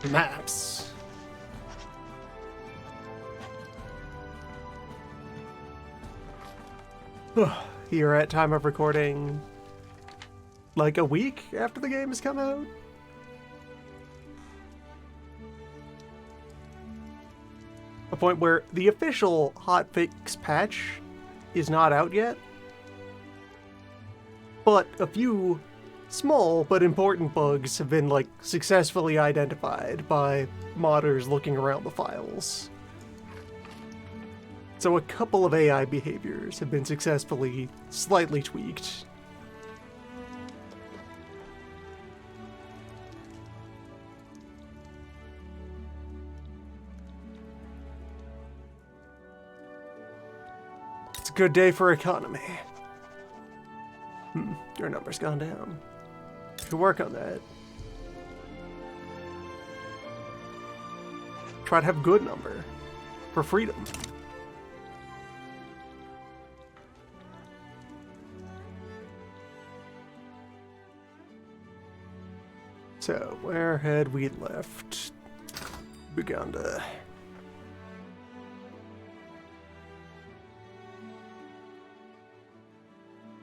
Maps. Here at time of recording, like a week after the game has come out. A point where the official hotfix patch is not out yet, but a few small but important bugs have been successfully identified by modders looking around the files. So a couple of AI behaviors have been successfully slightly tweaked. It's a good day for economy. Your number's gone down. Should work on that. Try to have good number for freedom. So, where had we left? Buganda.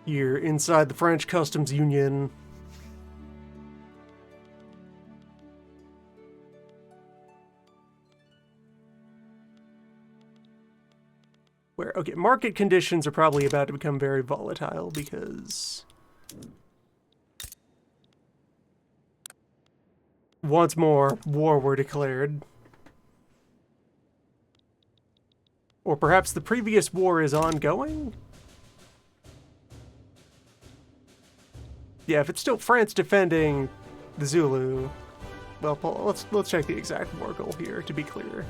Here, inside the French Customs Union. Where, okay, market conditions are probably about to become very volatile because once more, war were declared. Or perhaps the previous war is ongoing? Yeah, if it's still France defending the Zulu, well, Paul, let's check the exact war goal here to be clear.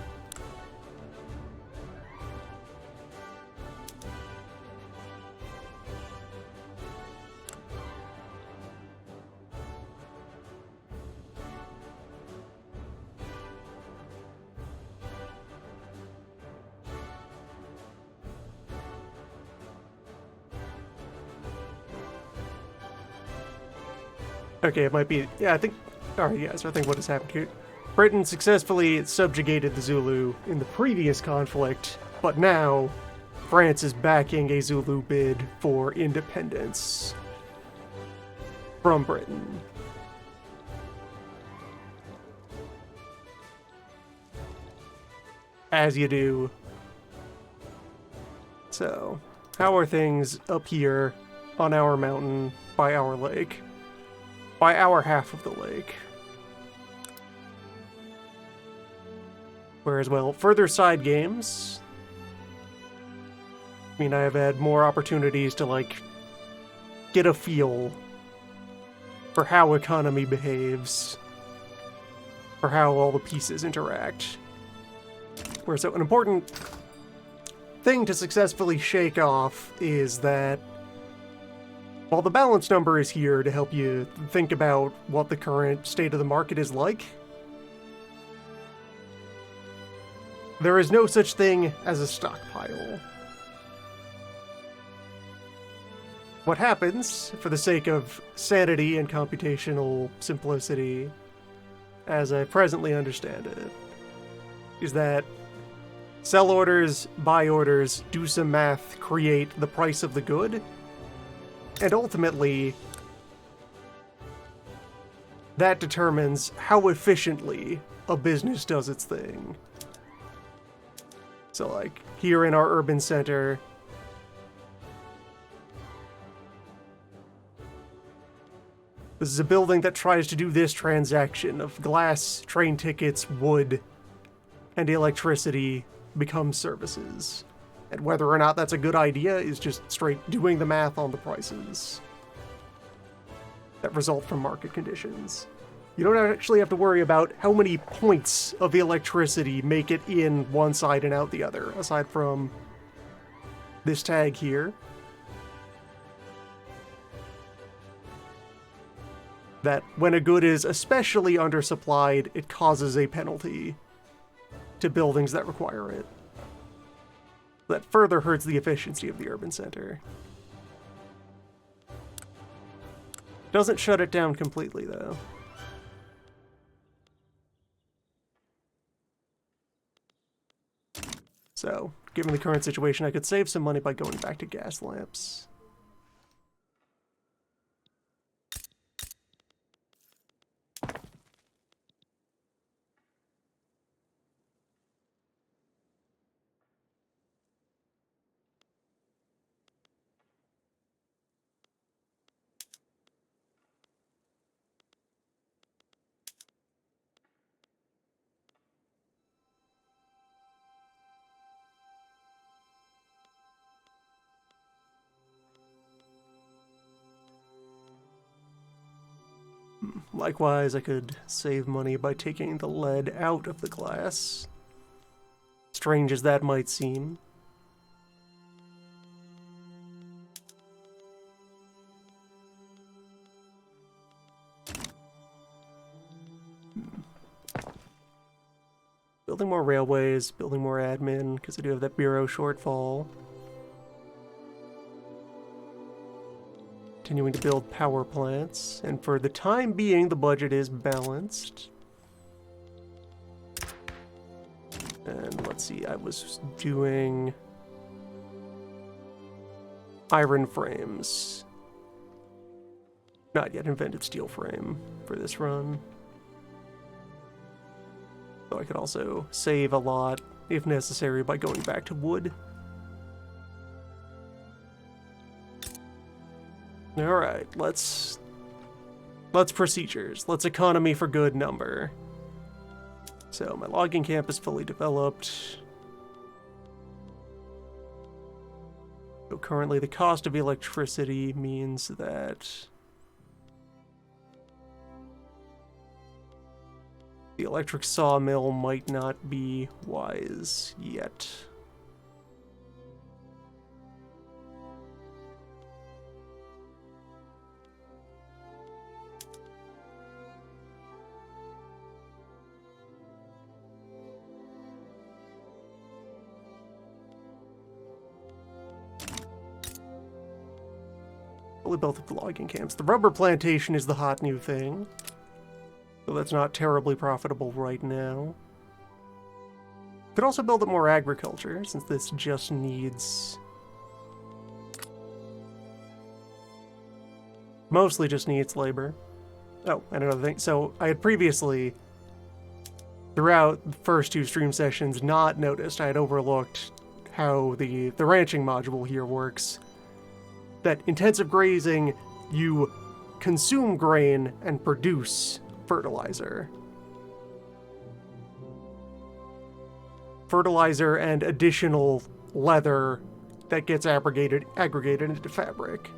Okay, it might be, yeah, I think, alright, yeah, so I think what has happened here. Britain successfully subjugated the Zulu in the previous conflict, but now France is backing a Zulu bid for independence from Britain. As you do. So, how are things up here on our mountain by our lake? By our half of the lake. Whereas, well, further side games, I mean, I have had more opportunities to, get a feel for how economy behaves, for how all the pieces interact. Whereas, so an important thing to successfully shake off is that while the balance number is here to help you think about what the current state of the market is like, there is no such thing as a stockpile. What happens, for the sake of sanity and computational simplicity, as I presently understand it, is that sell orders, buy orders, do some math, create the price of the good, and ultimately, that determines how efficiently a business does its thing. So, here in our urban center, this is a building that tries to do this transaction of glass, train tickets, wood, and electricity become services. And whether or not that's a good idea is just straight doing the math on the prices that result from market conditions. You don't actually have to worry about how many points of electricity make it in one side and out the other, aside from this tag here. That when a good is especially undersupplied, it causes a penalty to buildings that require it. That further hurts the efficiency of the urban center. Doesn't shut it down completely, though. So, given the current situation, I could save some money by going back to gas lamps. Likewise, I could save money by taking the lead out of the glass. Strange as that might seem. Building more railways, building more admin, because I do have that bureau shortfall. Continuing to build power plants, and for the time being, the budget is balanced. And let's see, I was doing iron frames. Not yet invented steel frame for this run. So I could also save a lot, if necessary, by going back to wood. Alright, let's procedures. Let's economy for good number. So my logging camp is fully developed. So currently the cost of electricity means that the electric sawmill might not be wise yet. Fully built up the logging camps. The rubber plantation is the hot new thing. So that's not terribly profitable right now. Could also build up more agriculture, since this just needs... mostly just needs labor. Oh, and another thing. So I had previously, throughout the first two stream sessions, not noticed, I had overlooked how the ranching module here works. That intensive grazing, you consume grain and produce fertilizer. Fertilizer and additional leather that gets aggregated into fabric.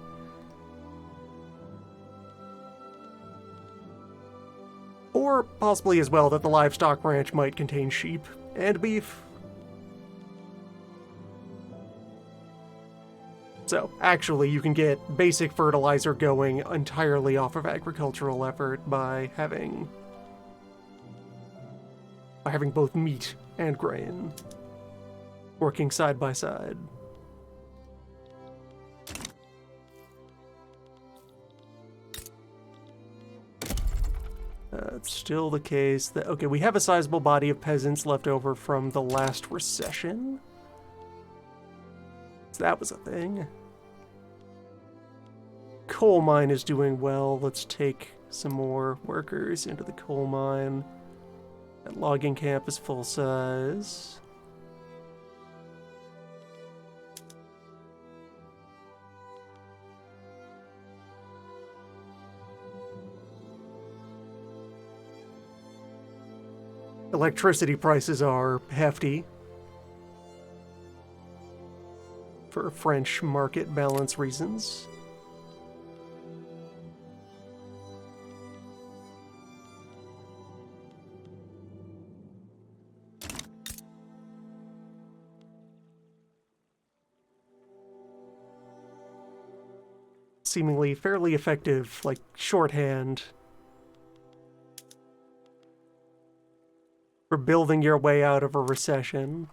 Or possibly as well that the livestock ranch might contain sheep and beef. So, actually, you can get basic fertilizer going entirely off of agricultural effort by having both meat and grain working side by side. It's still the case that, okay, we have a sizable body of peasants left over from the last recession. So that was a thing. Coal mine is doing well. Let's take some more workers into the coal mine. That logging camp is full size. Electricity prices are hefty for French market balance reasons. Seemingly fairly effective, like, shorthand for building your way out of a recession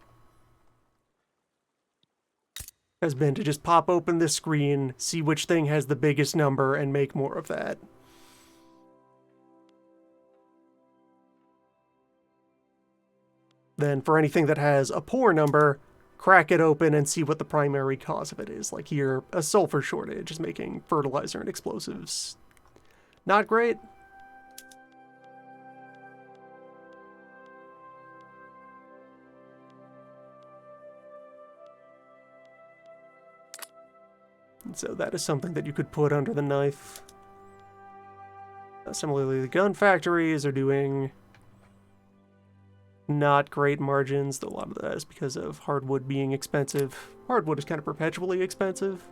has been to just pop open this screen, see which thing has the biggest number, and make more of that. Then for anything that has a poor number, crack it open and see what the primary cause of it is. Like here, a sulfur shortage is making fertilizer and explosives not great. And so that is something that you could put under the knife. Similarly, the gun factories are doing not great margins, though a lot of that is because of hardwood being expensive. Hardwood is kind of perpetually expensive.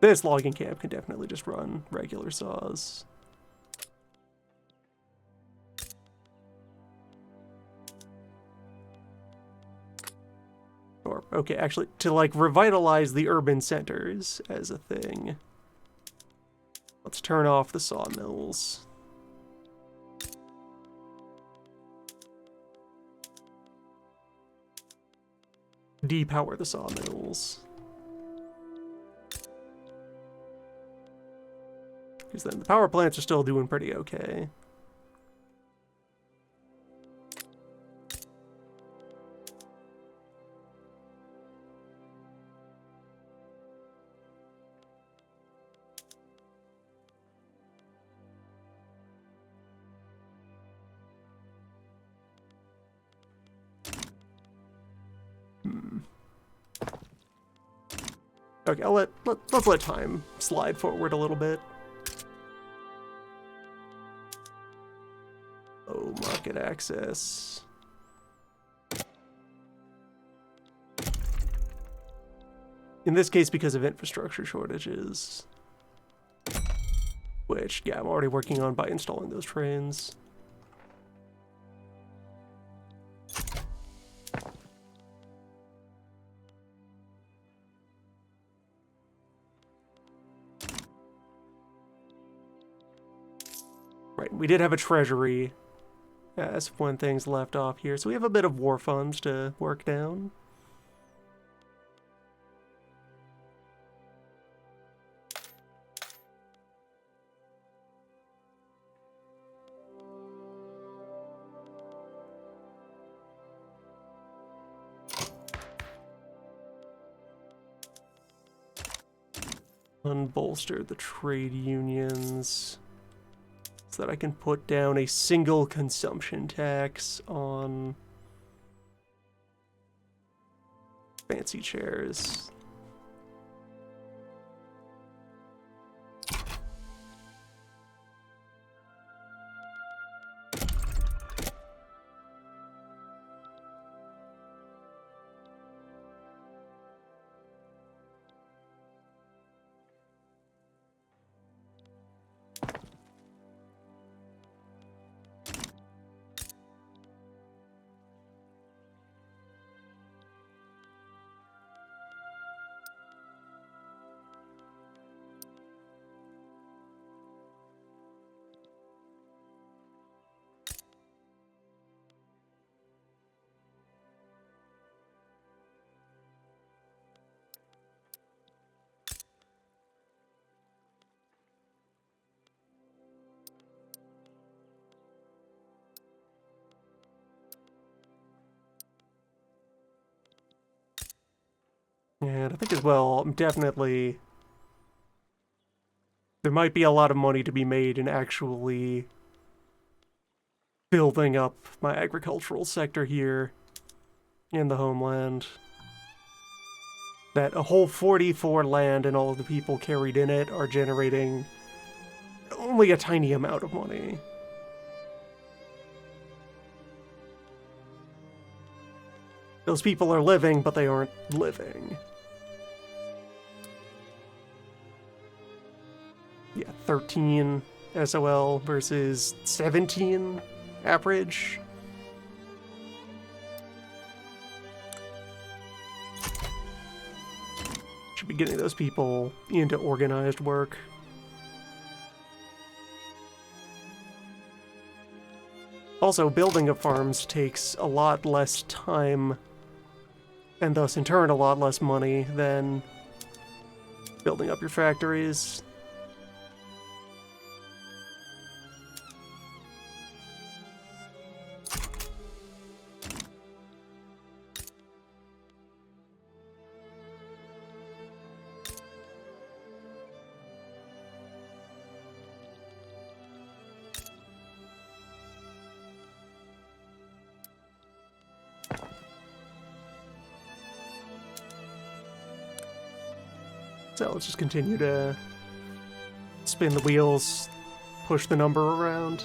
This logging camp can definitely just run regular saws. Or, okay, actually, to like revitalize the urban centers as a thing, let's turn off the sawmills. Depower the sawmills. Because then the power plants are still doing pretty okay. Okay, let's let time slide forward a little bit. Oh, market access. In this case, because of infrastructure shortages. Which, yeah, I'm already working on by installing those trains. Right, we did have a treasury as when things left off here, so we have a bit of war funds to work down. Unbolster the trade unions so that I can put down a single consumption tax on fancy chairs. And I think as well, definitely, there might be a lot of money to be made in actually building up my agricultural sector here in the homeland. That a whole 44 land and all of the people carried in it are generating only a tiny amount of money. Those people are living, but they aren't living. Yeah, 13 SOL versus 17 average. Should be getting those people into organized work. Also, building up farms takes a lot less time, and thus in turn a lot less money than building up your factories. So let's just continue to spin the wheels, push the number around.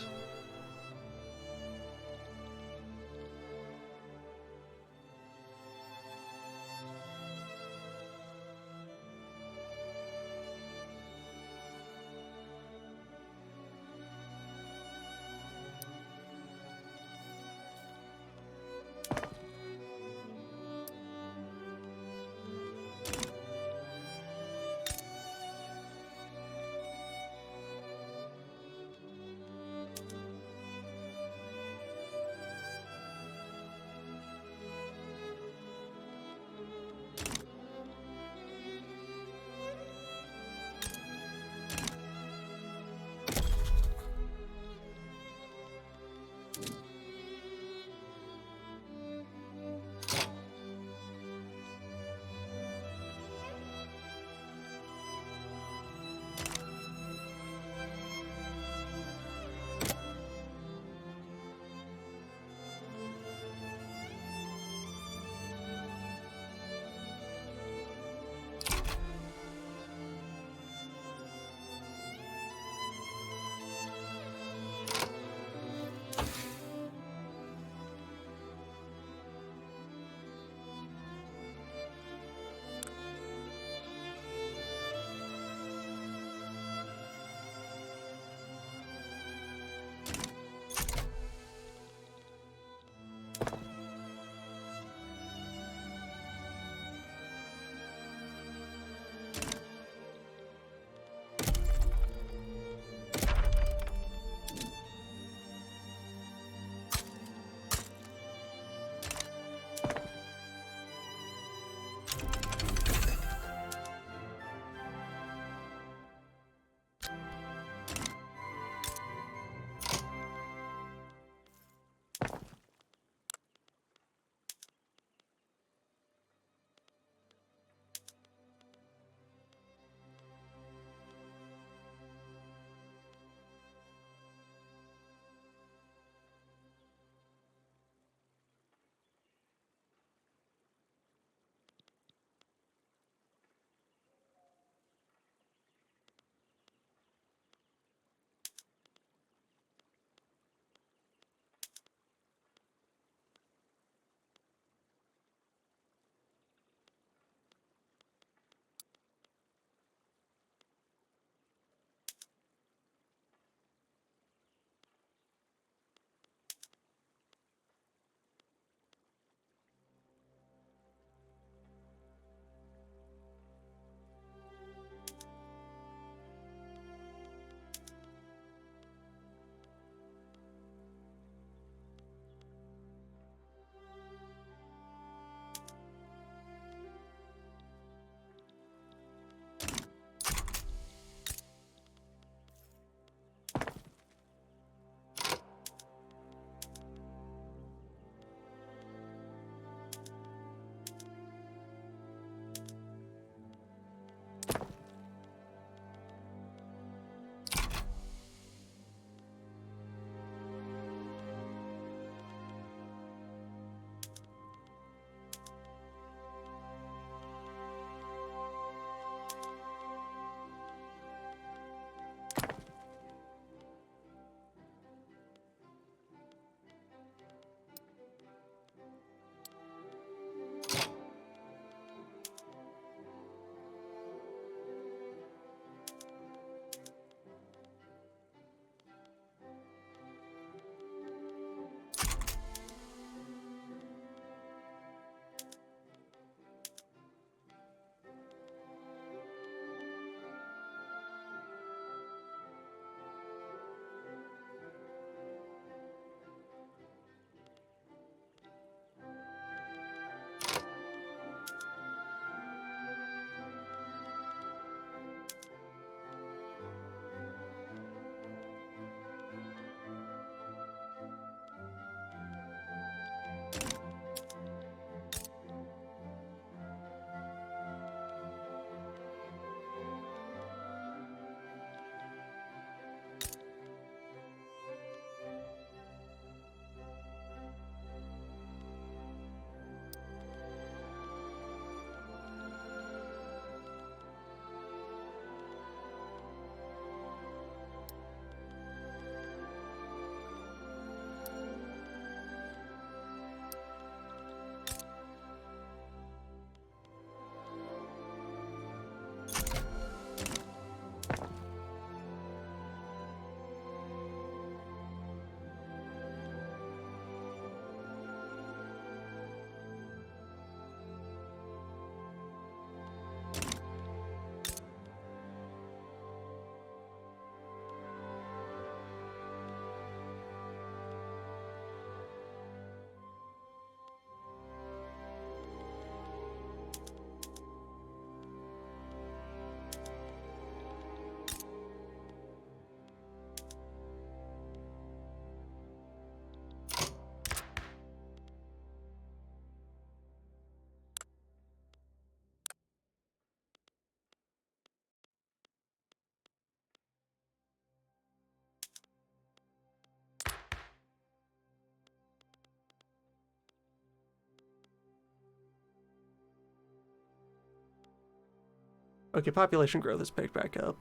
Okay, population growth has picked back up.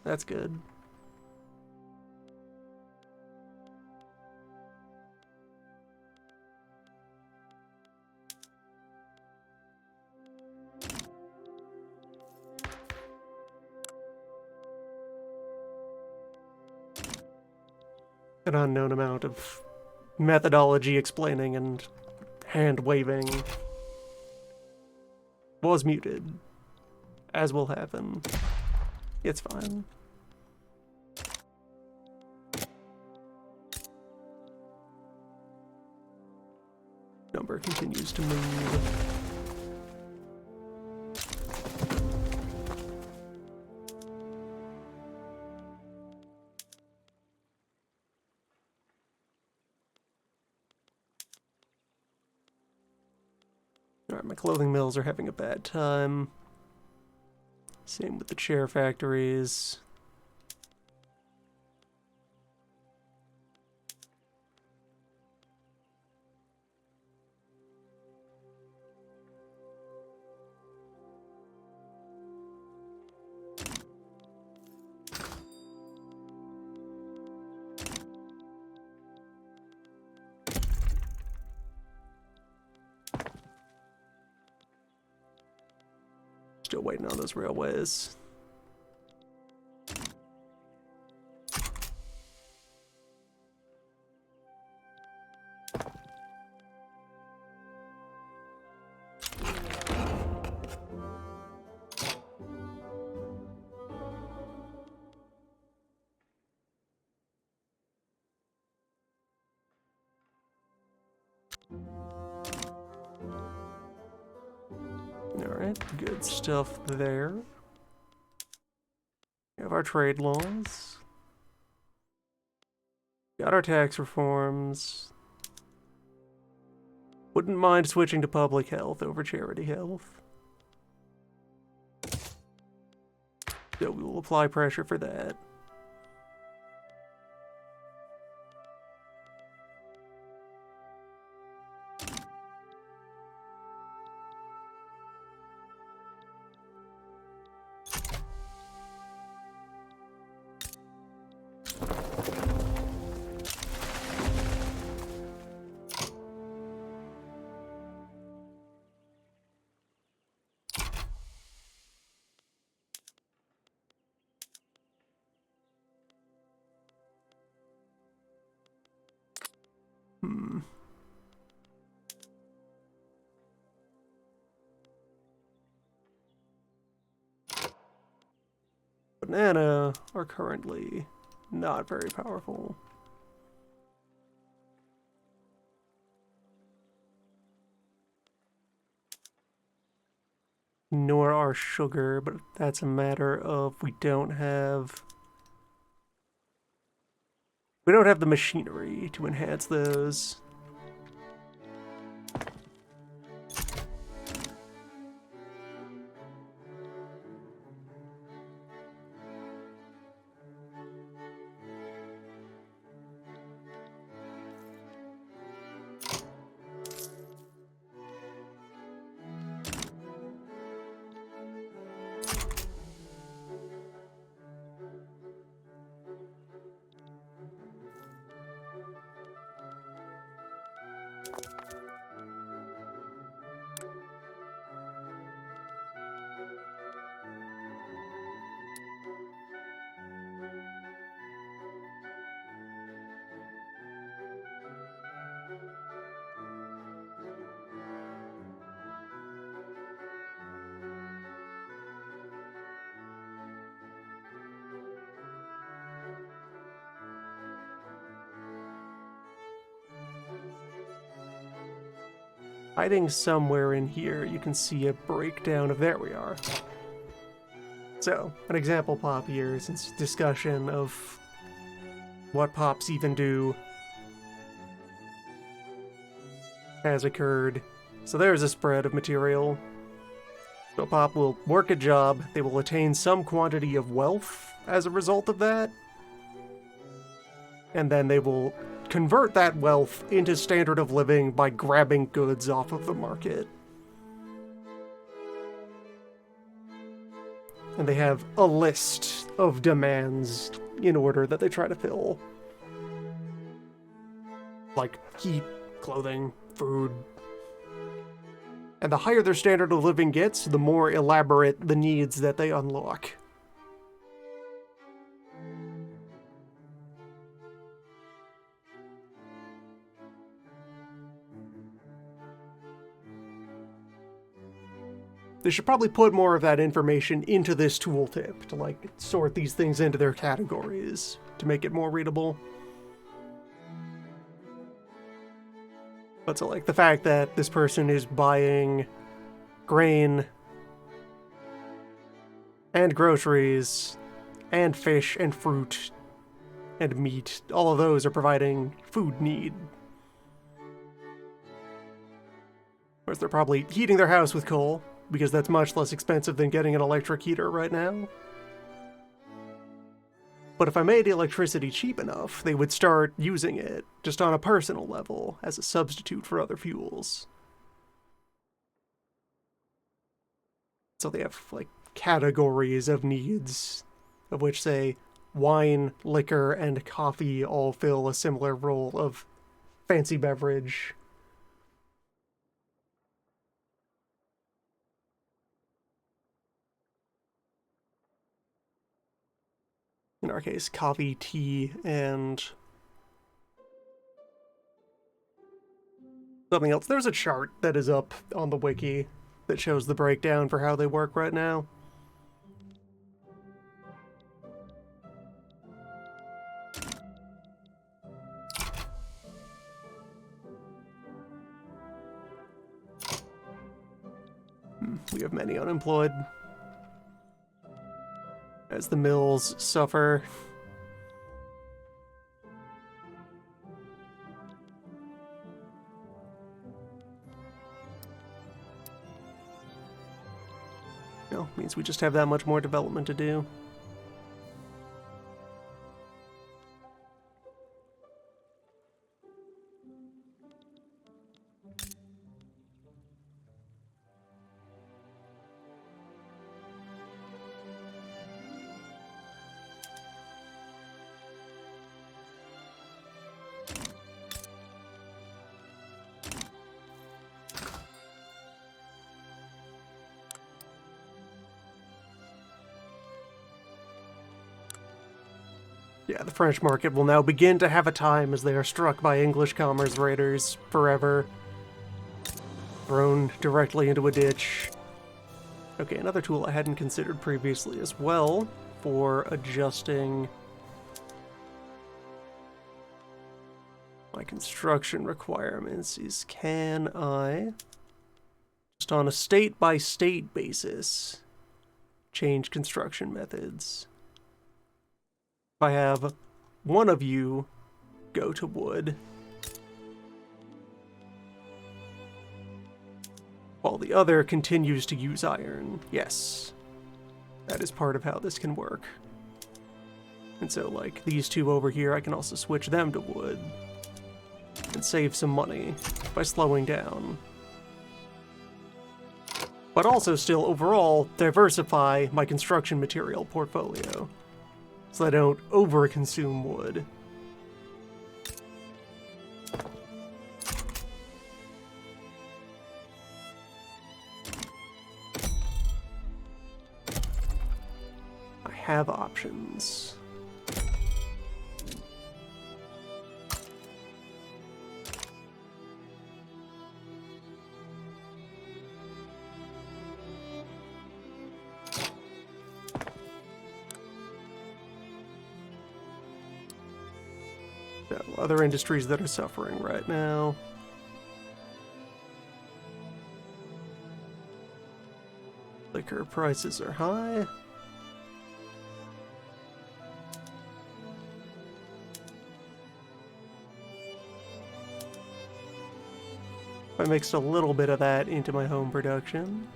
That's good. An unknown amount of methodology explaining and hand waving was muted, as will happen. It's fine. Number continues to move. Alright, my clothing mills are having a bad time. Same with the chair factories. Still waiting on those railways. Alright, good stuff there. We have our trade laws. Got our tax reforms. Wouldn't mind switching to public health over charity health. So we will apply pressure for that. Banana are currently not very powerful. Nor are sugar, but that's a matter of we don't have the machinery to enhance those. Hiding somewhere in here, you can see a breakdown of, there we are. So, an example pop here, since discussion of what pops even do has occurred. So there's a spread of material. So a pop will work a job, they will attain some quantity of wealth as a result of that, and then they will convert that wealth into standard of living by grabbing goods off of the market. And they have a list of demands in order that they try to fill. Like heat, clothing, food. And the higher their standard of living gets, the more elaborate the needs that they unlock. They should probably put more of that information into this tooltip to, like, sort these things into their categories to make it more readable. But so, like, the fact that this person is buying grain and groceries and fish and fruit and meat, all of those are providing food need. Whereas they're probably heating their house with coal, because that's much less expensive than getting an electric heater right now. But if I made electricity cheap enough, they would start using it, just on a personal level, as a substitute for other fuels. So they have, like, categories of needs, of which, say, wine, liquor, and coffee all fill a similar role of fancy beverage. In our case, coffee, tea, and something else. There's a chart that is up on the wiki that shows the breakdown for how they work right now. We have many unemployed as the mills suffer. No, means we just have that much more development to do. Yeah, the French market will now begin to have a time as they are struck by English commerce raiders forever. Thrown directly into a ditch. Okay, another tool I hadn't considered previously as well for adjusting my construction requirements is, can I, just on a state-by-state basis, change construction methods? If I have one of you go to wood, while the other continues to use iron. Yes, that is part of how this can work. And so, like, these two over here, I can also switch them to wood and save some money by slowing down. But also still, overall, diversify my construction material portfolio, so I don't over-consume wood. I have options. So, other industries that are suffering right now. Liquor prices are high. I mixed a little bit of that into my home production.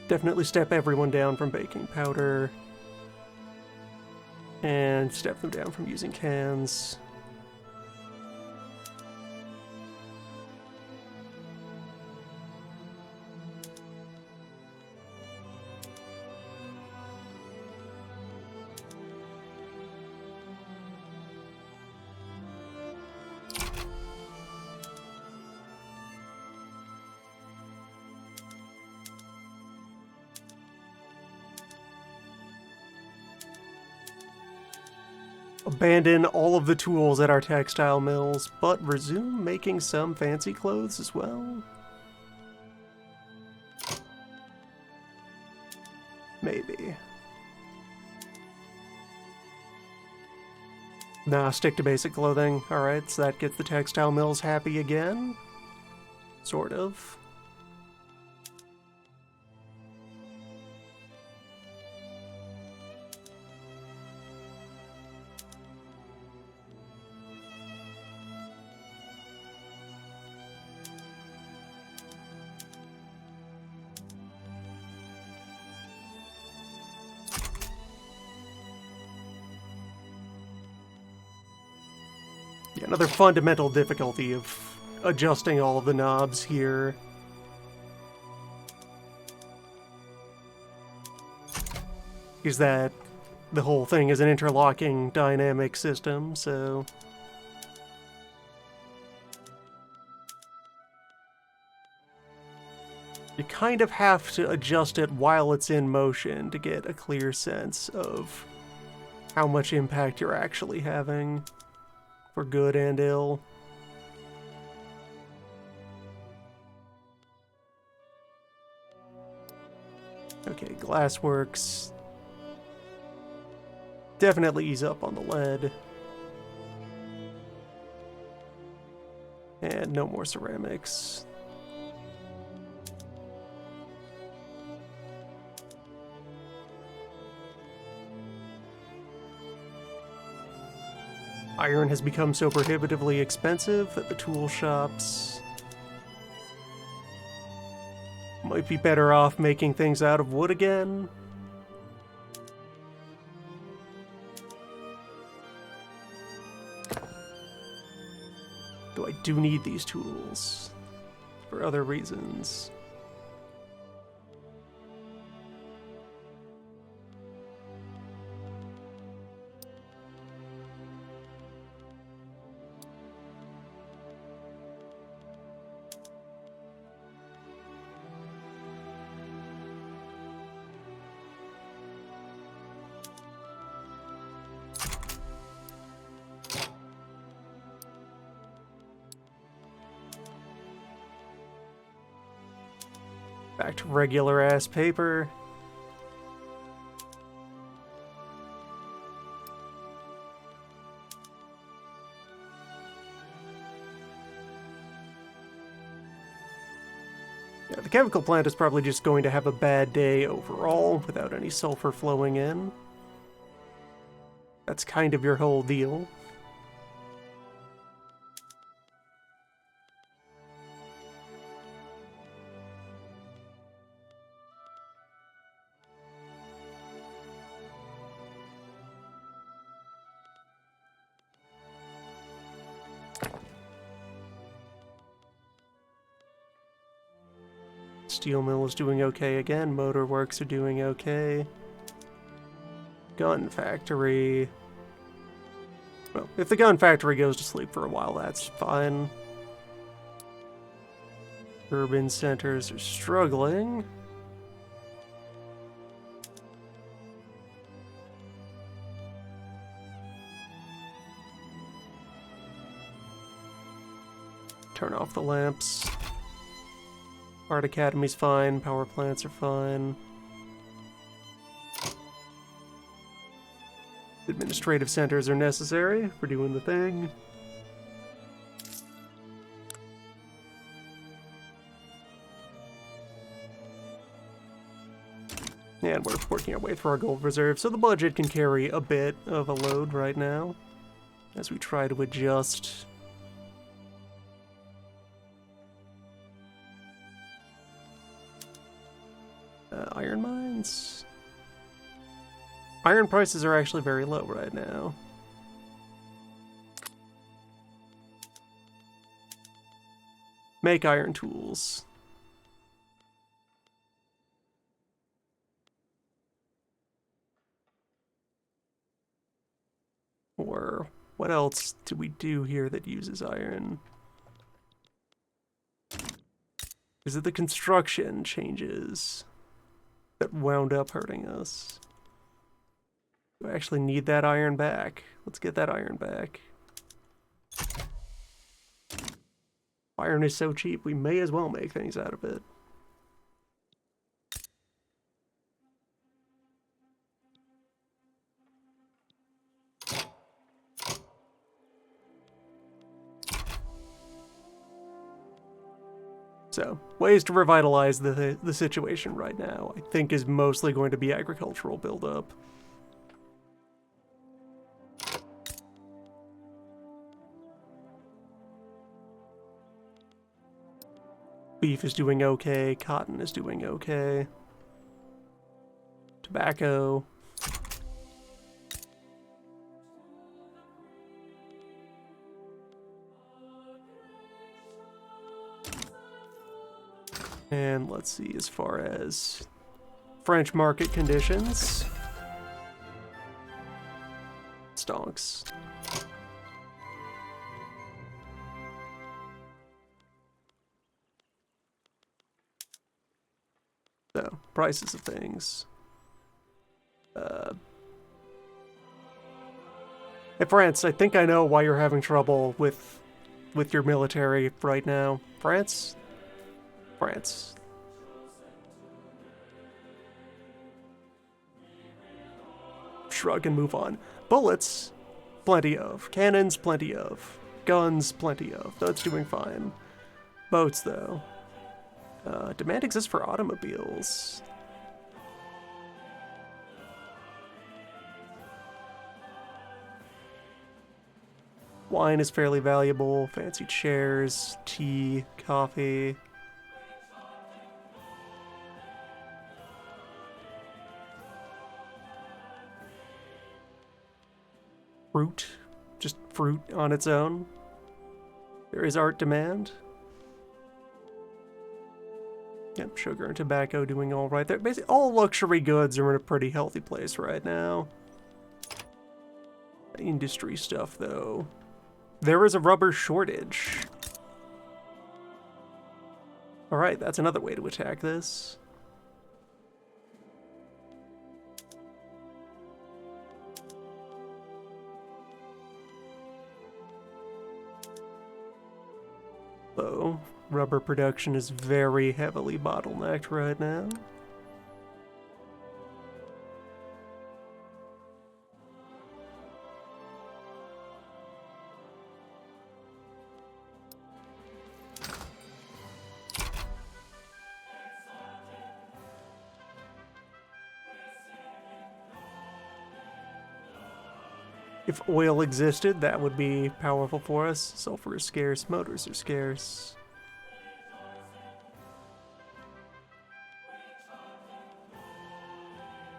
Definitely step everyone down from baking powder. And step them down from using cans. Abandon all of the tools at our textile mills, but resume making some fancy clothes as well? Maybe. Nah, stick to basic clothing. Alright, so that gets the textile mills happy again? Sort of. Yeah, another fundamental difficulty of adjusting all of the knobs here is that the whole thing is an interlocking dynamic system, so you kind of have to adjust it while it's in motion to get a clear sense of how much impact you're actually having, for good and ill. Okay, glassworks. Definitely ease up on the lead. And no more ceramics. Iron has become so prohibitively expensive that the tool shops might be better off making things out of wood again. Though I do need these tools for other reasons. Back to regular ass paper. Yeah, the chemical plant is probably just going to have a bad day overall without any sulfur flowing in. That's kind of your whole deal. Steel mill is doing okay again. Motor works are doing okay. Gun factory. Well, if the gun factory goes to sleep for a while, that's fine. Urban centers are struggling. Turn off the lamps. Art Academy's fine, power plants are fine. Administrative centers are necessary for doing the thing. And we're working our way through our gold reserve, so the budget can carry a bit of a load right now as we try to adjust. Iron mines? Iron prices are actually very low right now. Make iron tools. Or what else do we do here that uses iron? Is it the construction changes that wound up hurting us? Do I actually need that iron back? Let's get that iron back. Iron is so cheap, we may as well make things out of it. So, ways to revitalize the situation right now, I think, is mostly going to be agricultural buildup. Beef is doing okay, cotton is doing okay. Tobacco. And let's see, as far as French market conditions. Stonks. So, prices of things. Hey, France, I think I know why you're having trouble with your military right now. France? France. Shrug and move on. Bullets, plenty of. Cannons, plenty of. Guns, plenty of. That's doing fine. Boats, though. Demand exists for automobiles. Wine is fairly valuable. Fancy chairs, tea, coffee. Fruit. Just fruit on its own. There is art demand. Yep, sugar and tobacco doing all right there. Basically, all luxury goods are in a pretty healthy place right now. Industry stuff, though. There is a rubber shortage. Alright, that's another way to attack this. Though, rubber production is very heavily bottlenecked right now. If oil existed, that would be powerful for us. Sulfur is scarce, motors are scarce.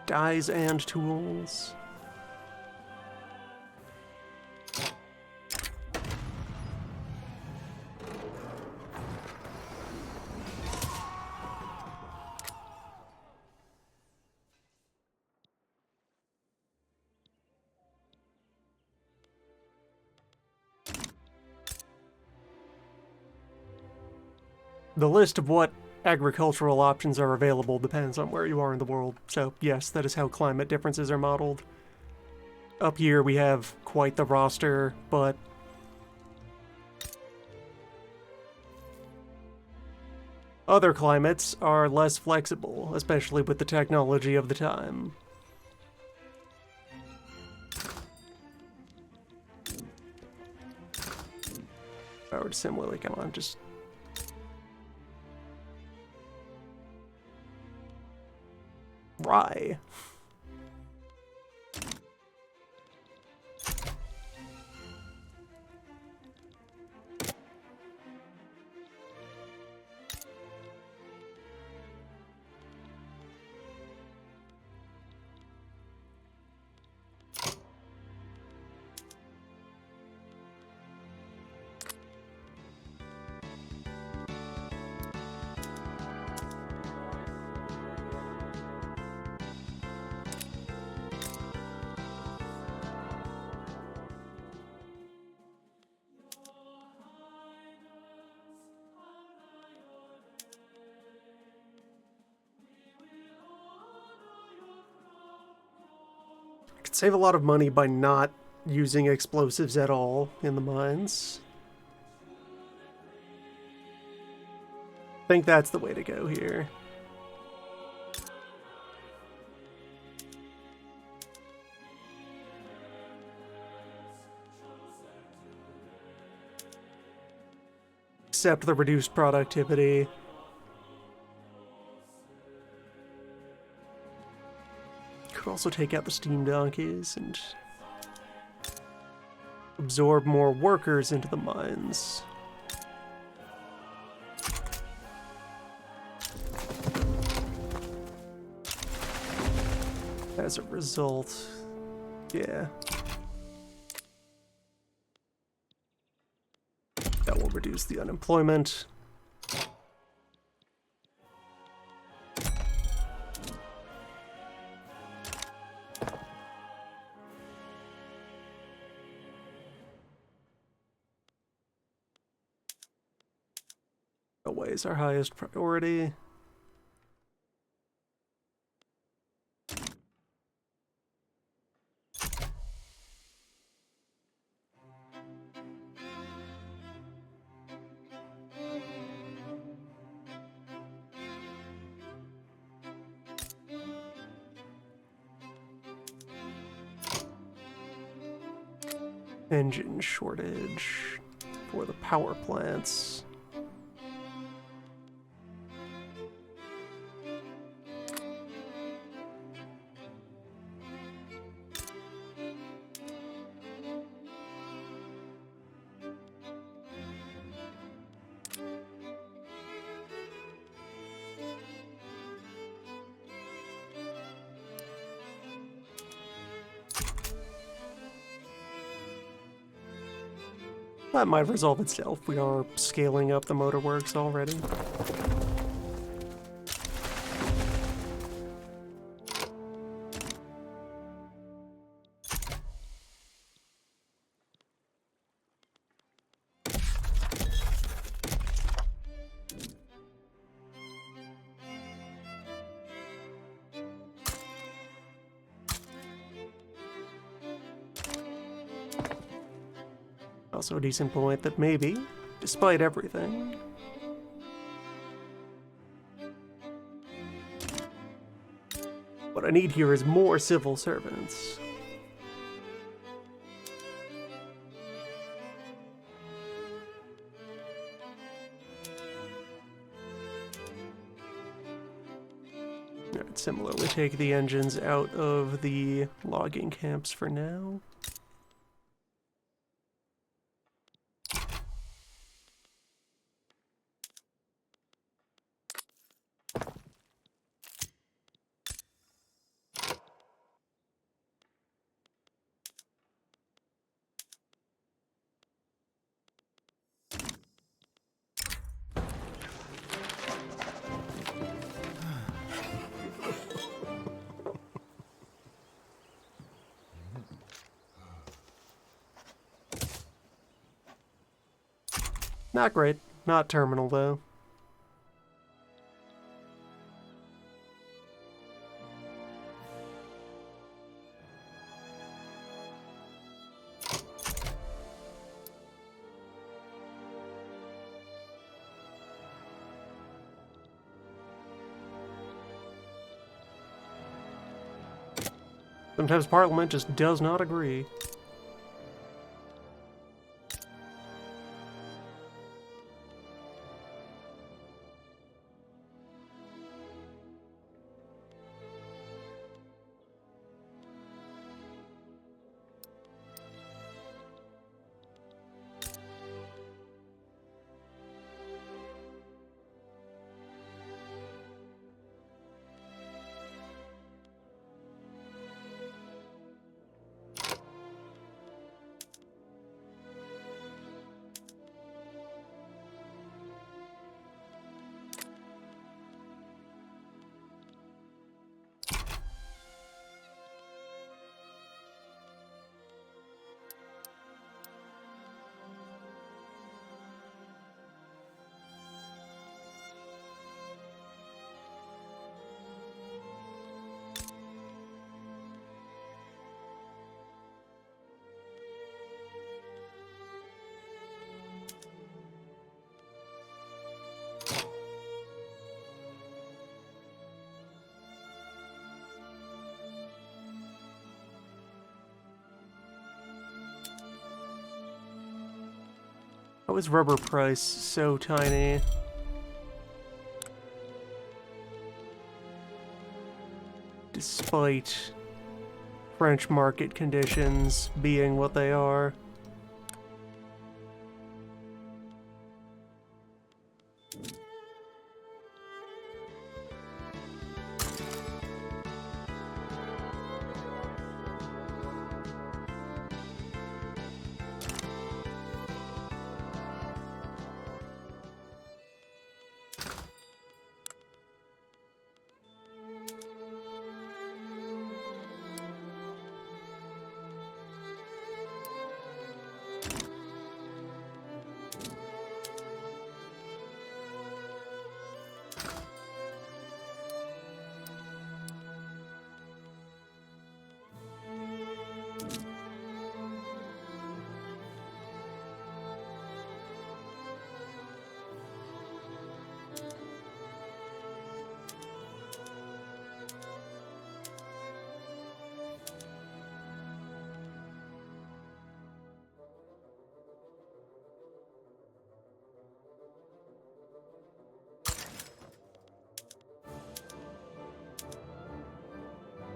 Dyes and tools. The list of what agricultural options are available depends on where you are in the world. So yes, that is how climate differences are modeled. Up here we have quite the roster, but other climates are less flexible, especially with the technology of the time. If I were to similarly, come on, just... Rye. could save a lot of money by not using explosives at all in the mines. I think that's the way to go here. Except the reduced productivity. Could also take out the steam donkeys and absorb more workers into the mines. As a result, yeah. That will reduce the unemployment. Always our highest priority. Engine shortage for the power plants. That might resolve itself. We are scaling up the motor works already. Also a decent point that maybe, despite everything, what I need here is more civil servants. Alright, similarly take the engines out of the logging camps for now. Not great. Not terminal, though. Sometimes Parliament just does not agree. How is rubber price so tiny? Despite French market conditions being what they are.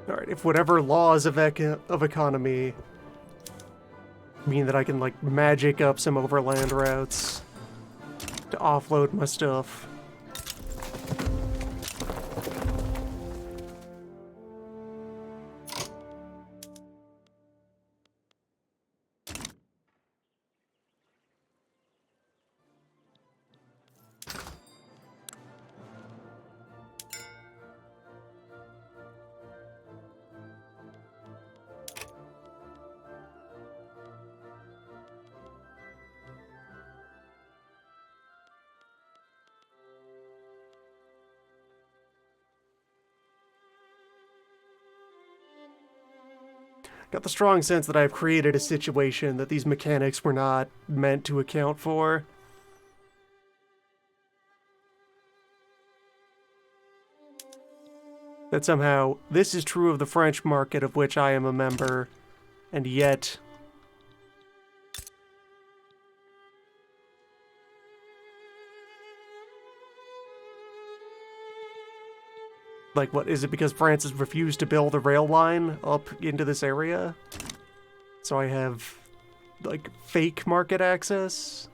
Alright, if whatever laws of economy mean that I can, like, magic up some overland routes to offload my stuff. Got the strong sense that I've created a situation that these mechanics were not meant to account for. That somehow this is true of the French market of which I am a member, and yet like, what, is it because France has refused to build a rail line up into this area? So I have, like, fake market access?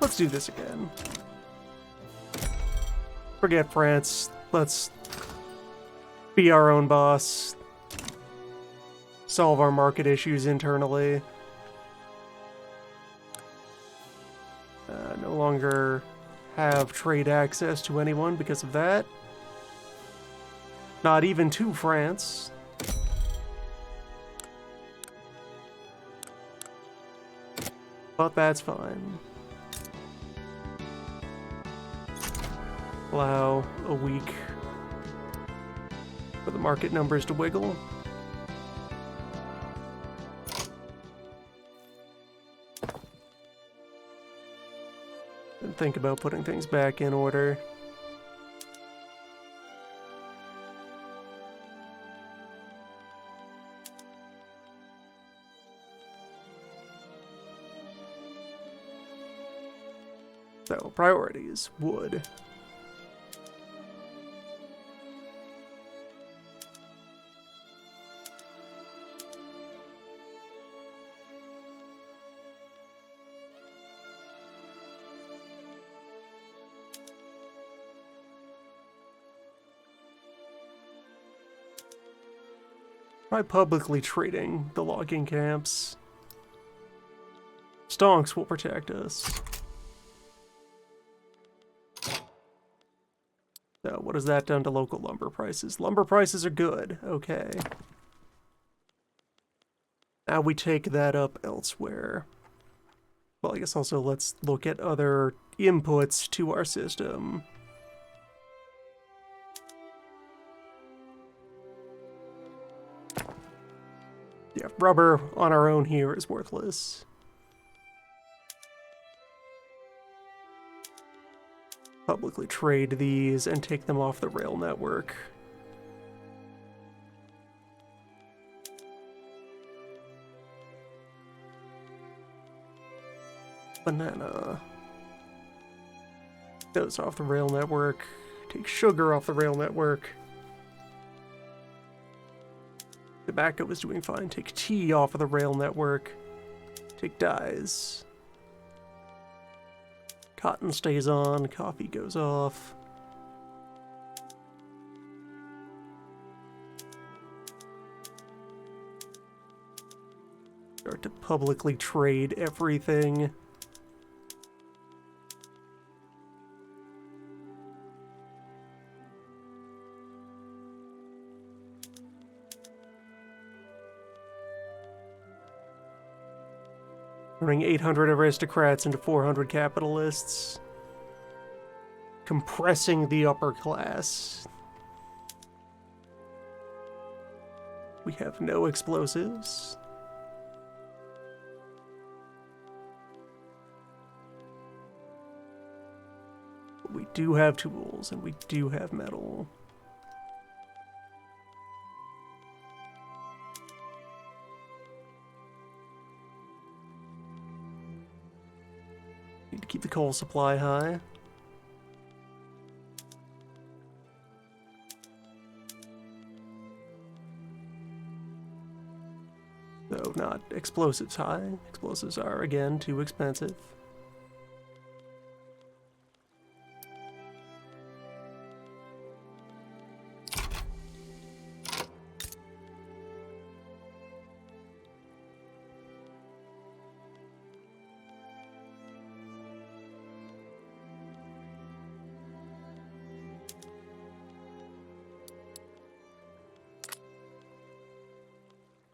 Let's do this again. Forget France. Let's be our own boss. Solve our market issues internally. No longer have trade access to anyone because of that. Not even to France. But that's fine. Allow a week for the market numbers to wiggle. And think about putting things back in order. So, priorities. Wood. Try publicly trading the logging camps. Stonks will protect us. So, what has that done to local lumber prices? Lumber prices are good. Okay. Now we take that up elsewhere. Well, I guess also let's look at other inputs to our system. Yeah, rubber on our own here is worthless. Publicly trade these and take them off the rail network. Banana. Goes off the rail network. Take sugar off the rail network. Tobacco is doing fine. Take tea off of the rail network. Take dyes. Cotton stays on. Coffee goes off. Start to publicly trade everything. Turning 800 aristocrats into 400 capitalists. Compressing the upper class. We have no explosives. But we do have tools, and we do have metal. Need to keep the coal supply high. Though not explosives high. Explosives are, again, too expensive.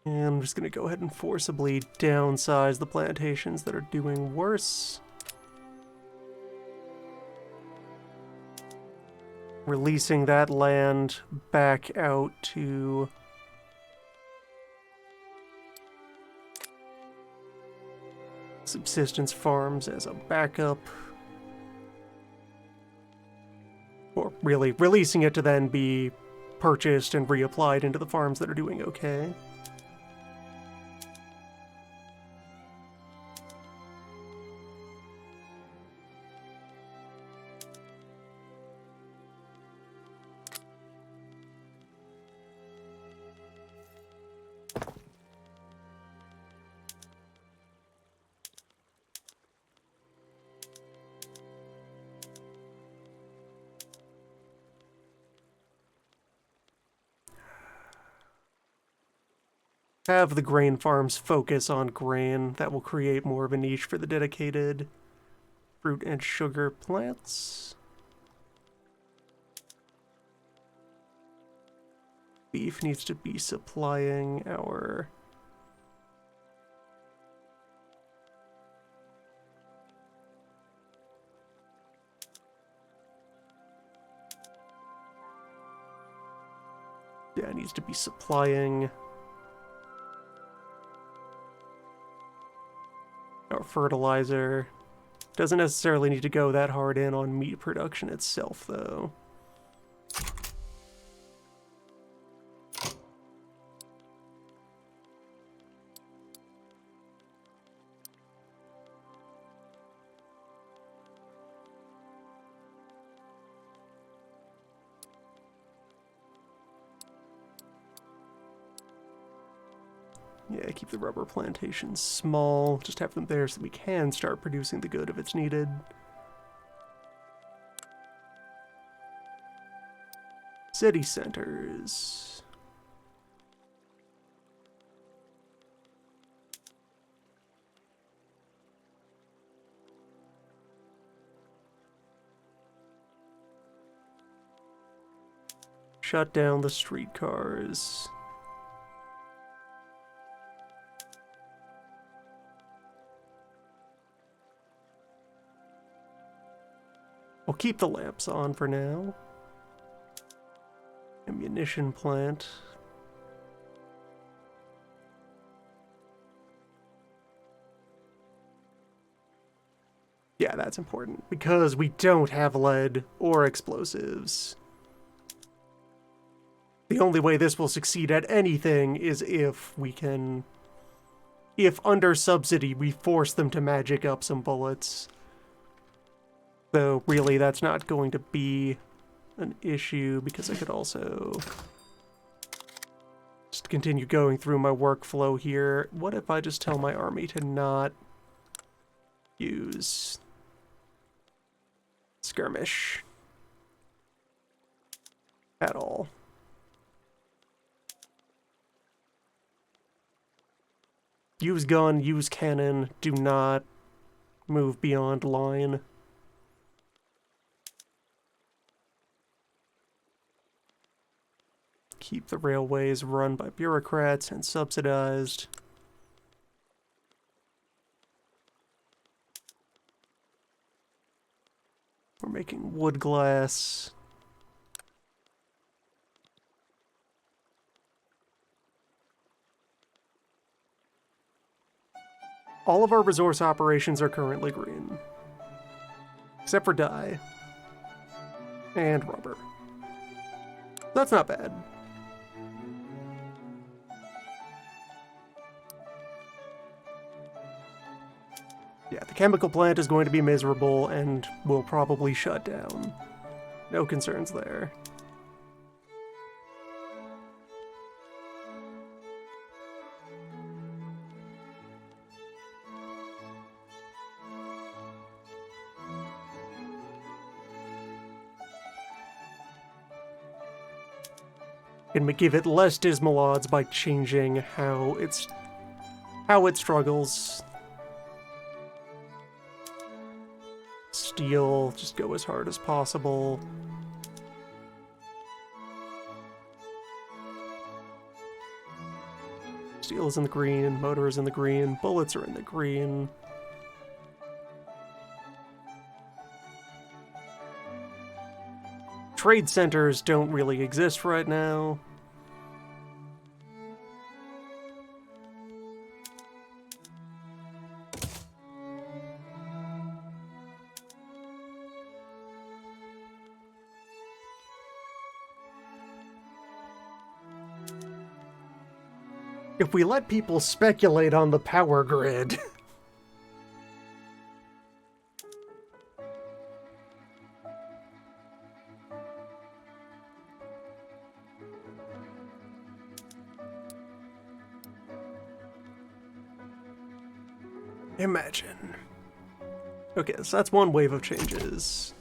And I'm just going to go ahead and forcibly downsize the plantations that are doing worse. Releasing that land back out to subsistence farms as a backup. Or really, releasing it to then be purchased and reapplied into the farms that are doing okay. Have the grain farms focus on grain. That will create more of a niche for the dedicated fruit and sugar plants. Beef needs to be supplying our it needs to be supplying our fertilizer. Doesn't necessarily need to go that hard in on meat production itself, though. Yeah, keep the rubber plantations small. Just have them there so we can start producing the good if it's needed. City centers. Shut down the streetcars. We'll keep the lamps on for now. Ammunition plant. Yeah, that's important, because we don't have lead or explosives. The only way this will succeed at anything is if we can... If under subsidy we force them to magic up some bullets. Though, really, that's not going to be an issue, because I could also... just continue going through my workflow here. What if I just tell my army to not use skirmish at all? Use gun, use cannon, do not move beyond line. Keep the railways run by bureaucrats and subsidized. We're making wood glass. All of our resource operations are currently green. Except for dye. And rubber. That's not bad. Yeah, the chemical plant is going to be miserable and will probably shut down. No concerns there. Can give it less dismal odds by changing how it struggles. Steel, just go as hard as possible. Steel is in the green, motor is in the green, bullets are in the green. Trade centers don't really exist right now. If we let people speculate on the power grid... Imagine. Okay, so that's one wave of changes.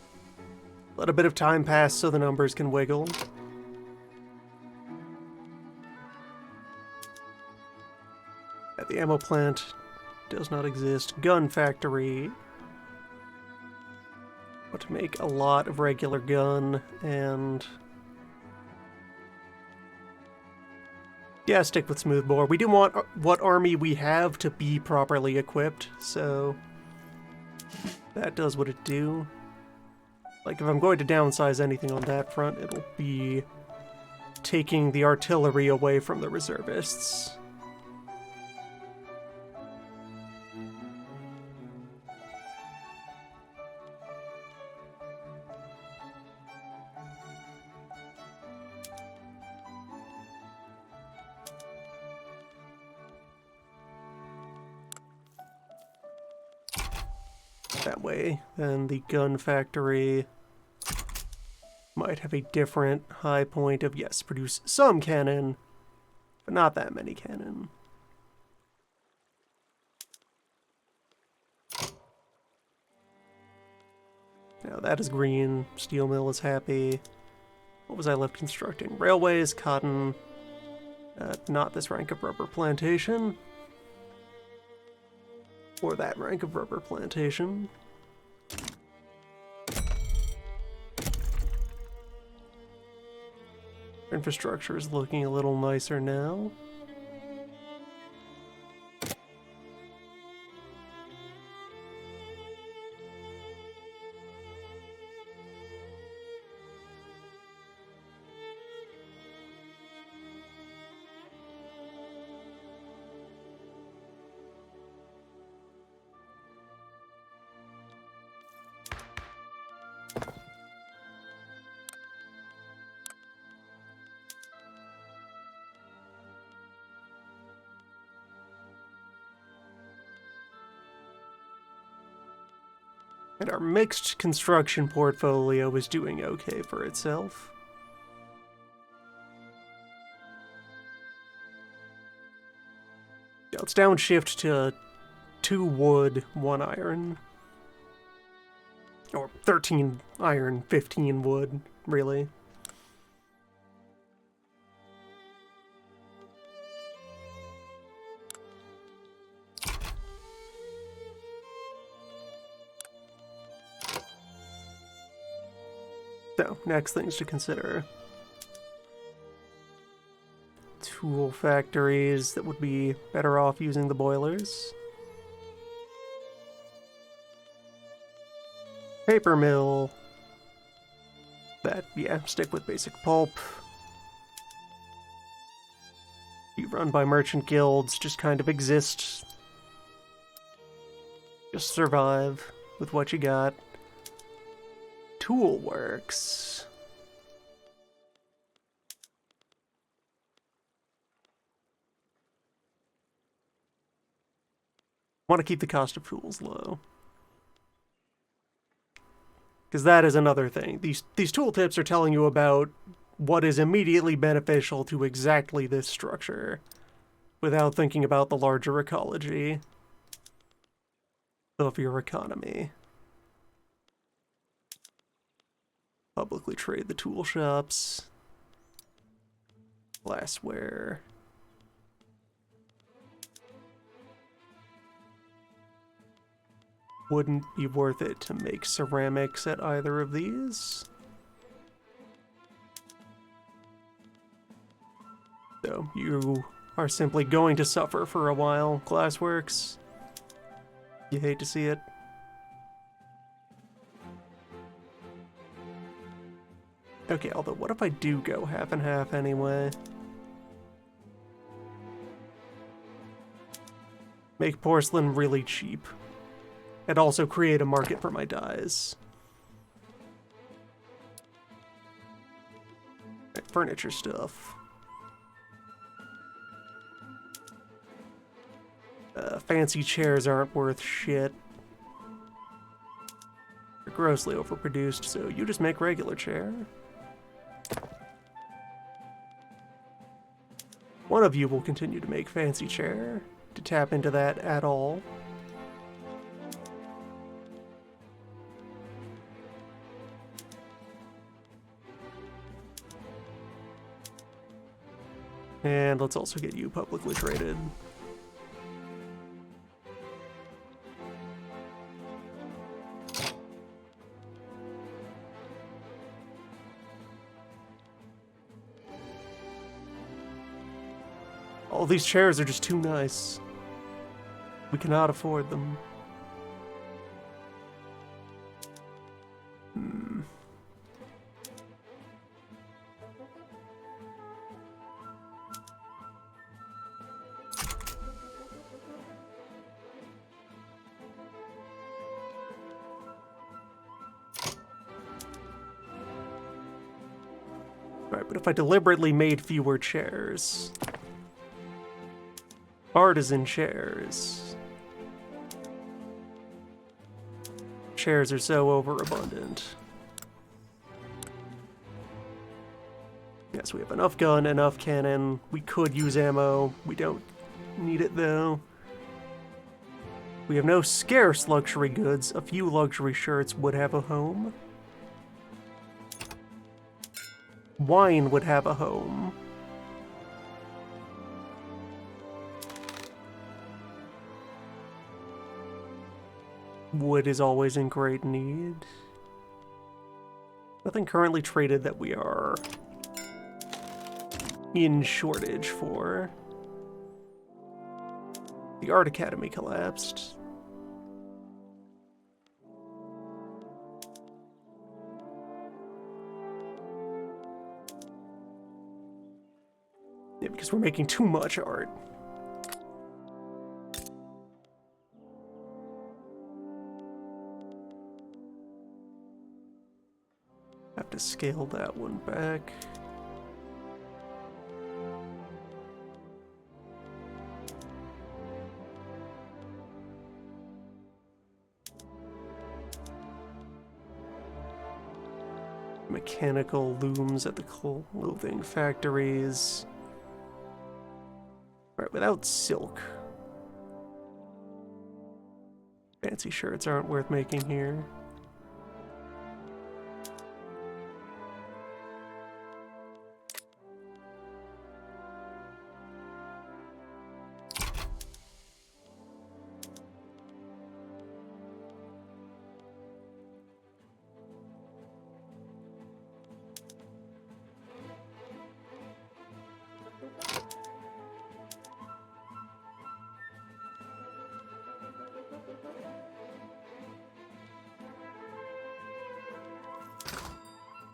Let a bit of time pass so the numbers can wiggle. The ammo plant does not exist. Gun factory. But to make a lot of regular gun and... yeah, stick with smoothbore. We do want what army we have to be properly equipped, so that does what it do. Like, if I'm going to downsize anything on that front, it'll be taking the artillery away from the reservists. That way, then the gun factory might have a different high point of, yes, produce some cannon, but not that many cannon. Now that is green. Steel mill is happy. What was I left constructing? Railways, cotton. Not this rank of rubber plantation. Or that rank of rubber plantation. Infrastructure is looking a little nicer now. And our mixed construction portfolio is doing okay for itself. Let's downshift to 2 wood, 1 iron. Or 13 iron, 15 wood, really. So, next things to consider. Tool factories that would be better off using the boilers. Paper mill. That, yeah, stick with basic pulp. Be run by merchant guilds, just kind of exist. Just survive with what you got. Tool works. Want to keep the cost of tools low. Because that is another thing. These tooltips are telling you about what is immediately beneficial to exactly this structure, without thinking about the larger ecology of your economy. Publicly trade the tool shops. Glassware. Wouldn't be worth it to make ceramics at either of these. So you are simply going to suffer for a while, Glassworks. You hate to see it. Okay, although what if I do go half and half anyway? Make porcelain really cheap. And also create a market for my dyes. Right, furniture stuff. Fancy chairs aren't worth shit. They're grossly overproduced, so you just make regular chair. One of you will continue to make fancy chair, to tap into that at all. And let's also get you publicly traded. All these chairs are just too nice. We cannot afford them. Right, but if I deliberately made fewer chairs... Artisan chairs. Chairs are so overabundant. Yes, we have enough gun, enough cannon. We could use ammo. We don't need it though. We have no scarce luxury goods. A few luxury shirts would have a home. Wine would have a home. Wood is always in great need. Nothing currently traded that we are in shortage for. The Art Academy collapsed. Yeah, because we're making too much art. Have to scale that one back. Mechanical looms at the clothing factories. Right, without silk. Fancy shirts aren't worth making here.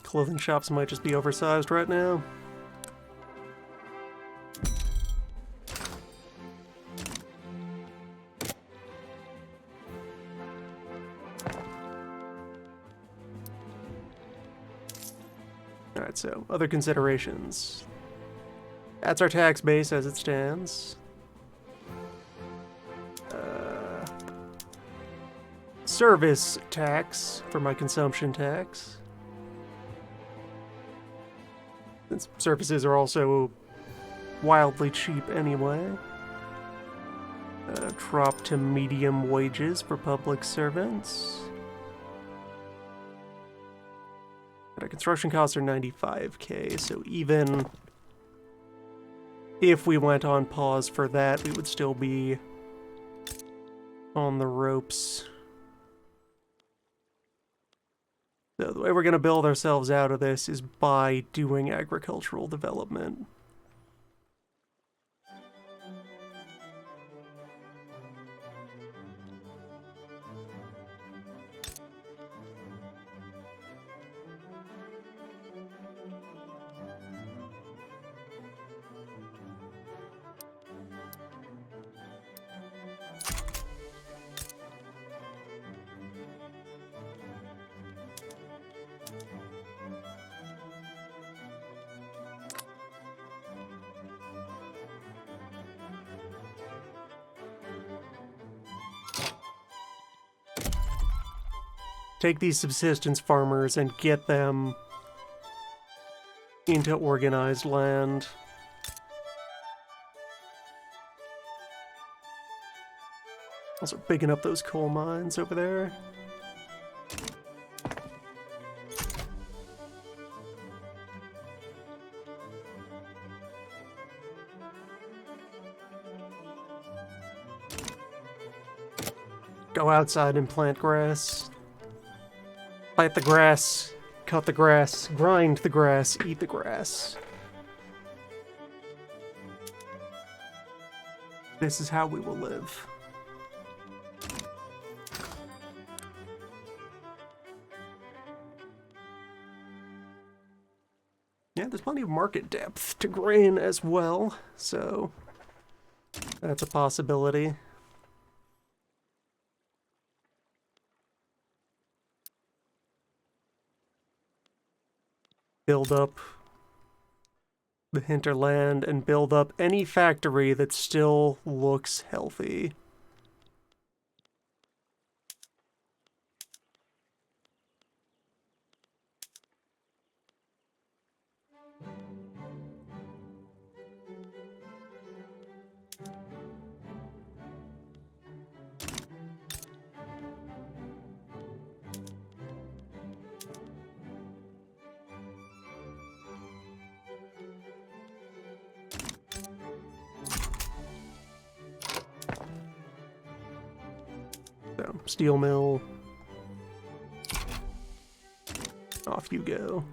Clothing shops might just be oversized right now. Alright, so other considerations. That's our tax base as it stands. Service tax for my consumption tax. Since services are also wildly cheap anyway. Drop to medium wages for public servants. Our construction costs are 95k, so even if we went on pause for that, we would still be on the ropes. So the way we're going to build ourselves out of this is by doing agricultural development. Take these subsistence farmers and get them into organized land. Also bigging up those coal mines over there. Go outside and plant grass. Plant the grass, cut the grass, grind the grass, eat the grass. This is how we will live. Yeah, there's plenty of market depth to grain as well, so that's a possibility. Build up the hinterland and build up any factory that still looks healthy. So, steel mill. Off you go.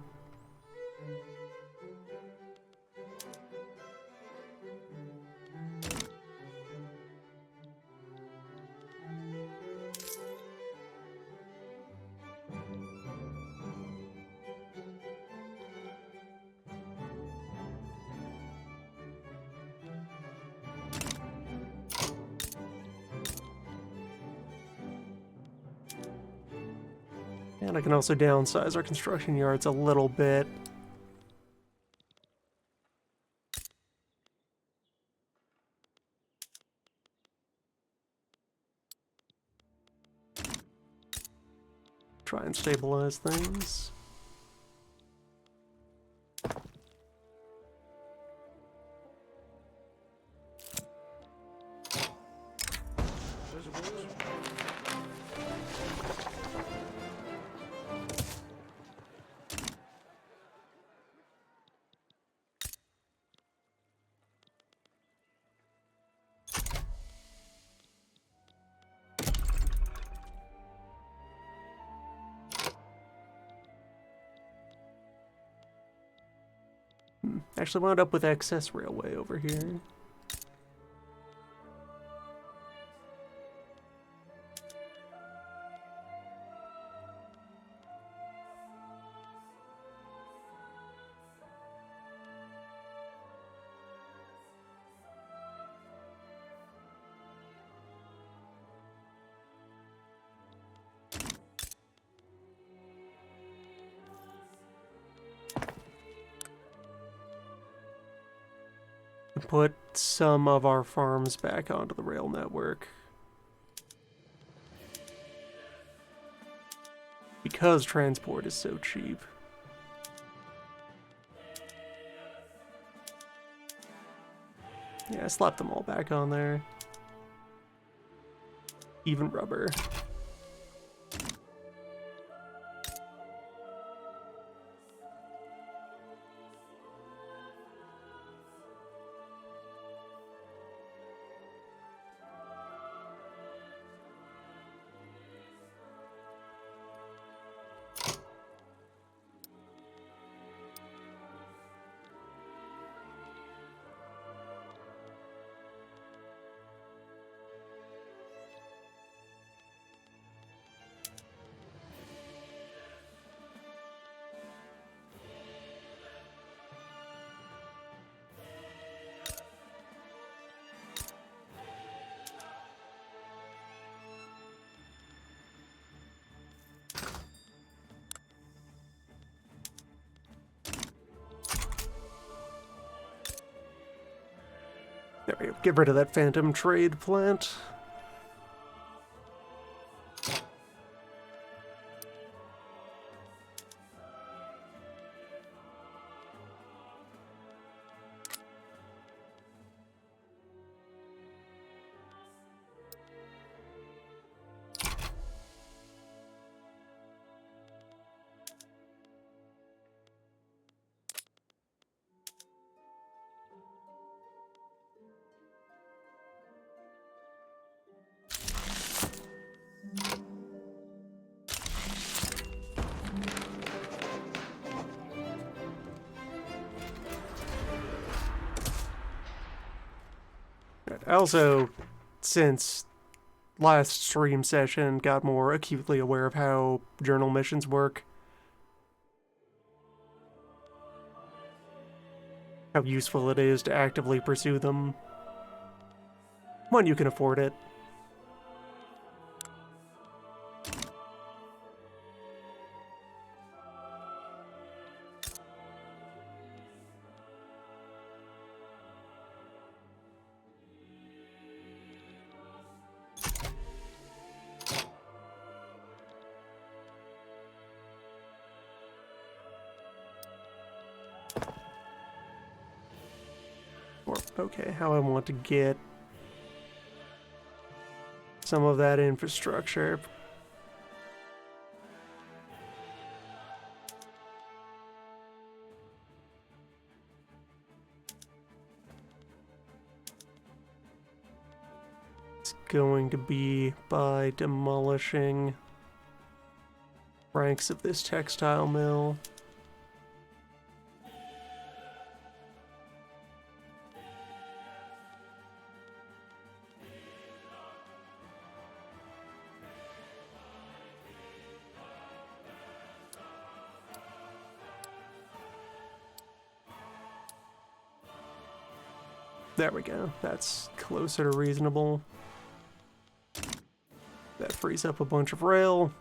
And I can also downsize our construction yards a little bit. Try and stabilize things. Actually wound up with excess railway over here. Put some of our farms back onto the rail network. Because transport is so cheap. Yeah, I slapped them all back on there. Even rubber. There we go. Get rid of that phantom trade plant. I also, since last stream session, got more acutely aware of how journal missions work. How useful it is to actively pursue them when you can afford it. Okay, how I want to get some of that infrastructure. It's going to be by demolishing ranks of this textile mill. There we go. That's closer to reasonable. That frees up a bunch of rail.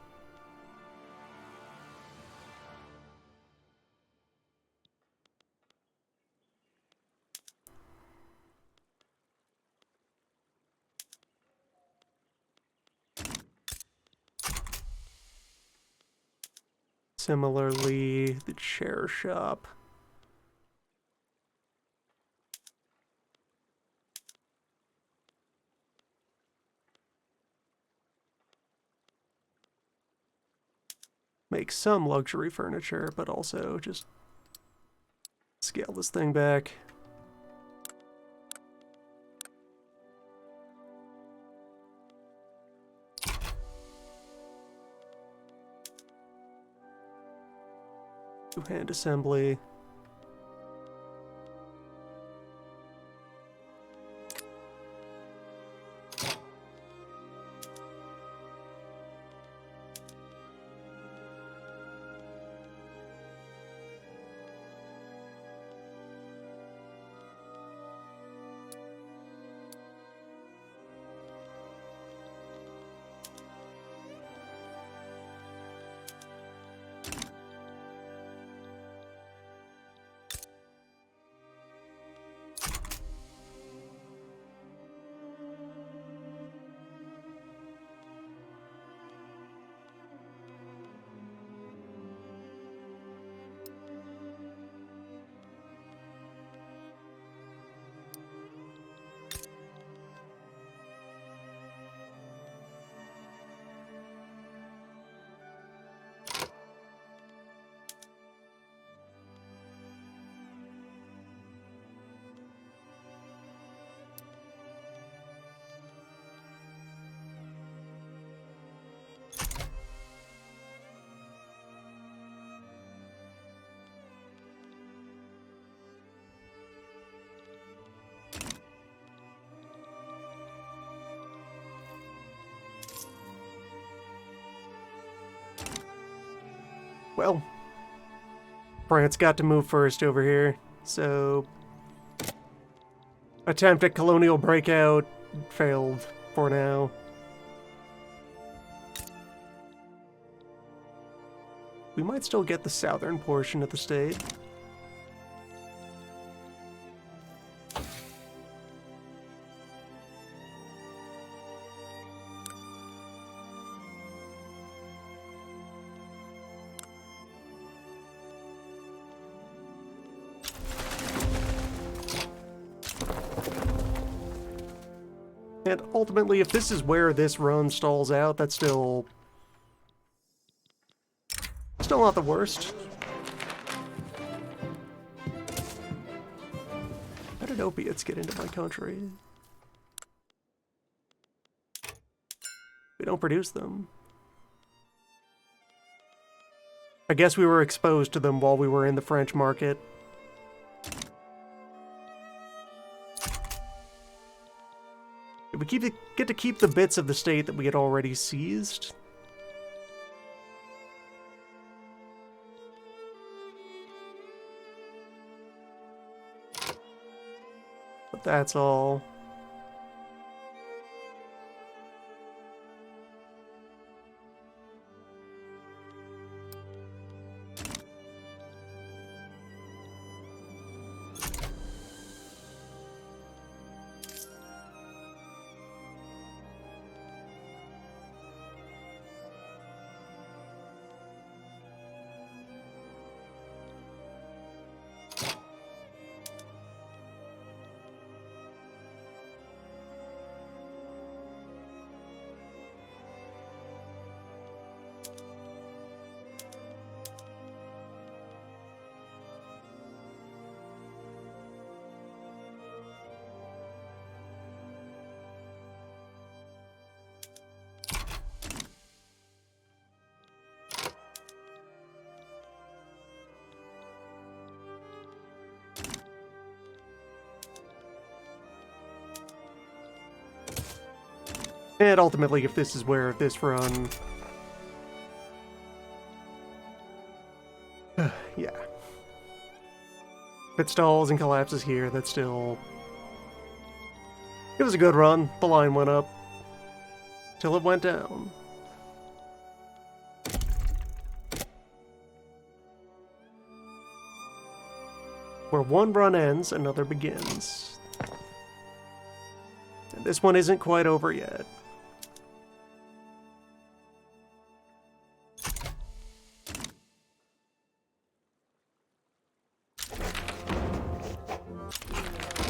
Similarly, the chair shop. Make some luxury furniture, but also just scale this thing back. Hand assembly. Well, France got to move first over here, so attempt at colonial breakout failed for now. We might still get the southern portion of the state. And ultimately, if this is where this run stalls out, that's still not the worst. How did opiates get into my country? We don't produce them. I guess we were exposed to them while we were in the French market. We get to keep the bits of the state that we had already seized. But that's all. And ultimately, if this is where this run... yeah. If it stalls and collapses here, that's still... It was a good run. The line went up. Till it went down. Where one run ends, another begins. And this one isn't quite over yet.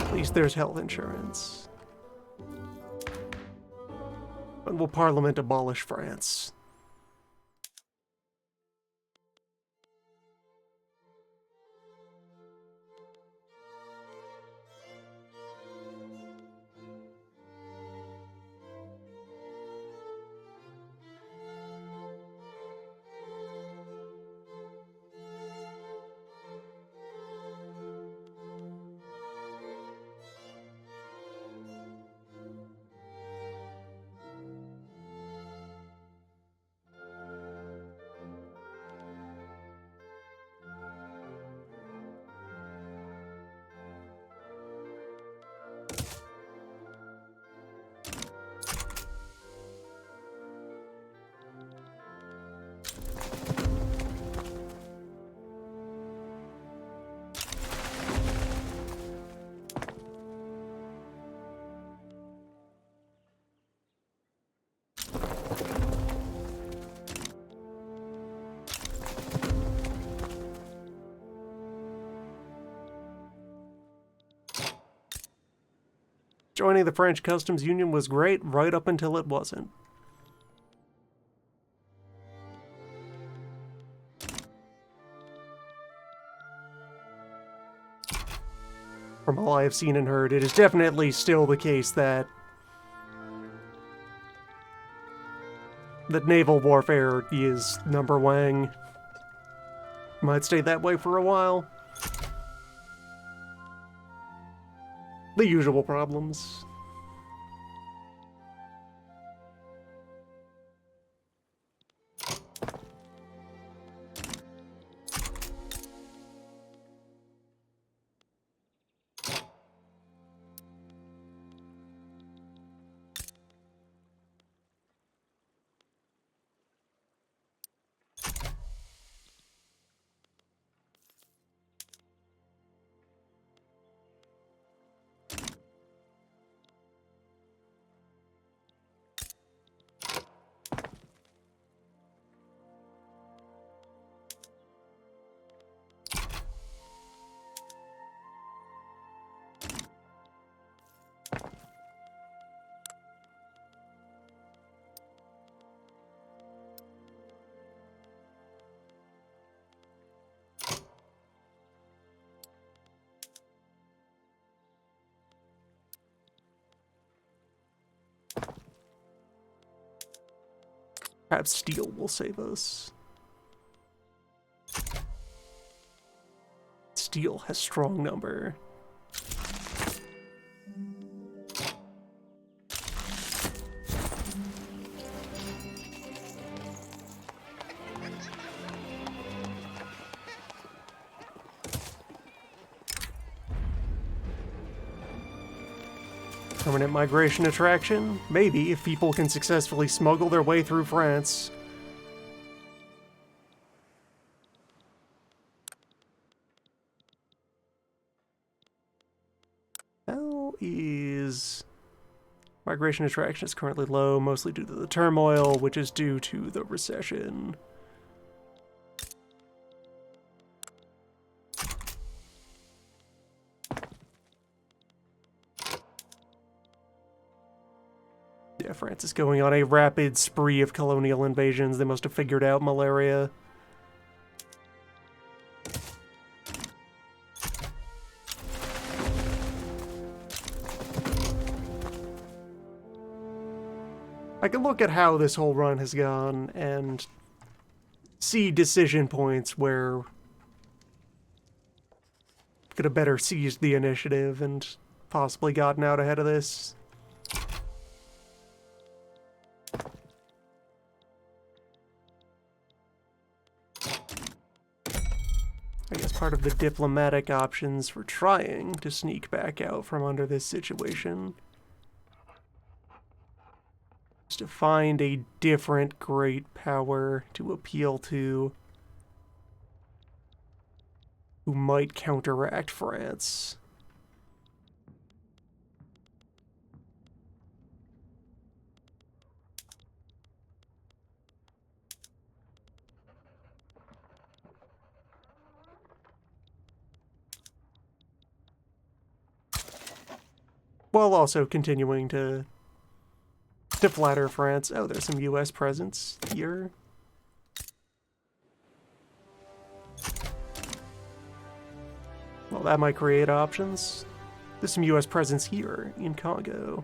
At least there's health insurance. When will Parliament abolish France? Joining the French Customs Union was great right up until it wasn't. From all I have seen and heard, it is definitely still the case that naval warfare is number one. Might stay that way for a while. The usual problems. Perhaps steel will save us. Steel has strong number. Permanent migration attraction? Maybe, if people can successfully smuggle their way through France. How is... Migration attraction is currently low, mostly due to the turmoil, which is due to the recession. Yeah, France is going on a rapid spree of colonial invasions. They must have figured out malaria. I can look at how this whole run has gone and see decision points where could have better seized the initiative and possibly gotten out ahead of this. I guess part of the diplomatic options for trying to sneak back out from under this situation is to find a different great power to appeal to who might counteract France. While also continuing to flatter France. Oh, there's some US presence here. Well, that might create options. There's some US presence here in Congo.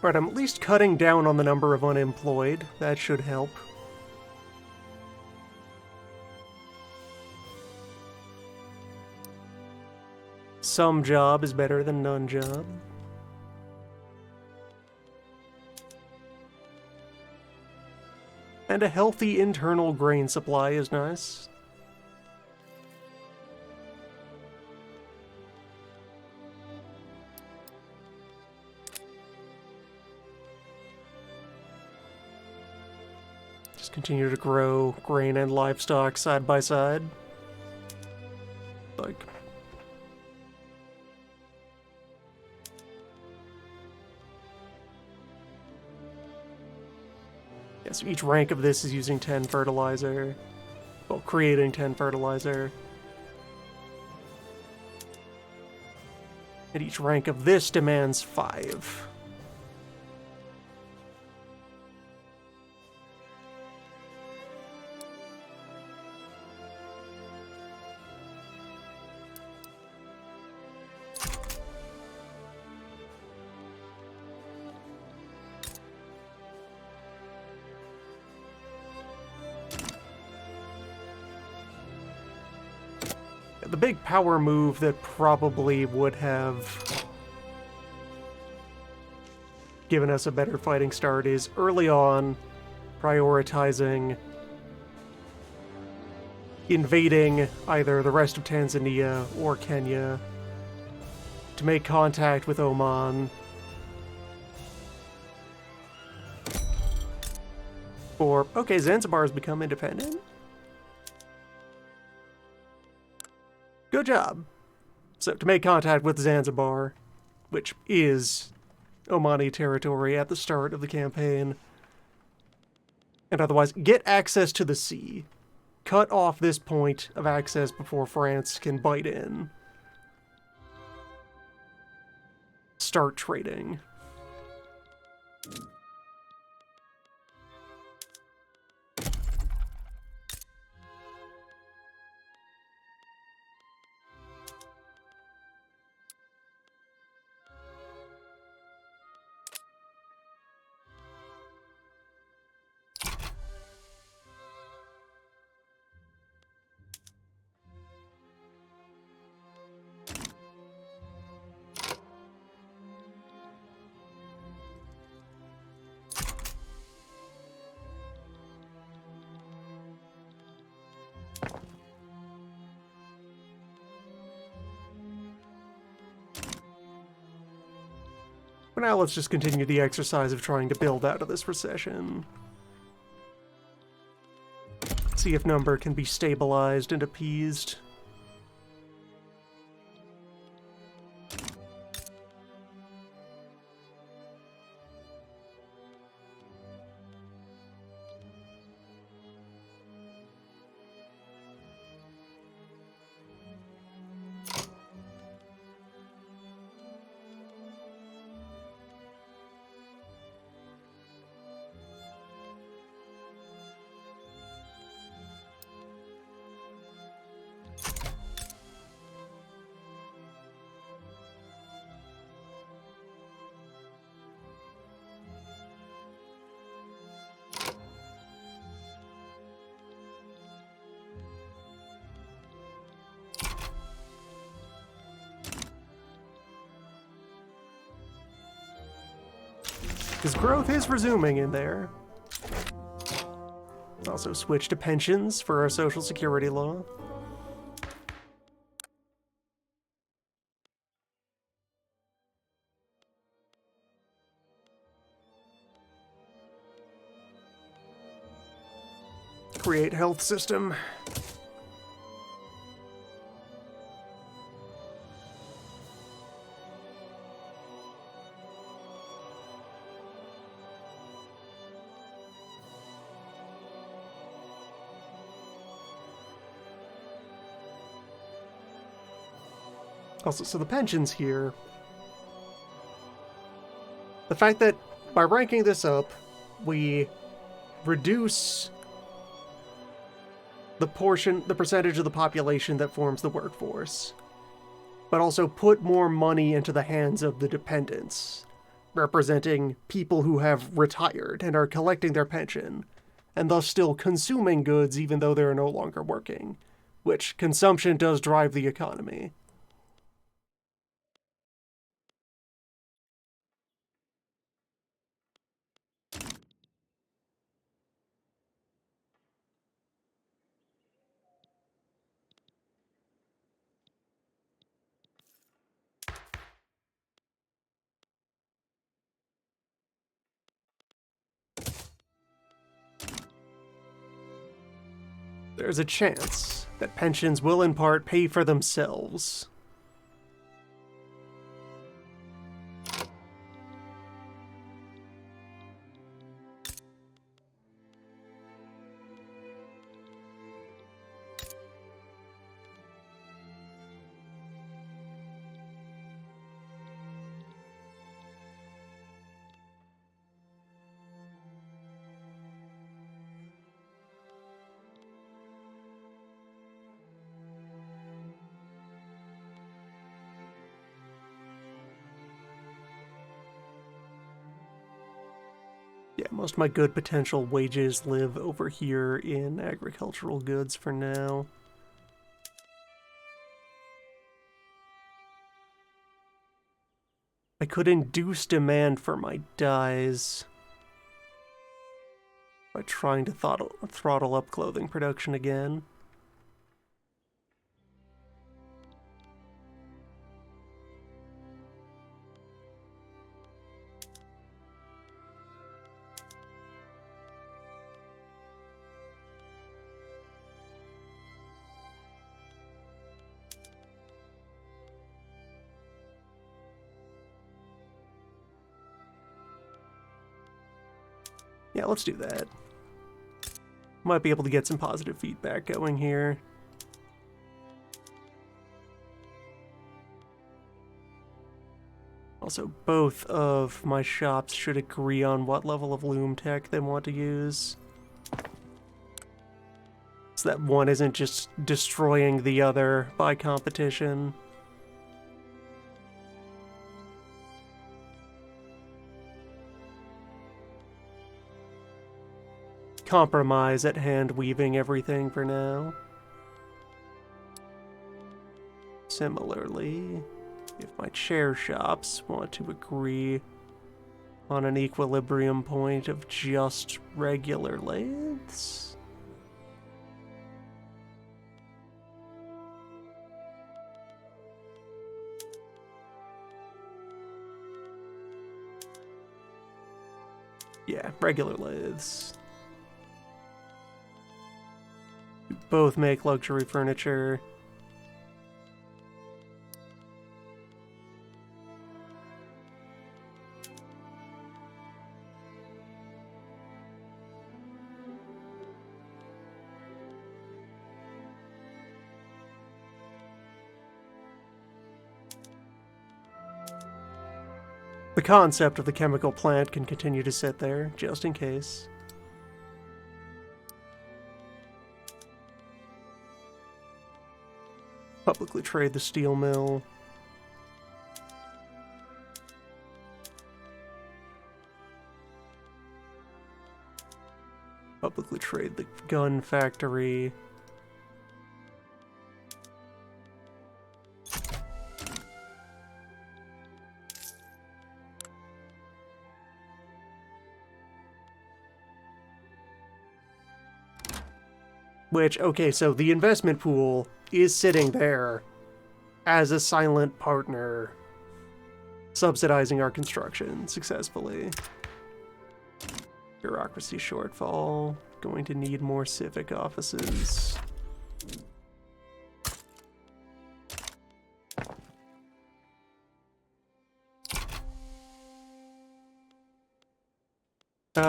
Right, I'm at least cutting down on the number of unemployed. That should help. Some job is better than none job. And a healthy internal grain supply is nice. Just continue to grow grain and livestock side by side. Like... yeah, so each rank of this is using 10 fertilizer. Well, creating 10 fertilizer. And each rank of this demands 5. The big power move that probably would have given us a better fighting start is early on prioritizing invading either the rest of Tanzania or Kenya to make contact with Oman for... okay, Zanzibar has become independent? Good job. So, to make contact with Zanzibar, which is Omani territory at the start of the campaign, and otherwise get access to the sea. Cut off this point of access before France can bite in. Start trading. now, let's just continue the exercise of trying to build out of this recession. See if number can be stabilized and appeased. Because growth is resuming in there. Also switch to pensions for our social security law. Create health system. Also, so the pensions here, the fact that by ranking this up, we reduce the percentage of the population that forms the workforce, but also put more money into the hands of the dependents, representing people who have retired and are collecting their pension, and thus still consuming goods even though they're no longer working, which consumption does drive the economy. There's a chance that pensions will in part pay for themselves. Yeah, most of my good potential wages live over here in agricultural goods for now. I could induce demand for my dyes by trying to throttle up clothing production again. Yeah, let's do that. Might be able to get some positive feedback going here. Also, both of my shops should agree on what level of loom tech they want to use, so that one isn't just destroying the other by competition. Compromise at hand weaving everything for now. Similarly, if my chair shops want to agree on an equilibrium point of just regular lathes. Yeah, regular lathes. Both make luxury furniture. The concept of the chemical plant can continue to sit there, just in case. Publicly trade the steel mill. Publicly trade the gun factory. Which, okay, so the investment pool is sitting there as a silent partner, subsidizing our construction successfully. Bureaucracy shortfall. Going to need more civic offices.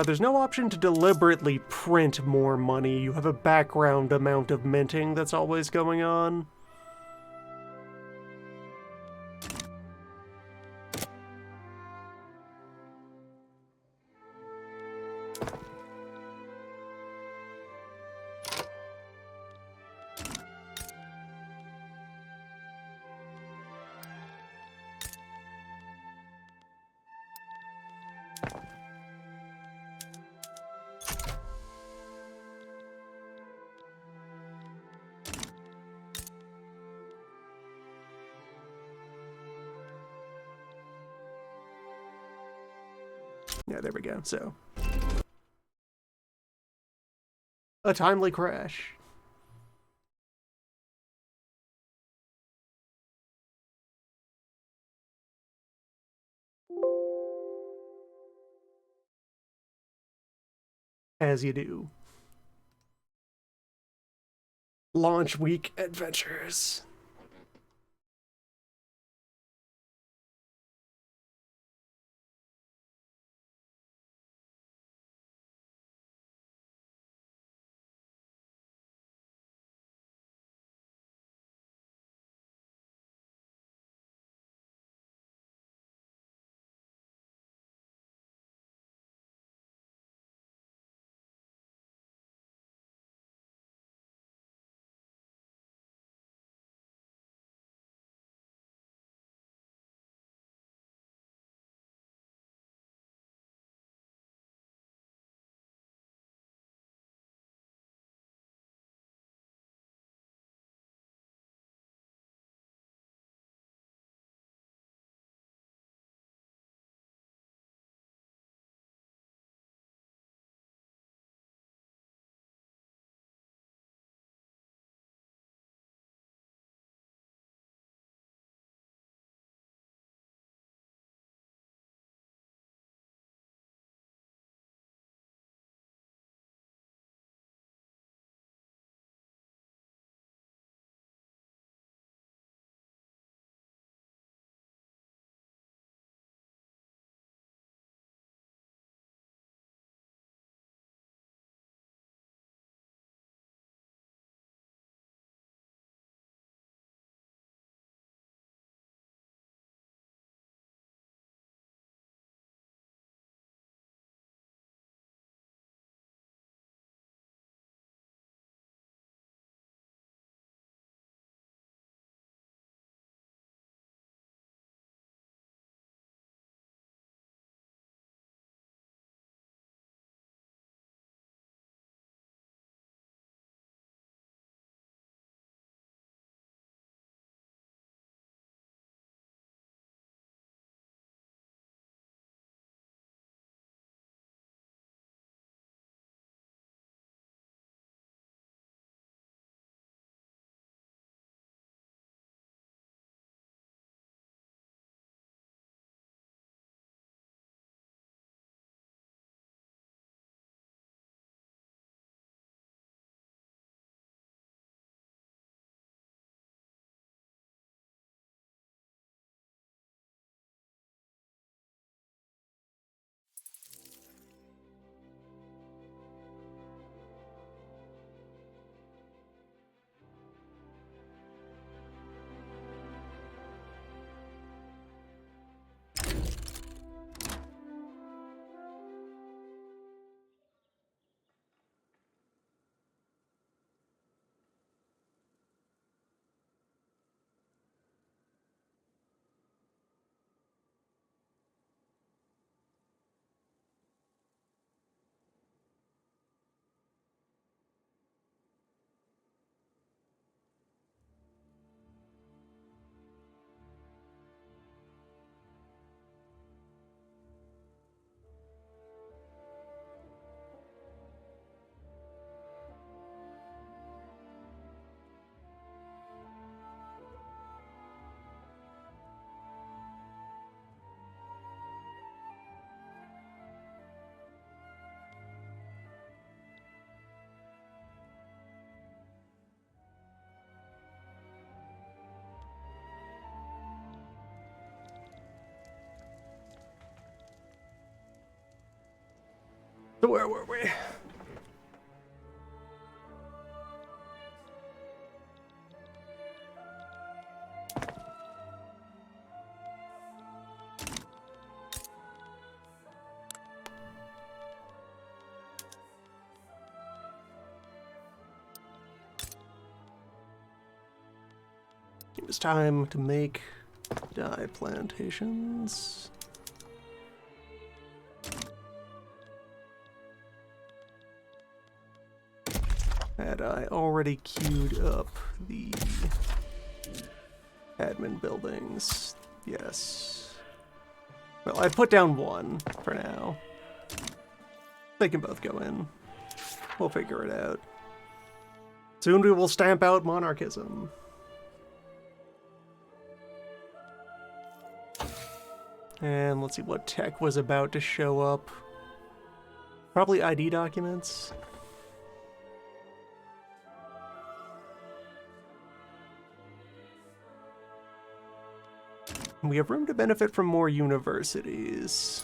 There's no option to deliberately print more money. You have a background amount of minting that's always going on. Yeah, there we go. So, a timely crash. As you do. Launch week adventures. So where were we? It was time to make dye plantations. Had I already queued up the admin buildings? Yes. Well, I put down one for now. They can both go in. We'll figure it out. Soon we will stamp out monarchism. And let's see what tech was about to show up. Probably ID documents. We have room to benefit from more universities.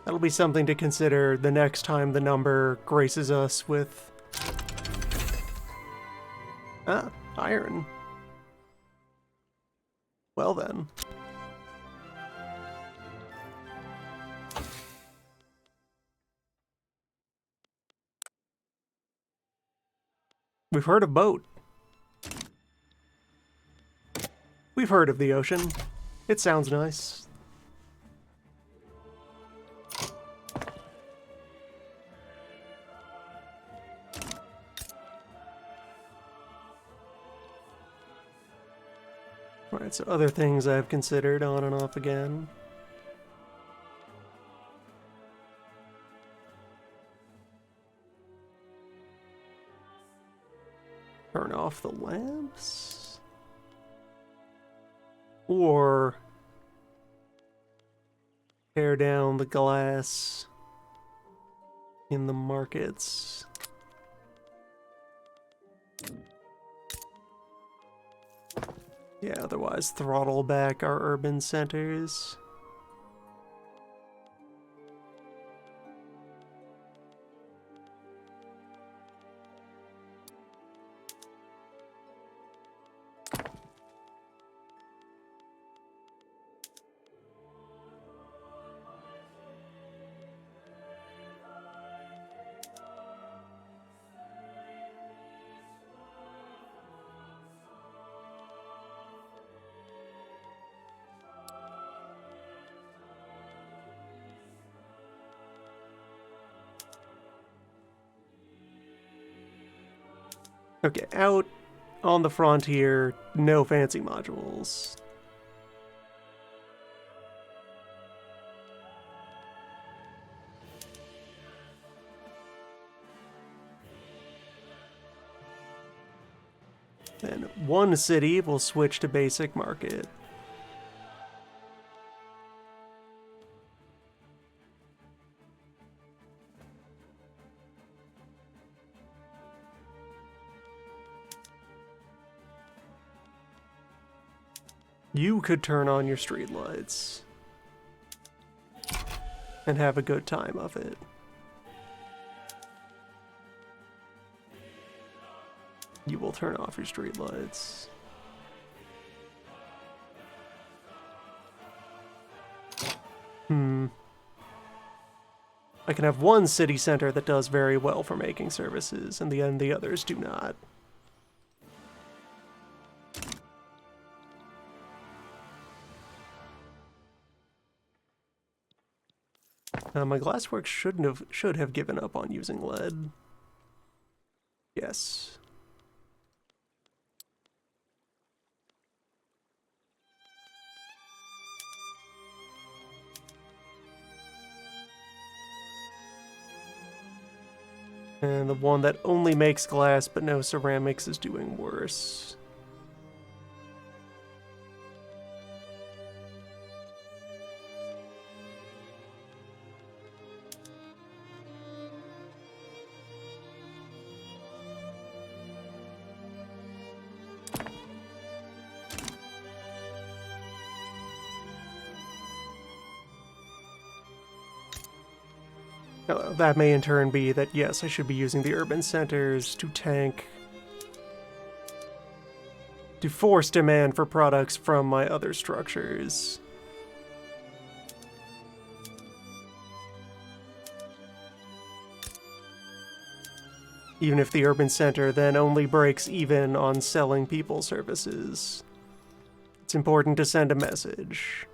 That'll be something to consider the next time the number graces us with... Ah, iron. Well then. We've heard of boat. We've heard of the ocean. It sounds nice. Alright, so other things I've considered on and off again. Turn off the lamps? Or tear down the glass in the markets? Yeah, otherwise throttle back our urban centers. Okay, out on the frontier, no fancy modules. Then one city will switch to basic market. You could turn on your streetlights and have a good time of it. You will turn off your streetlights. I can have one city center that does very well for making services, and the others do not. My glassworks should have given up on using lead. Yes. And the one that only makes glass but no ceramics is doing worse. That may in turn be that, yes, I should be using the urban centers to force demand for products from my other structures. Even if the urban center then only breaks even on selling people services. It's important to send a message.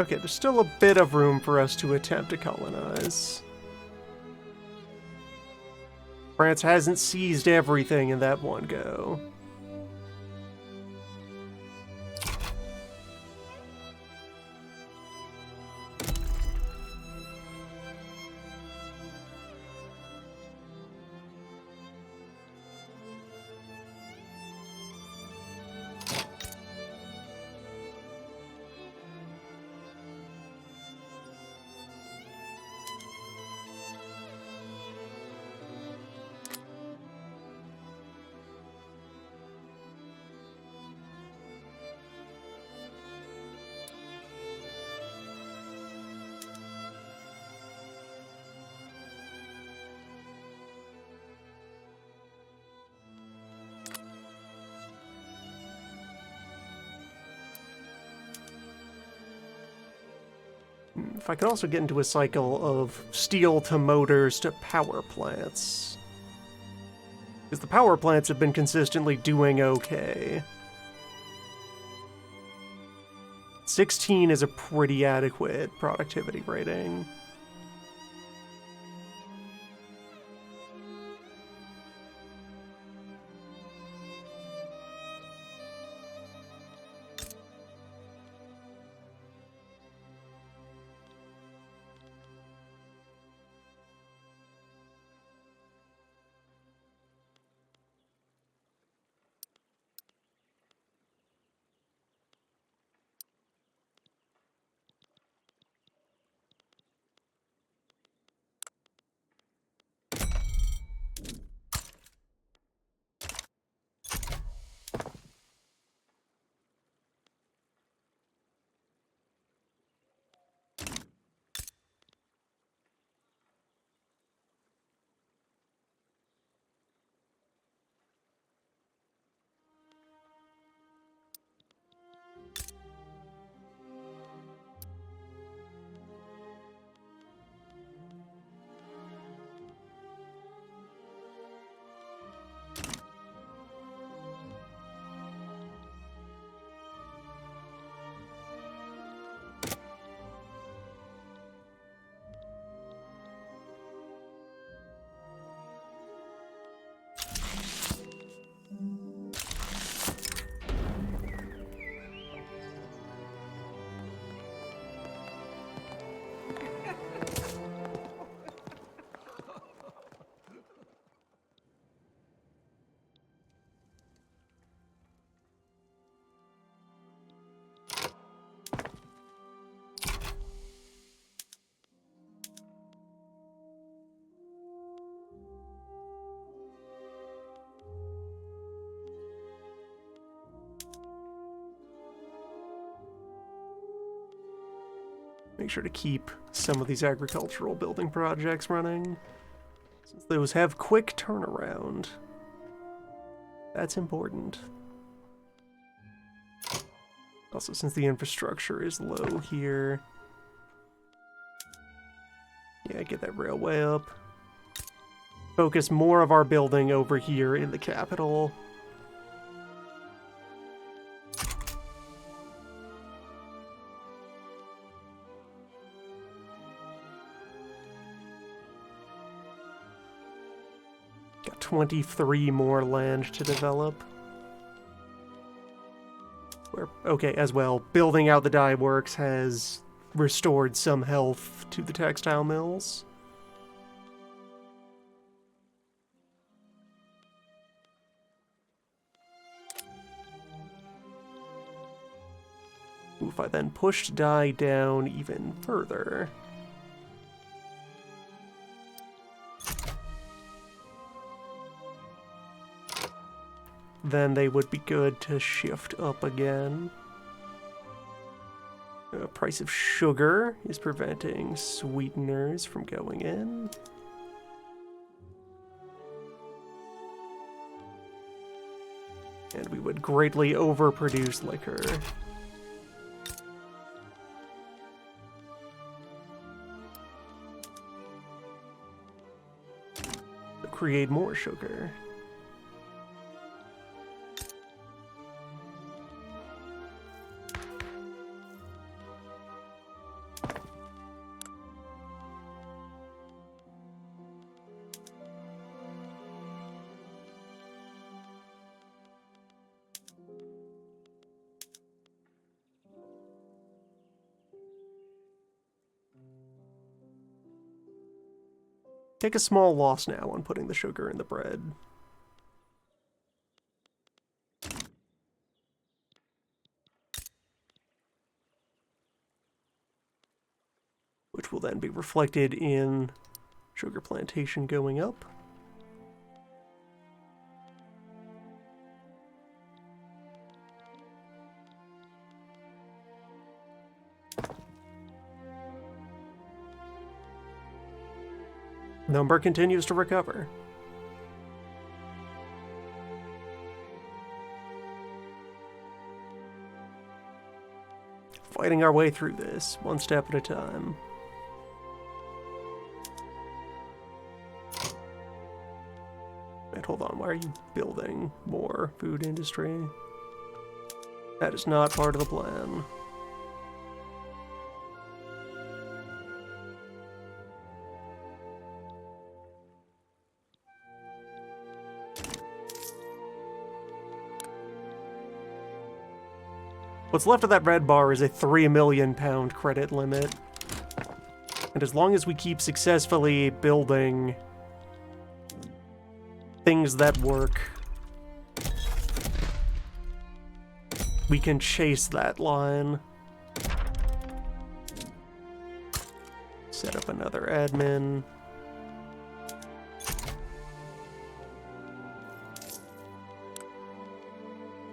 Okay, there's still a bit of room for us to attempt to colonize. France hasn't seized everything in that one go. If I could also get into a cycle of steel to motors to power plants. Because the power plants have been consistently doing okay. 16 is a pretty adequate productivity rating. Make sure to keep some of these agricultural building projects running, since those have quick turnaround. That's important. Also, since the infrastructure is low here, Yeah, get that railway up. Focus more of our building over here in the capital. Got 23 more land to develop. Okay, as well, building out the dye works has restored some health to the textile mills. If I then pushed dye down even further. Then they would be good to shift up again. Price of sugar is preventing sweeteners from going in. And we would greatly overproduce liquor. Create more sugar. Take a small loss now on putting the sugar in the bread. Which will then be reflected in sugar plantation going up. Number continues to recover. Fighting our way through this, one step at a time. Wait, hold on, why are you building more food industry? That is not part of the plan. What's left of that red bar is a £3 million credit limit. And as long as we keep successfully building things that work, we can chase that line. Set up another admin.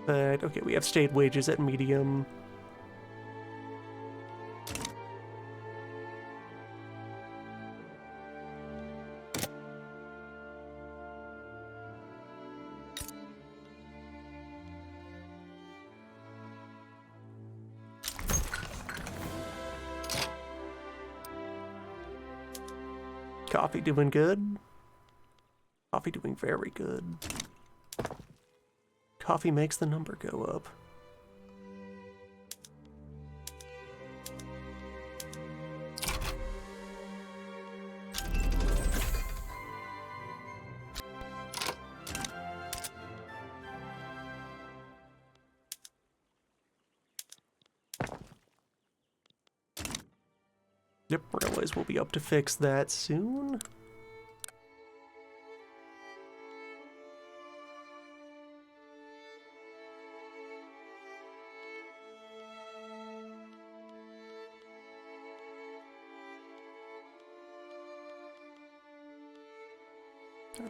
But, okay, we have state wages at medium. Coffee doing good. Coffee doing very good. Coffee makes the number go up. Yep, railways will be up to fix that soon.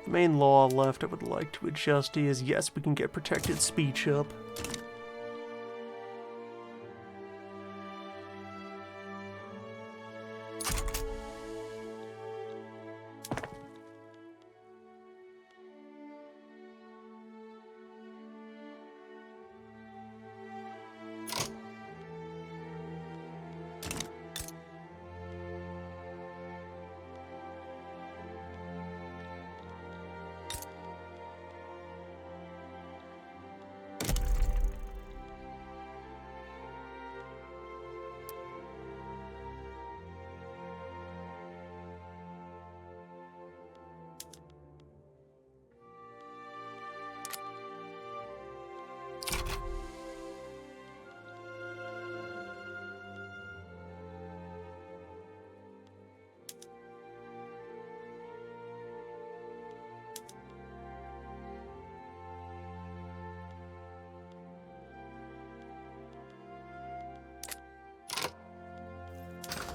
The main law left I would like to adjust is, yes, we can get protected speech up.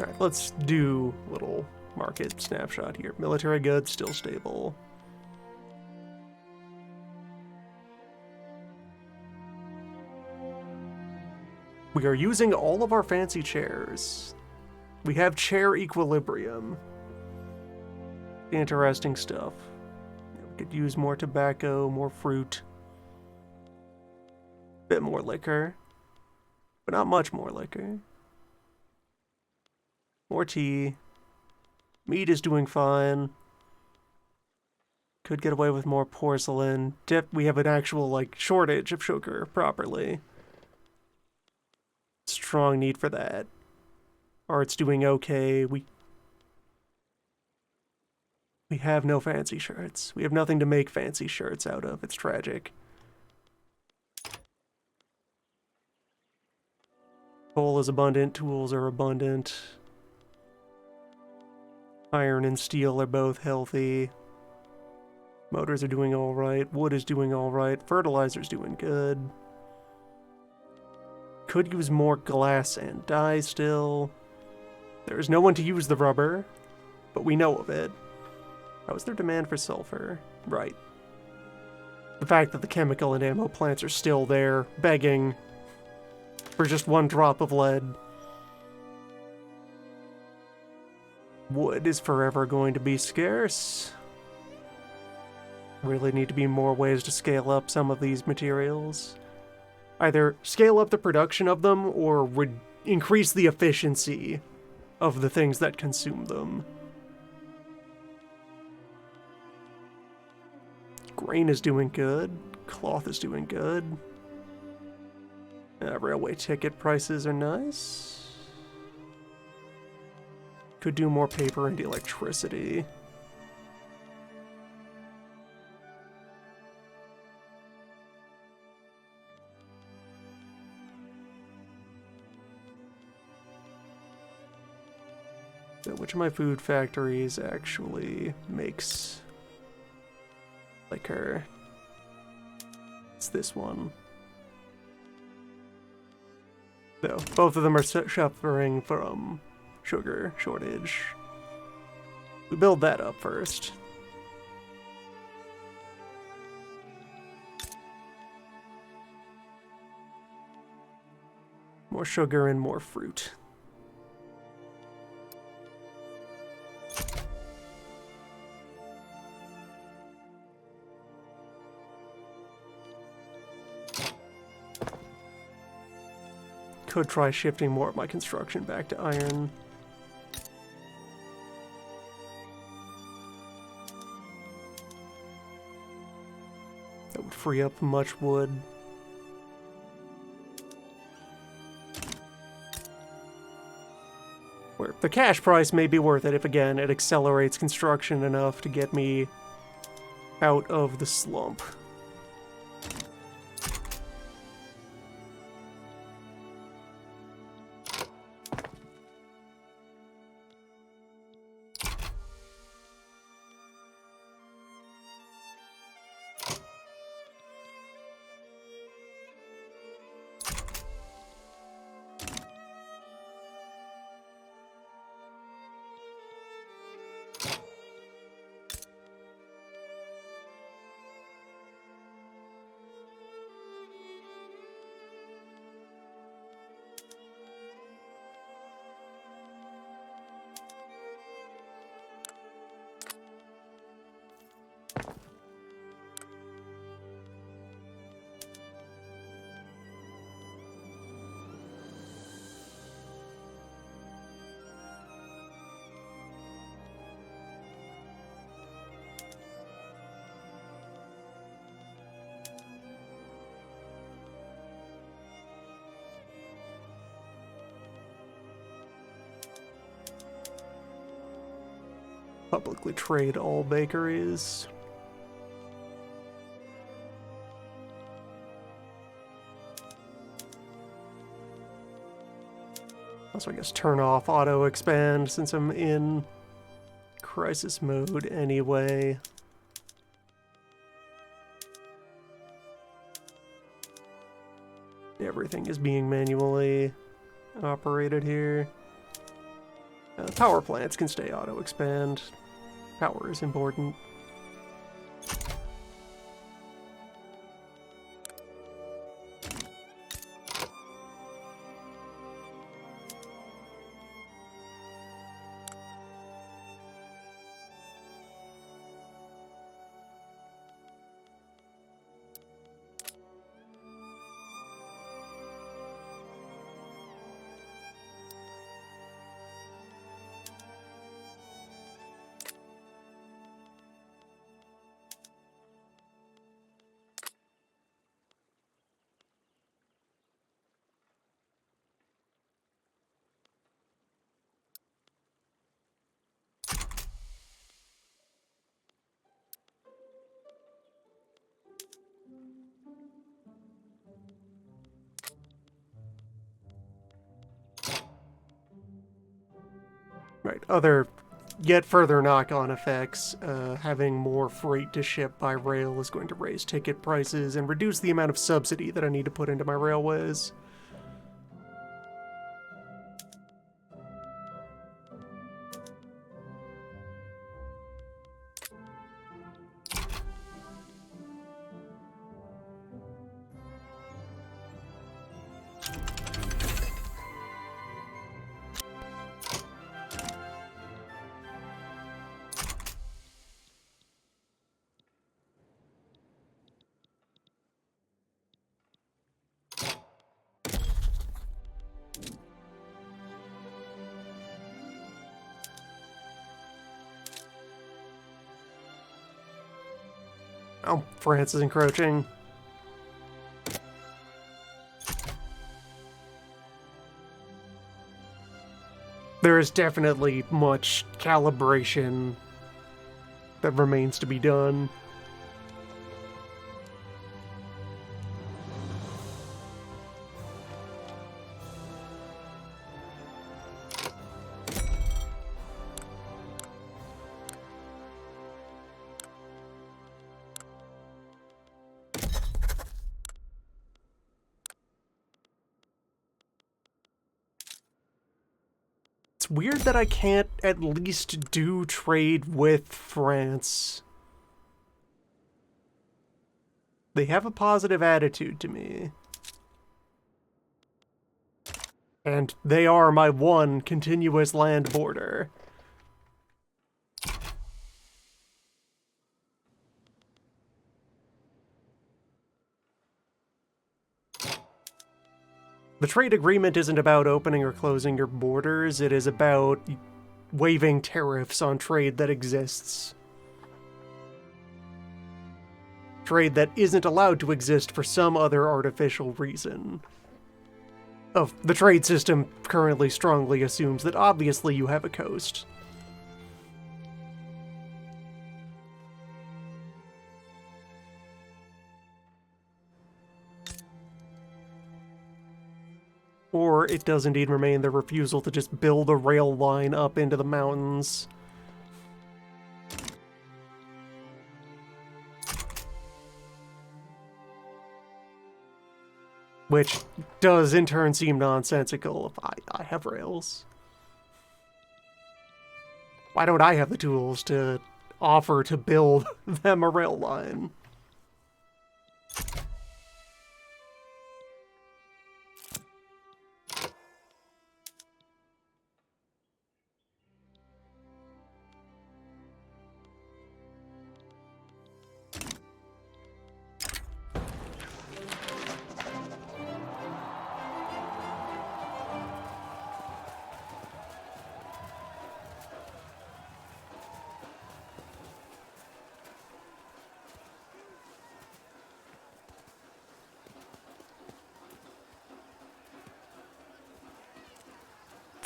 Alright, let's do a little market snapshot here. Military goods, still stable. We are using all of our fancy chairs. We have chair equilibrium. Interesting stuff. We could use more tobacco, more fruit. Bit more liquor. But not much more liquor. More tea. Meat is doing fine. Could get away with more porcelain. We have an actual, like, shortage of sugar, properly. Strong need for that. Art's doing okay. We have no fancy shirts. We have nothing to make fancy shirts out of. It's tragic. Coal is abundant. Tools are abundant. Iron and steel are both healthy. Motors are doing alright. Wood is doing alright. Fertilizer's doing good. Could use more glass and dye still. There's no one to use the rubber, but we know of it. How is there demand for sulfur? Right. The fact that the chemical and ammo plants are still there, begging for just one drop of lead. Wood is forever going to be scarce. Really need to be more ways to scale up some of these materials. Either scale up the production of them or increase the efficiency of the things that consume them. Grain is doing good. Cloth is doing good. Railway ticket prices are nice. Could do more paper and electricity. So which of my food factories actually makes liquor? It's this one. So, both of them are suffering from sugar shortage. We build that up first. More sugar and more fruit. Could try shifting more of my construction back to iron. That would free up much wood. Where the cash price may be worth it if, again, it accelerates construction enough to get me out of the slump. Publicly trade all bakeries. Also, I guess turn off auto expand since I'm in crisis mode anyway. Everything is being manually operated here. Power plants can stay auto-expand. Power is important. Right, other yet further knock-on effects. Having more freight to ship by rail is going to raise ticket prices and reduce the amount of subsidy that I need to put into my railways. Oh, France is encroaching. There is definitely much calibration that remains to be done. It's weird that I can't at least do trade with France. They have a positive attitude to me. And they are my one continuous land border. The trade agreement isn't about opening or closing your borders, it is about waiving tariffs on trade that exists. Trade that isn't allowed to exist for some other artificial reason. The trade system currently strongly assumes that obviously you have a coast. Or it does indeed remain the refusal to just build a rail line up into the mountains. Which does in turn seem nonsensical if I have rails. Why don't I have the tools to offer to build them a rail line?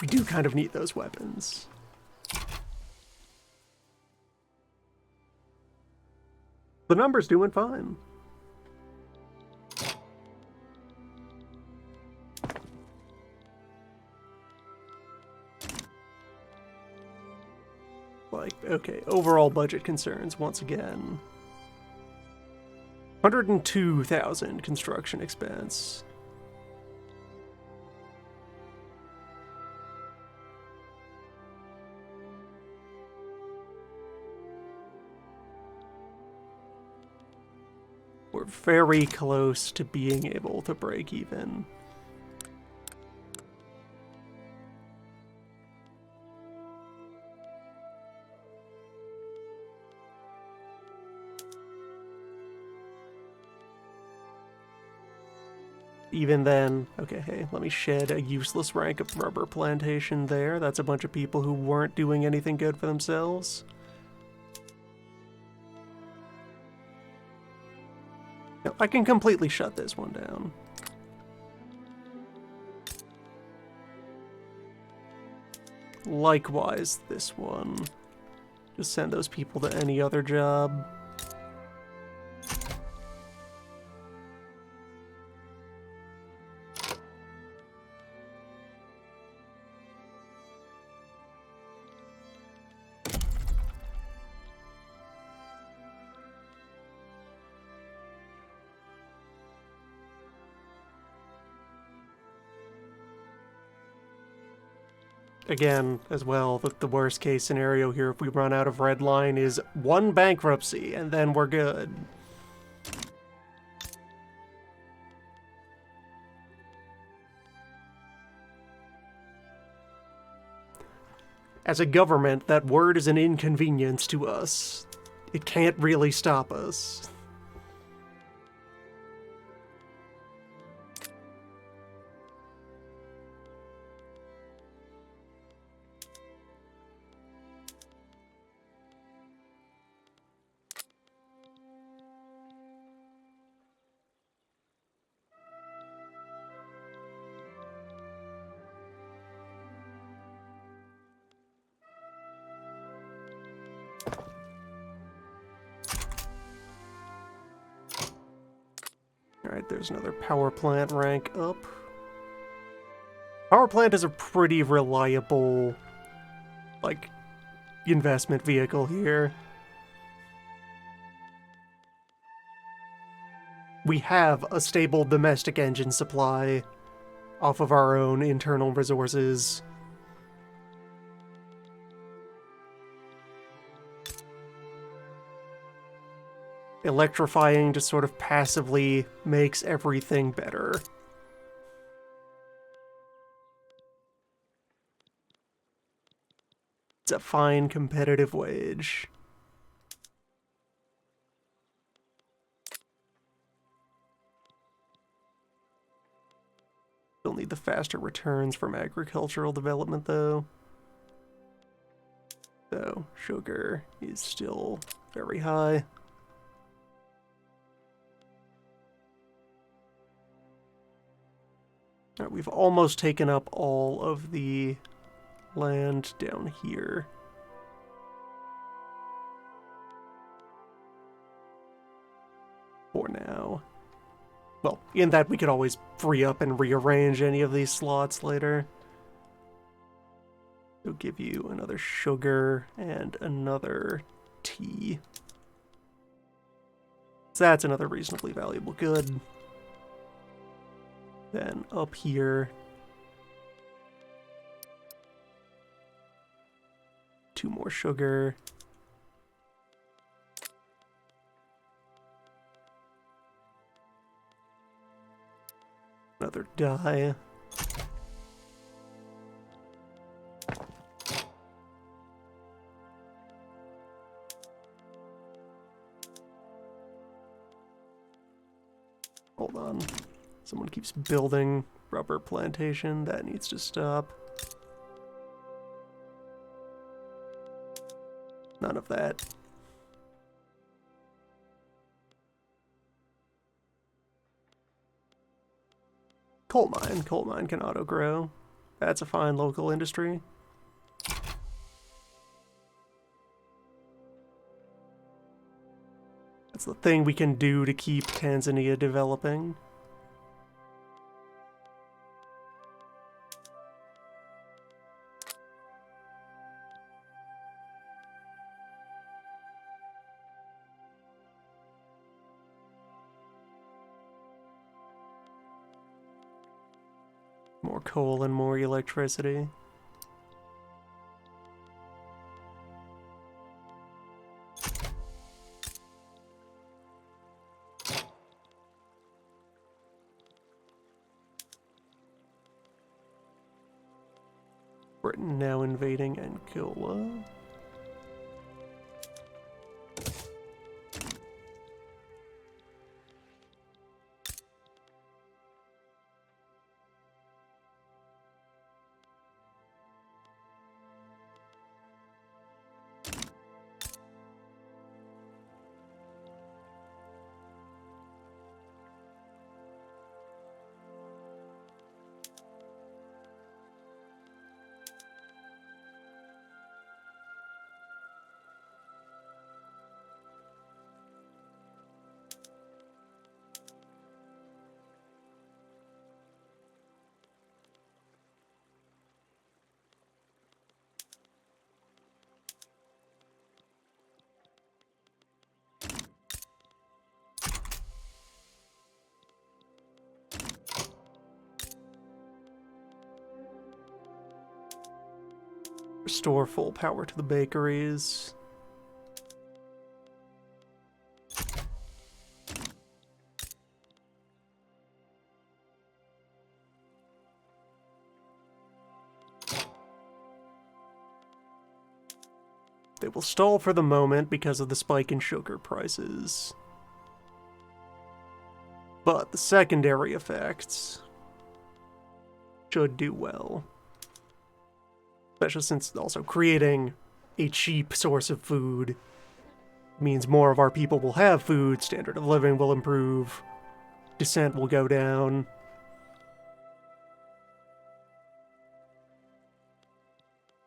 We do kind of need those weapons. The number's doing fine. Like, okay, overall budget concerns once again. 102,000 construction expense. very close to being able to break even. Even then, okay, hey, let me shed a useless rank of rubber plantation there. That's a bunch of people who weren't doing anything good for themselves. No, I can completely shut this one down. Likewise, this one. Just send those people to any other job. Again, as well, the worst case scenario here, if we run out of red line, is one bankruptcy, and then we're good. As a government, that word is an inconvenience to us. It can't really stop us. Alright, there's another power plant rank up. Power plant is a pretty reliable, like, investment vehicle here. We have a stable domestic engine supply off of our own internal resources. Electrifying just sort of passively makes everything better. It's a fine competitive wage. Still need the faster returns from agricultural development, though. So, sugar is still very high. Alright, we've almost taken up all of the land down here. For now. Well, in that we could always free up and rearrange any of these slots later. It'll give you another sugar and another tea. So that's another reasonably valuable good. Then up here, 2 more sugar. Another dye. Hold on. Someone keeps building rubber plantation. That needs to stop. None of that. Coal mine. Coal mine can auto-grow. That's a fine local industry. That's the thing we can do to keep Tanzania developing. More coal and more electricity. Britain now invading Angola. Restore full power to the bakeries. They will stall for the moment because of the spike in sugar prices. But the secondary effects should do well. Especially since also creating a cheap source of food means more of our people will have food, standard of living will improve, dissent will go down.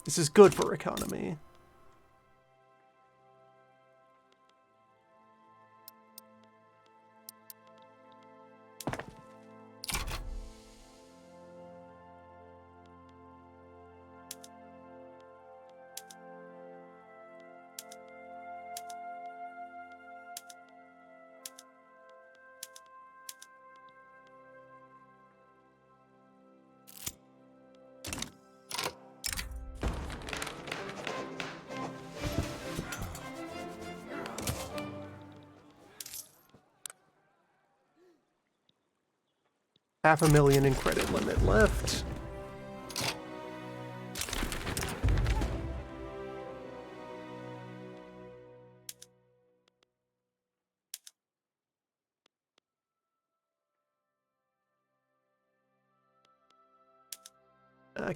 This is good for economy. $500,000 in credit limit left.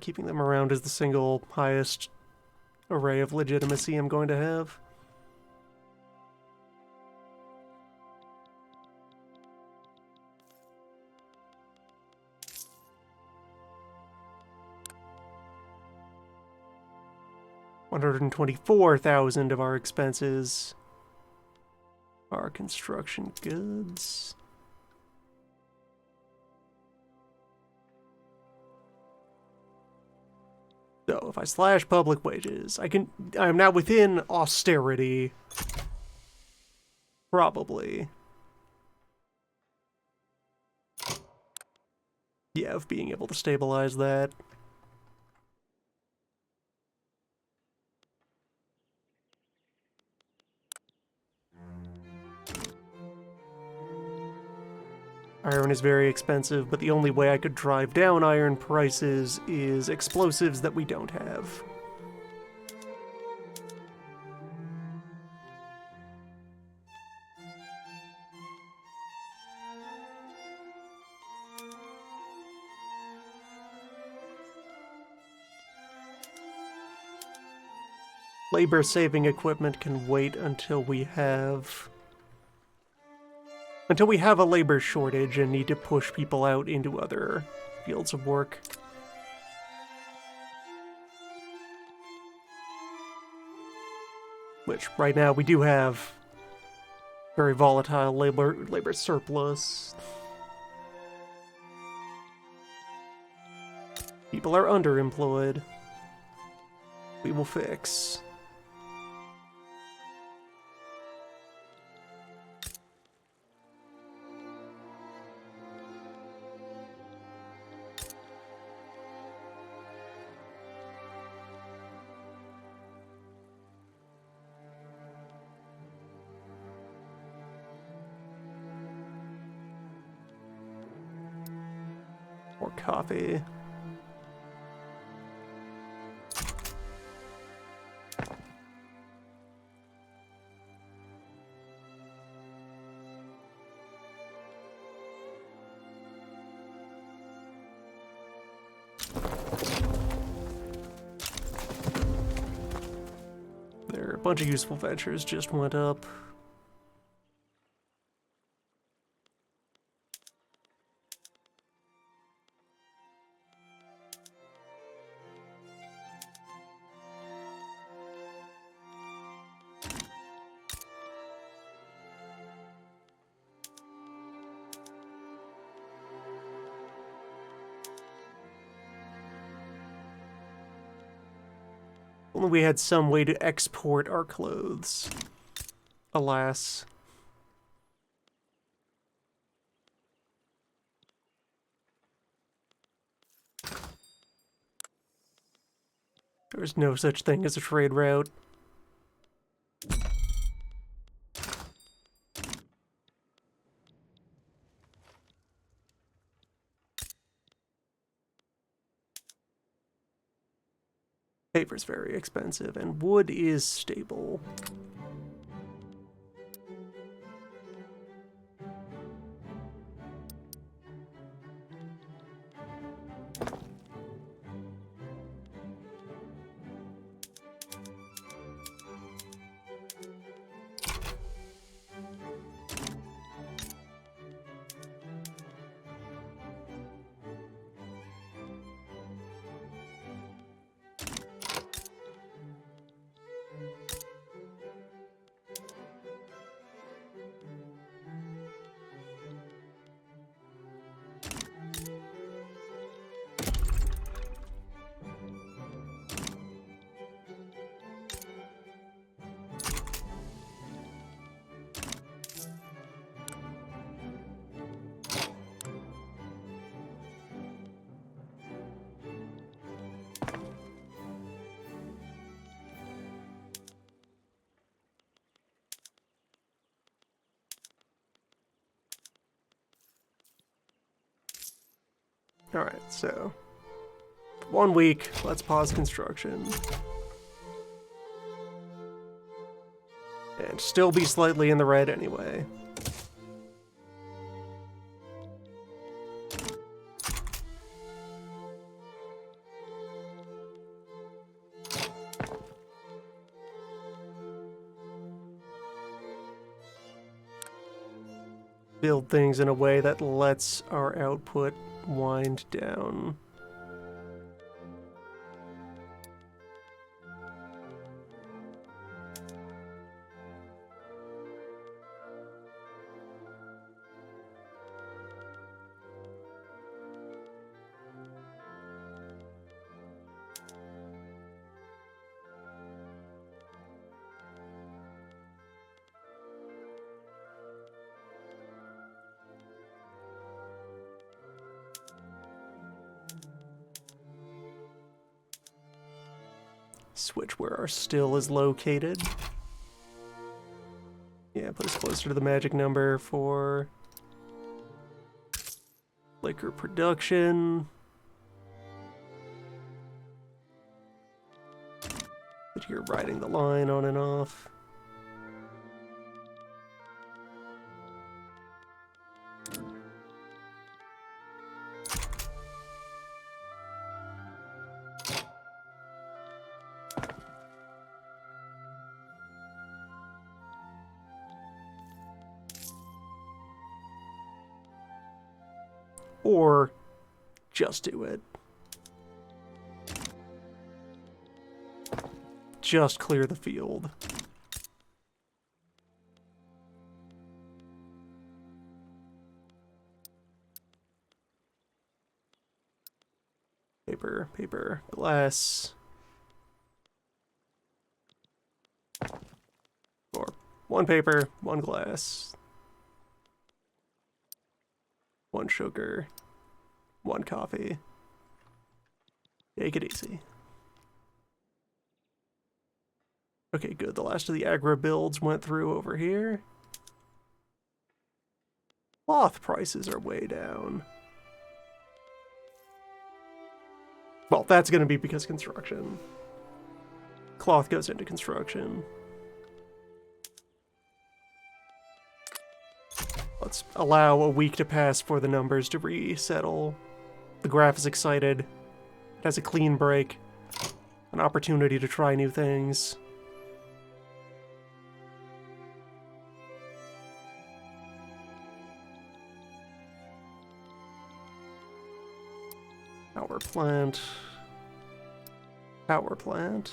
Keeping them around is the single highest array of legitimacy I'm going to have. $124,000 of our expenses are construction goods. So if I slash public wages, I'm now within austerity. Probably. Yeah, of being able to stabilize that. Iron is very expensive, but the only way I could drive down iron prices is explosives that we don't have. Labor-saving equipment can wait until we have a labor shortage and need to push people out into other fields of work. Which, right now, we do have very volatile labor surplus. People are underemployed. We will fix. More coffee. bunch of useful ventures just went up. Only we had some way to export our clothes. Alas. There is no such thing as a trade route. Paper's very expensive, and wood is stable. Alright, so 1 week, let's pause construction. And still be slightly in the red anyway. Build things in a way that lets our output wind down. Switch where our still is located. Yeah, put us closer to the magic number for liquor production. But you're riding the line on and off. Or just do it. Just clear the field. Paper, paper, glass. Or 1 paper, 1 glass. 1 sugar, 1 coffee. Take it easy. Okay, good. The last of the aggro builds went through over here. Cloth prices are way down. Well, that's going to be because construction. Cloth goes into construction. Let's allow a week to pass for the numbers to resettle. The graph is excited. It has a clean break. An opportunity to try new things. Power plant. Power plant.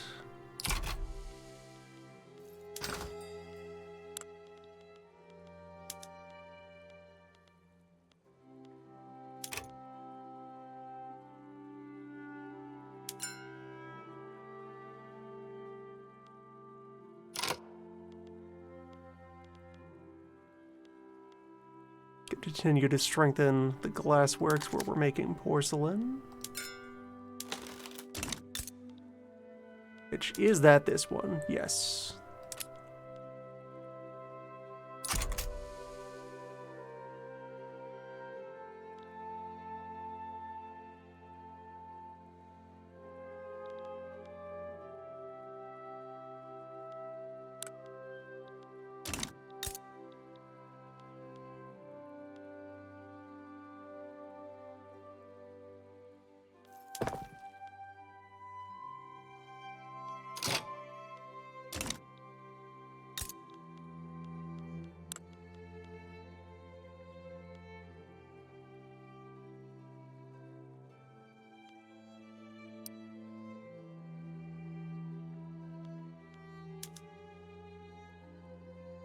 Continue to strengthen the glassworks where we're making porcelain. Which, is that this one? Yes.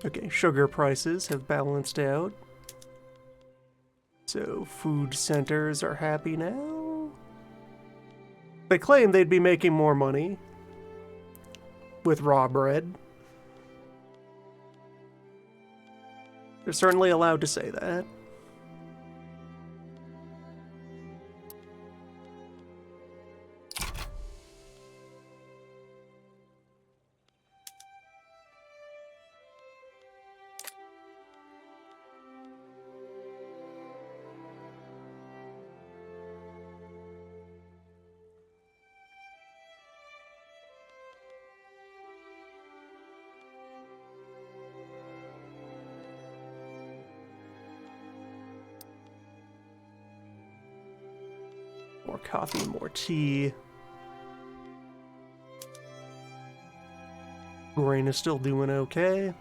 Okay, sugar prices have balanced out. So food centers are happy now. They claim they'd be making more money with raw bread. They're certainly allowed to say that. More coffee, more tea. Grain is still doing okay.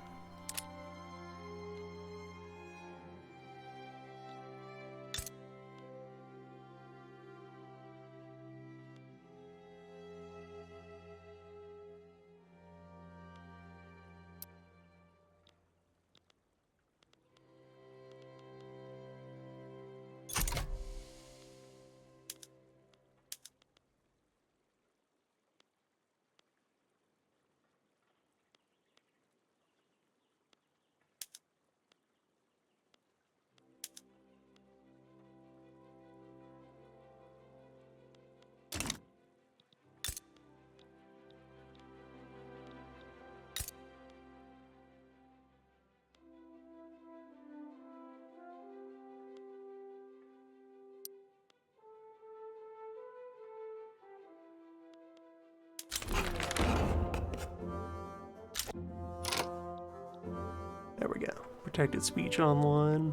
There we go. Protected speech online.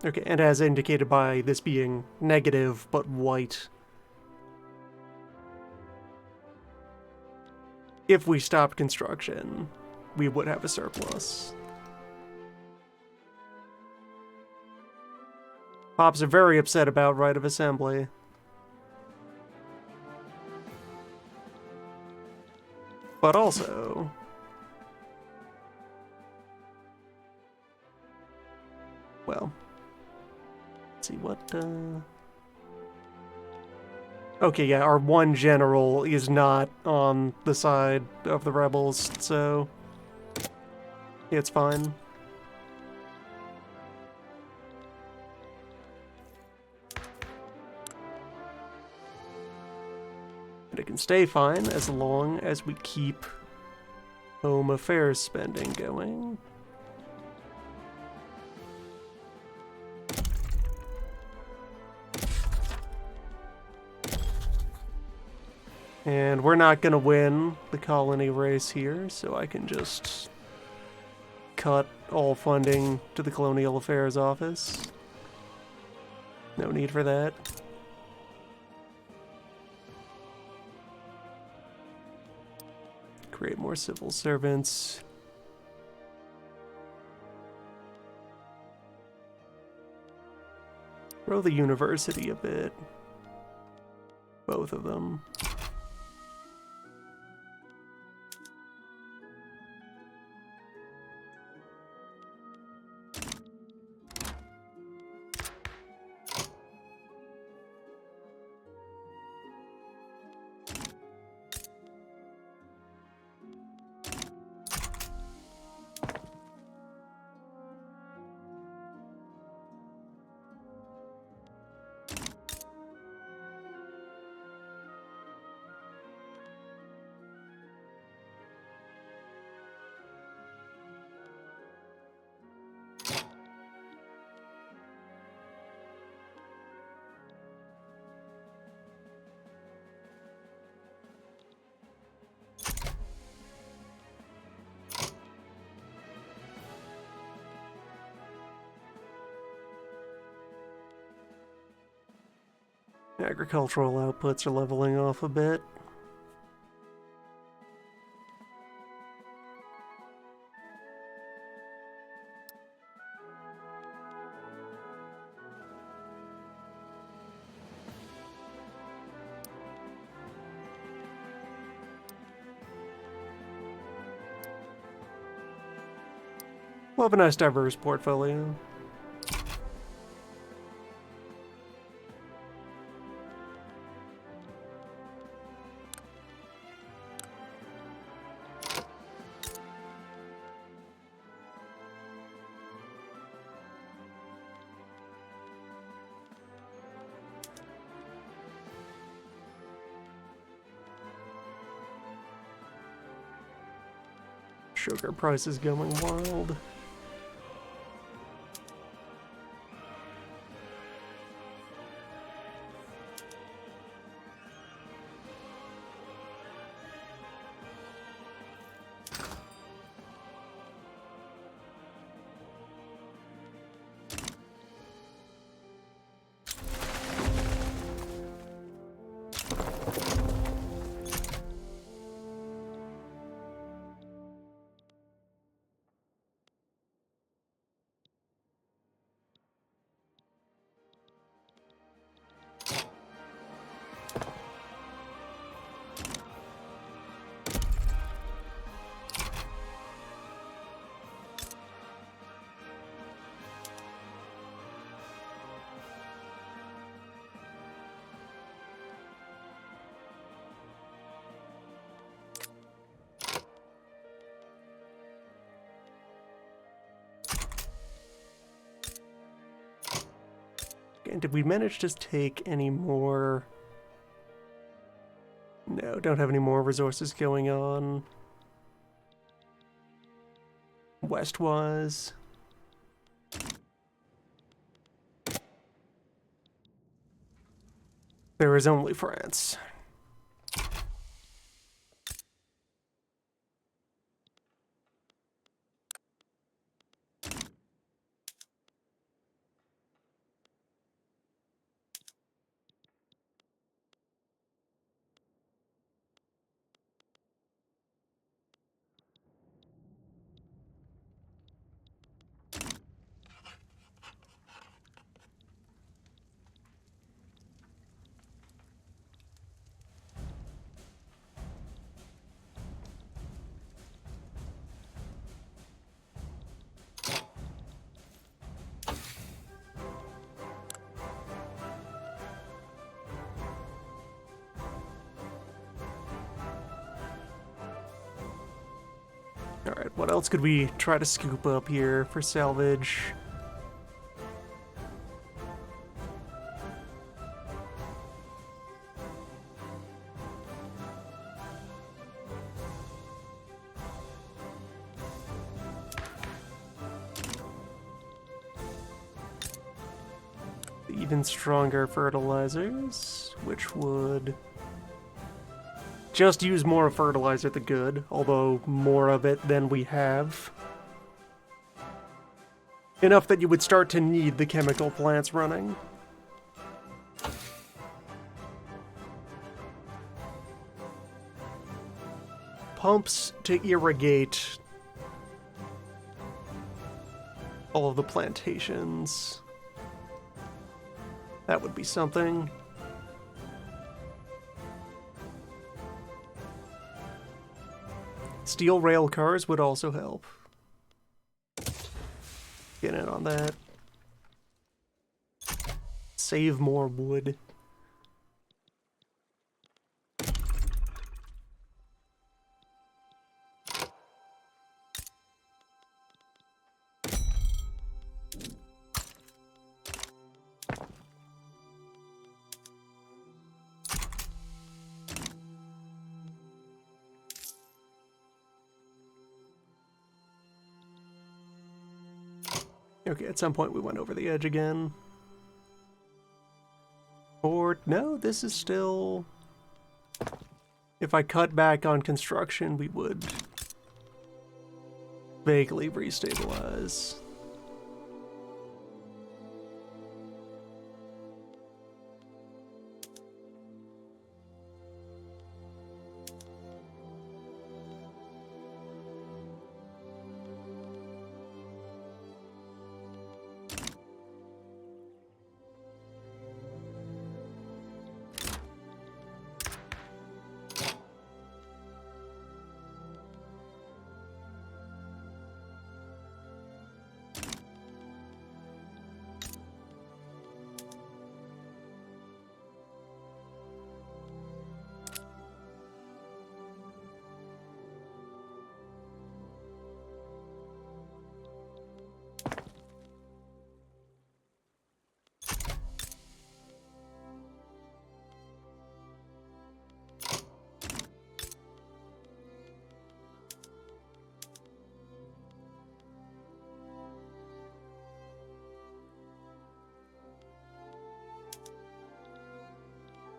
Okay, and as indicated by this being negative but white, if we stopped construction, we would have a surplus. Pops are very upset about right of assembly. But also, well, let's see what, okay, yeah, our one general is not on the side of the rebels, so it's fine. And it can stay fine as long as we keep home affairs spending going. And we're not gonna win the colony race here, so I can just cut all funding to the Colonial Affairs Office. No need for that. Create more civil servants. Grow the university a bit. Both of them. Agricultural outputs are leveling off a bit. We'll have a nice diverse portfolio. Sugar prices going wild. And did we manage to take any more? No, don't have any more resources going on. West-wise. There is only France. Alright, what else could we try to scoop up here for salvage? Even stronger fertilizers, which would just use more fertilizer the good, although more of it than we have. Enough that you would start to need the chemical plants running. pumps to irrigate all of the plantations. That would be something. Steel rail cars would also help. Get in on that. Save more wood. Okay, at some point we went over the edge again. Or, no, this is still... If I cut back on construction, we would vaguely restabilize.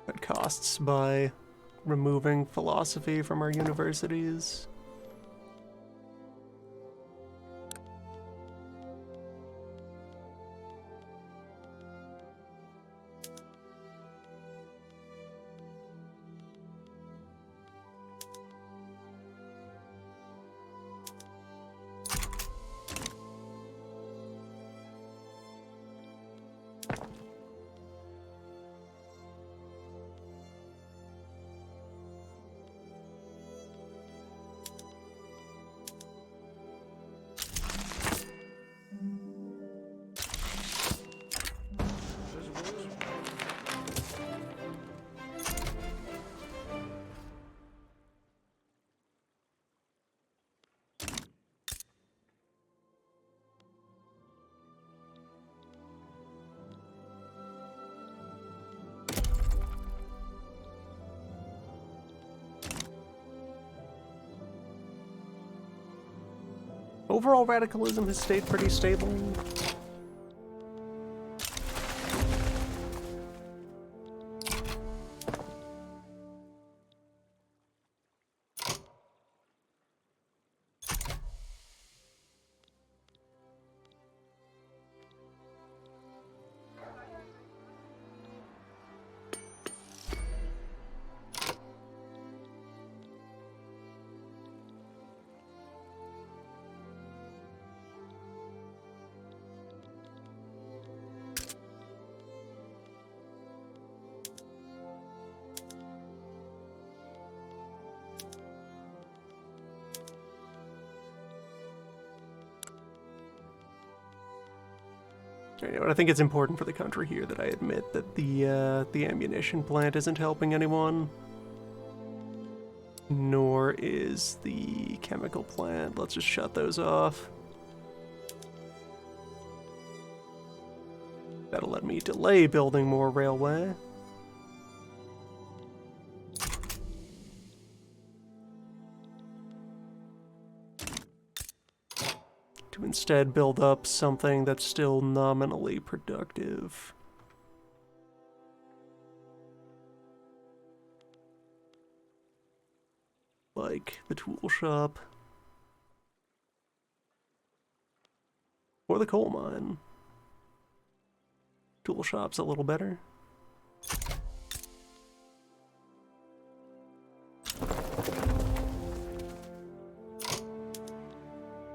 Cut costs by removing philosophy from our universities. Overall radicalism has stayed pretty stable. But I think it's important for the country here that I admit that the ammunition plant isn't helping anyone. Nor is the chemical plant. Let's just shut those off. That'll let me delay building more railway. To instead build up something that's still nominally productive. Like the tool shop. Or the coal mine. Tool shop's a little better.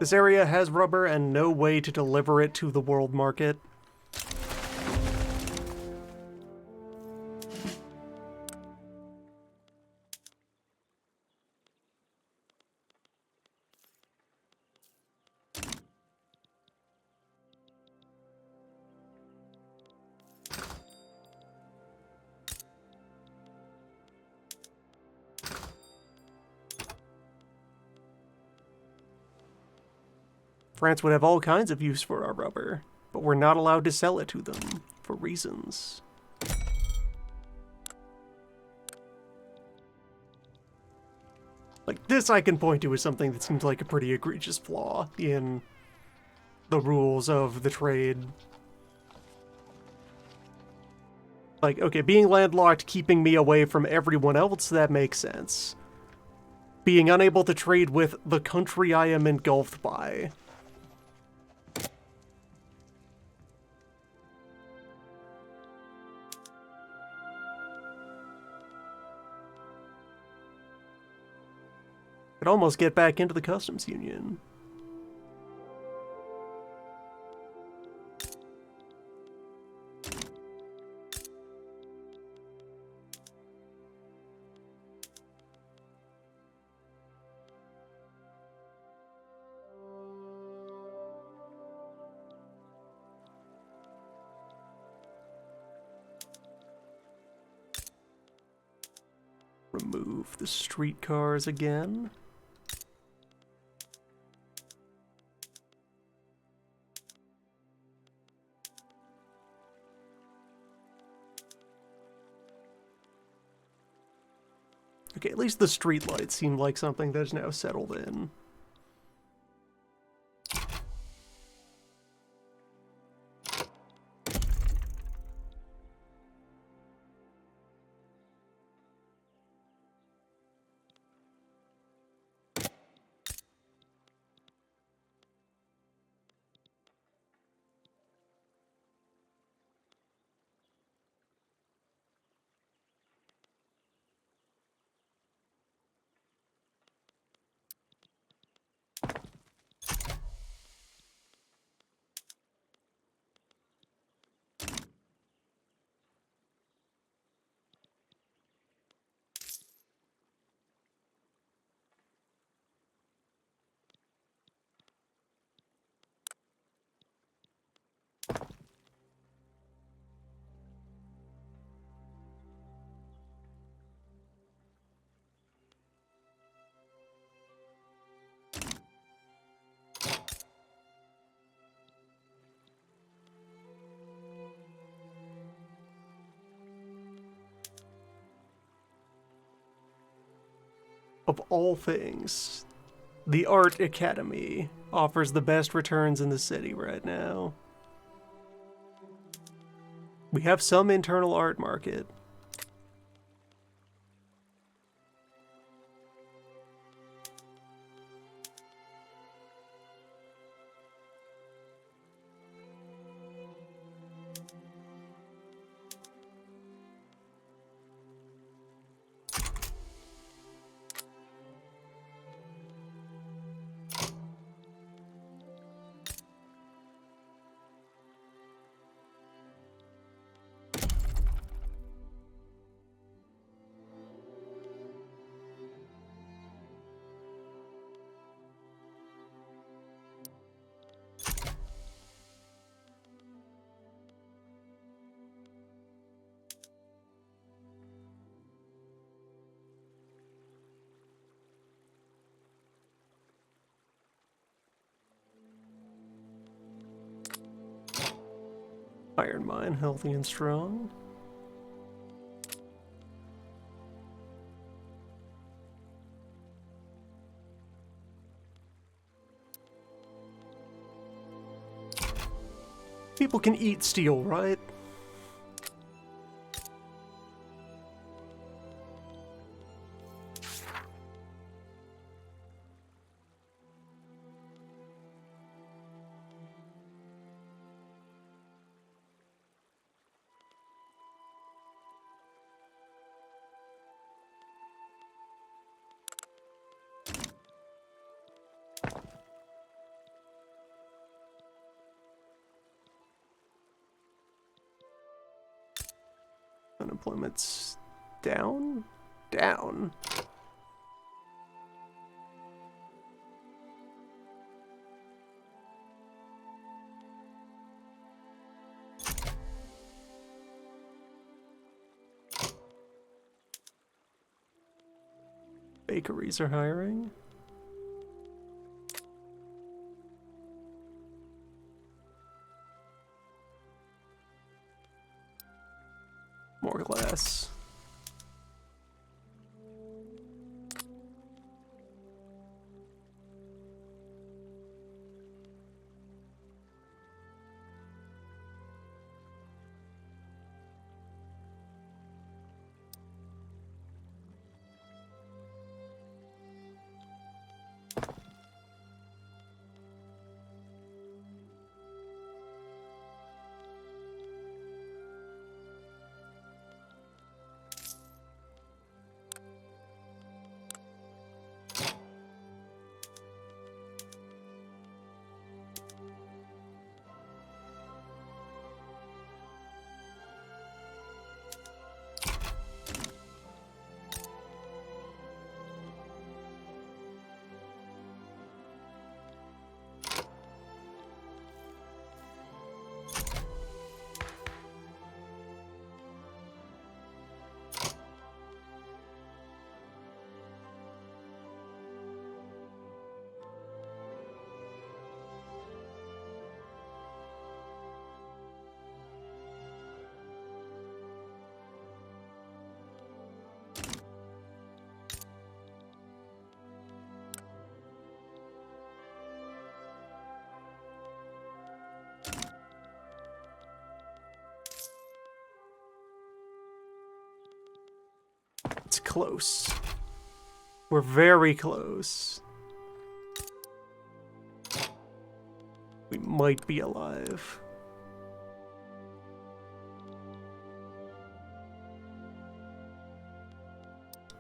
This area has rubber and no way to deliver it to the world market. France would have all kinds of use for our rubber, but we're not allowed to sell it to them, for reasons. Like, this I can point to as something that seems like a pretty egregious flaw in the rules of the trade. Like, okay, being landlocked, keeping me away from everyone else, that makes sense. Being unable to trade with the country I am engulfed by. Could almost get back into the customs union. Remove the streetcars again. Okay, at least the streetlights seem like something that's now settled in. Of all things, the Art Academy offers the best returns in the city right now. We have some internal art market. Iron mine, healthy and strong. People can eat steel, right? employment's down? Down. Bakeries are hiring. More glass. It's close. We're very close. We might be alive.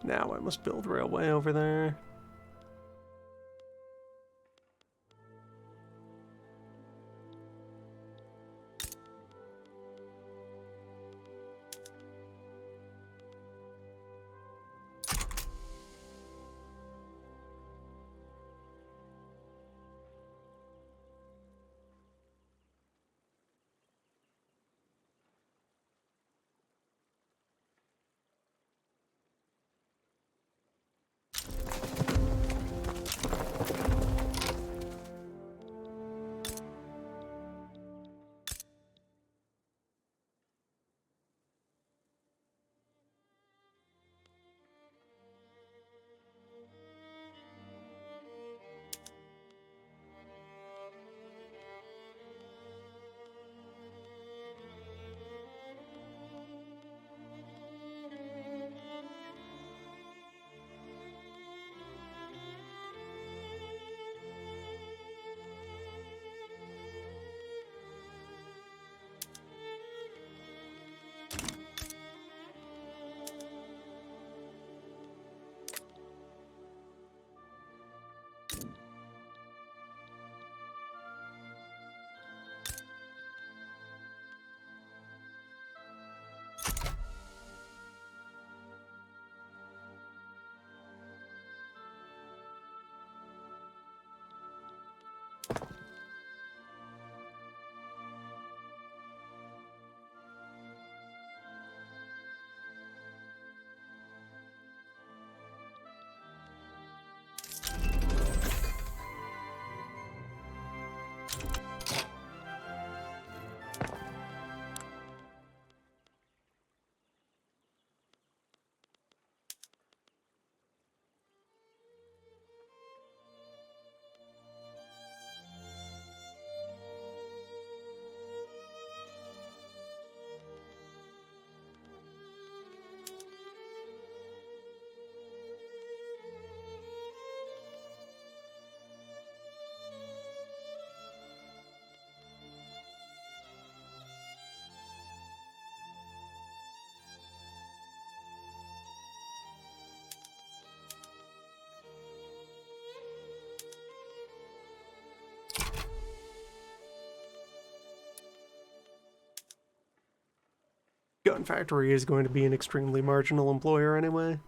Now I must build railway over there. gun factory is going to be an extremely marginal employer anyway.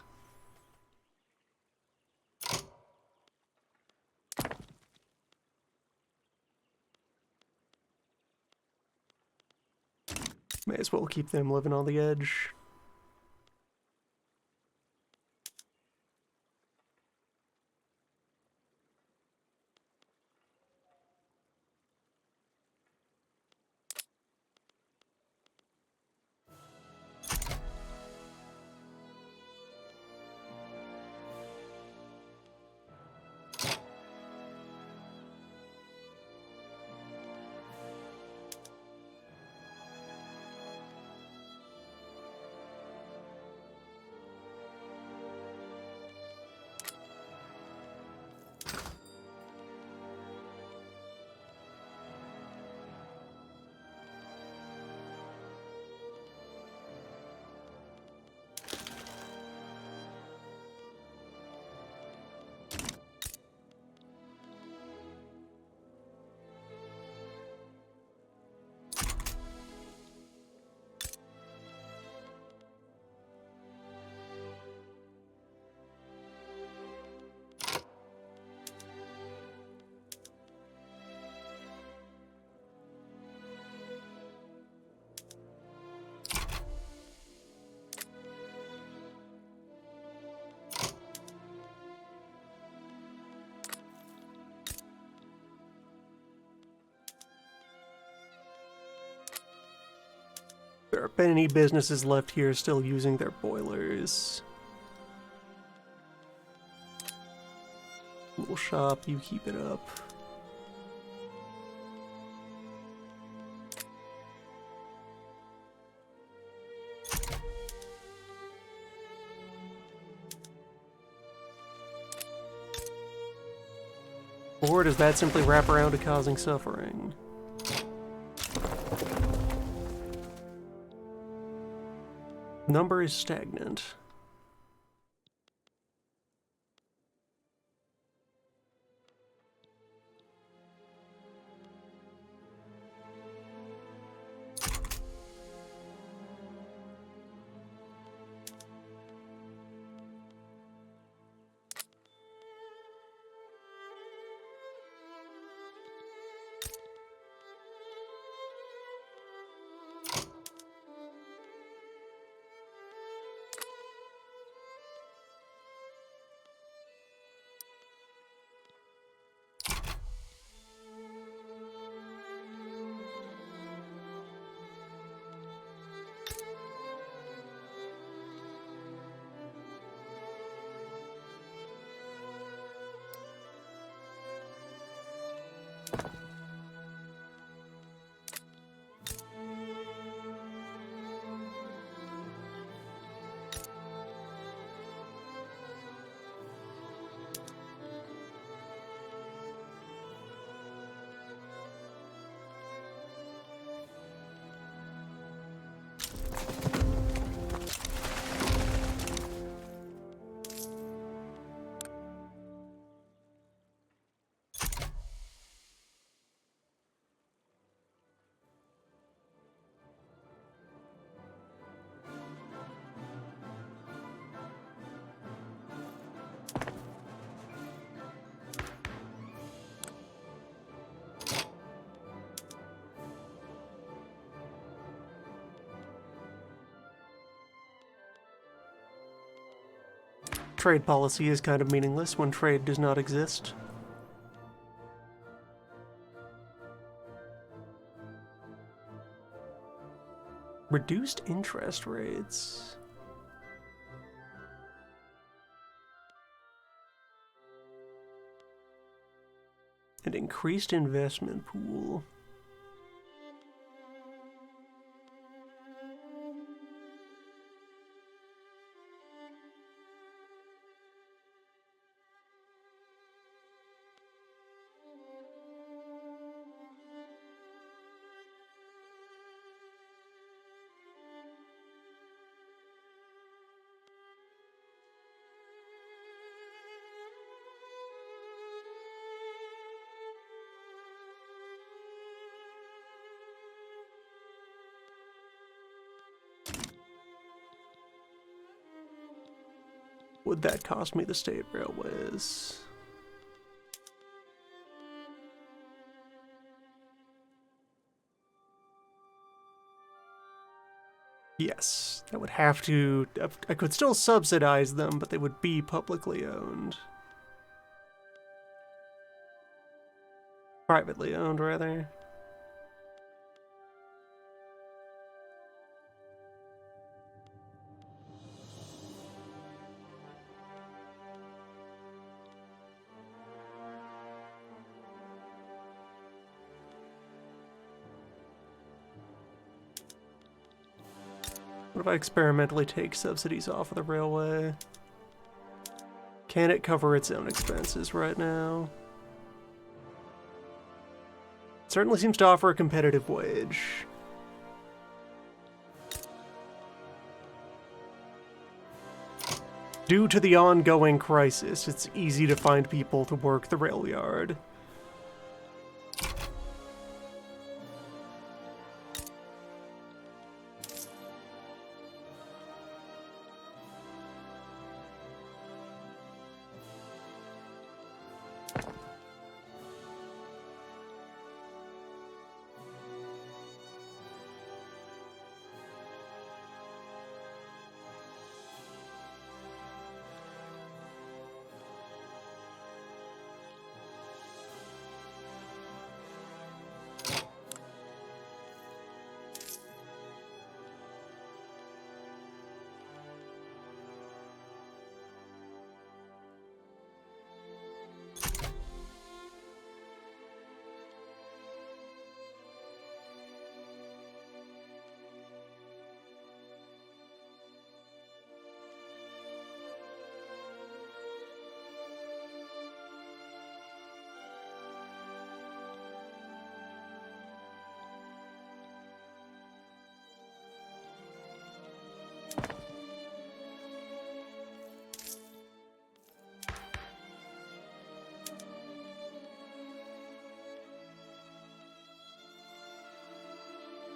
May as well keep them living on the edge. There are many businesses left here still using their boilers. Little shop, you keep it up. Or does that simply wrap around to causing suffering? Number is stagnant. Trade policy is kind of meaningless when trade does not exist. Reduced interest rates. An increased investment pool. would that cost me the state railways? Yes, I would have to. I could still subsidize them, but they would be publicly owned. Privately owned, rather. What if I experimentally take subsidies off of the railway? Can it cover its own expenses right now? It certainly seems to offer a competitive wage. Due to the ongoing crisis, it's easy to find people to work the rail yard.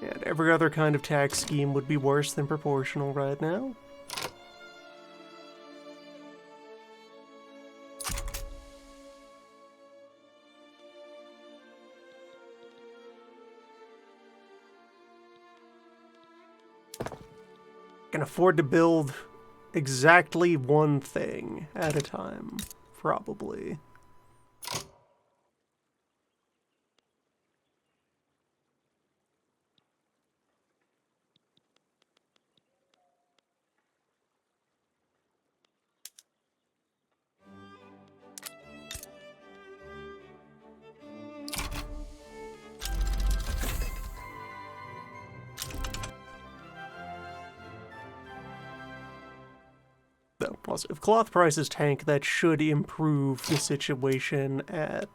And every other kind of tax scheme would be worse than proportional right now. Can afford to build exactly one thing at a time, probably. Though, also, if cloth prices tank, that should improve the situation at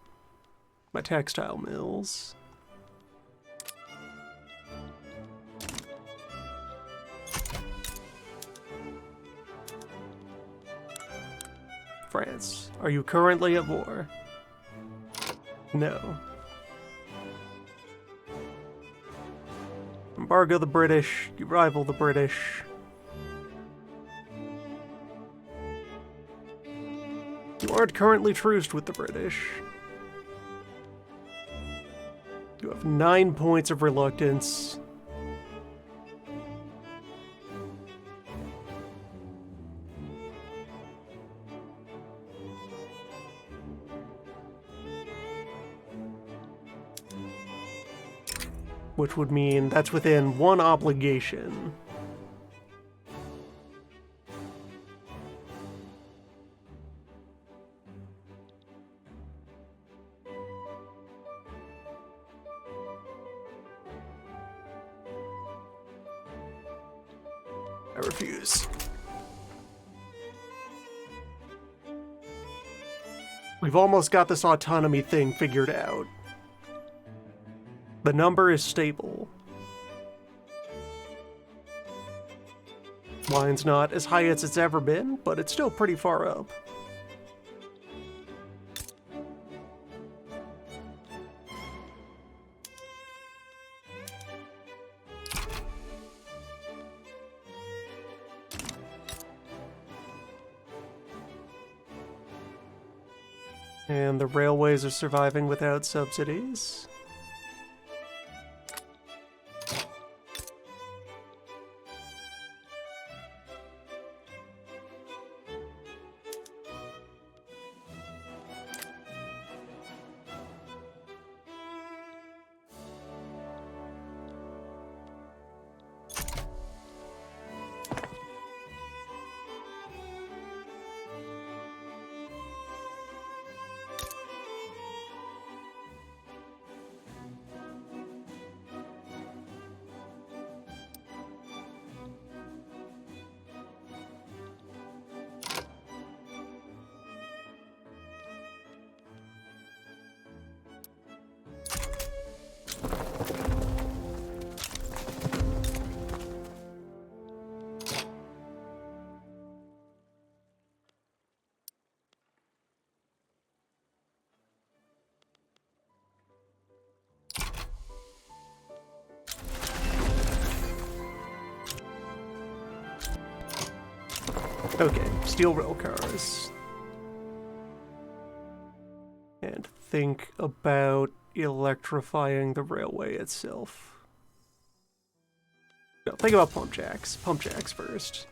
my textile mills. France, are you currently at war? No. Embargo the British, you rival the British. You aren't currently truced with the British. You have 9 points of reluctance. Which would mean that's within 1 obligation. I refuse. We've almost got this autonomy thing figured out. The number is stable. Line's not as high as it's ever been, but it's still pretty far up. And the railways are surviving without subsidies. Okay, steel rail cars. And think about electrifying the railway itself. No, think about pump jacks. Pump jacks first.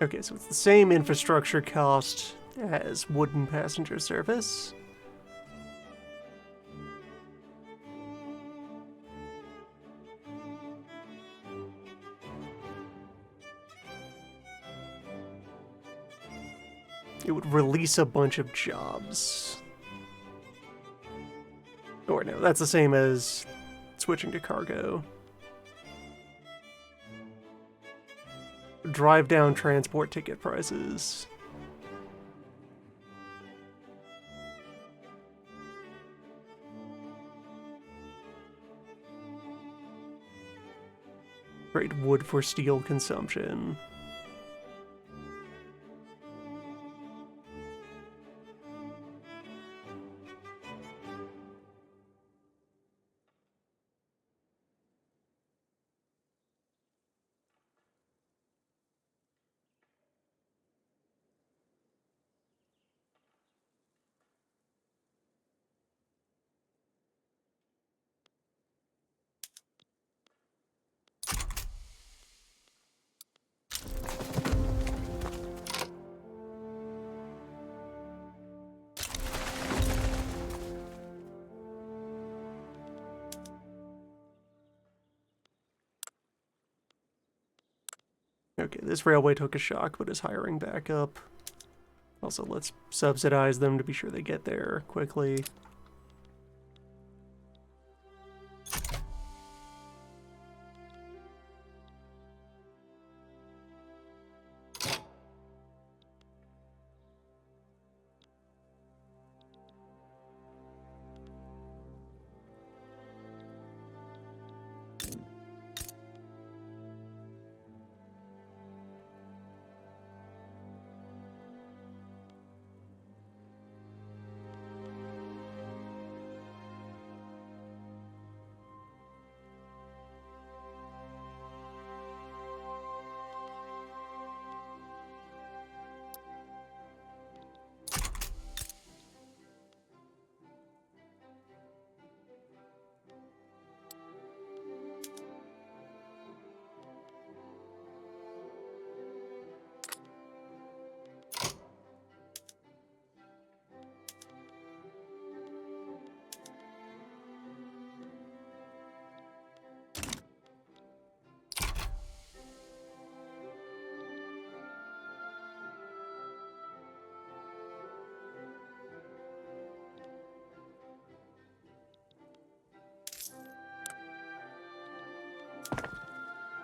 Okay, so it's the same infrastructure cost as wooden passenger service. It would release a bunch of jobs. Or no, that's the same as switching to cargo. Drive down transport ticket prices. Trade wood for steel consumption. Okay, this railway took a shock, but is hiring back up. Also, let's subsidize them to be sure they get there quickly.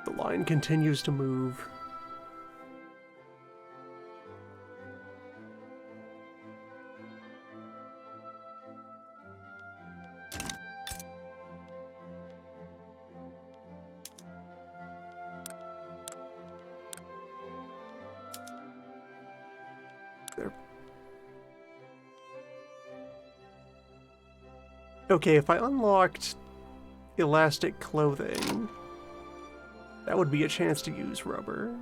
The line continues to move. There. Okay, if I unlocked elastic clothing, that would be a chance to use rubber.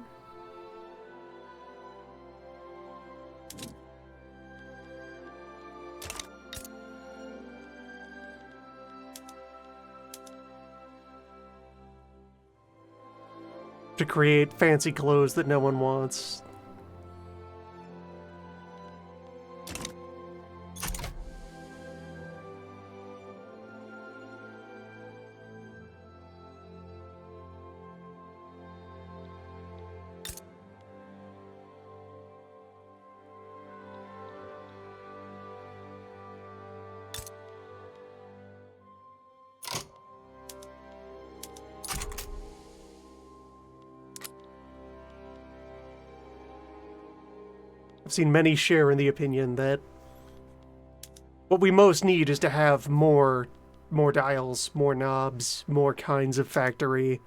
To create fancy clothes that no one wants. I've seen many share in the opinion that what we most need is to have more dials, more knobs, more kinds of factory.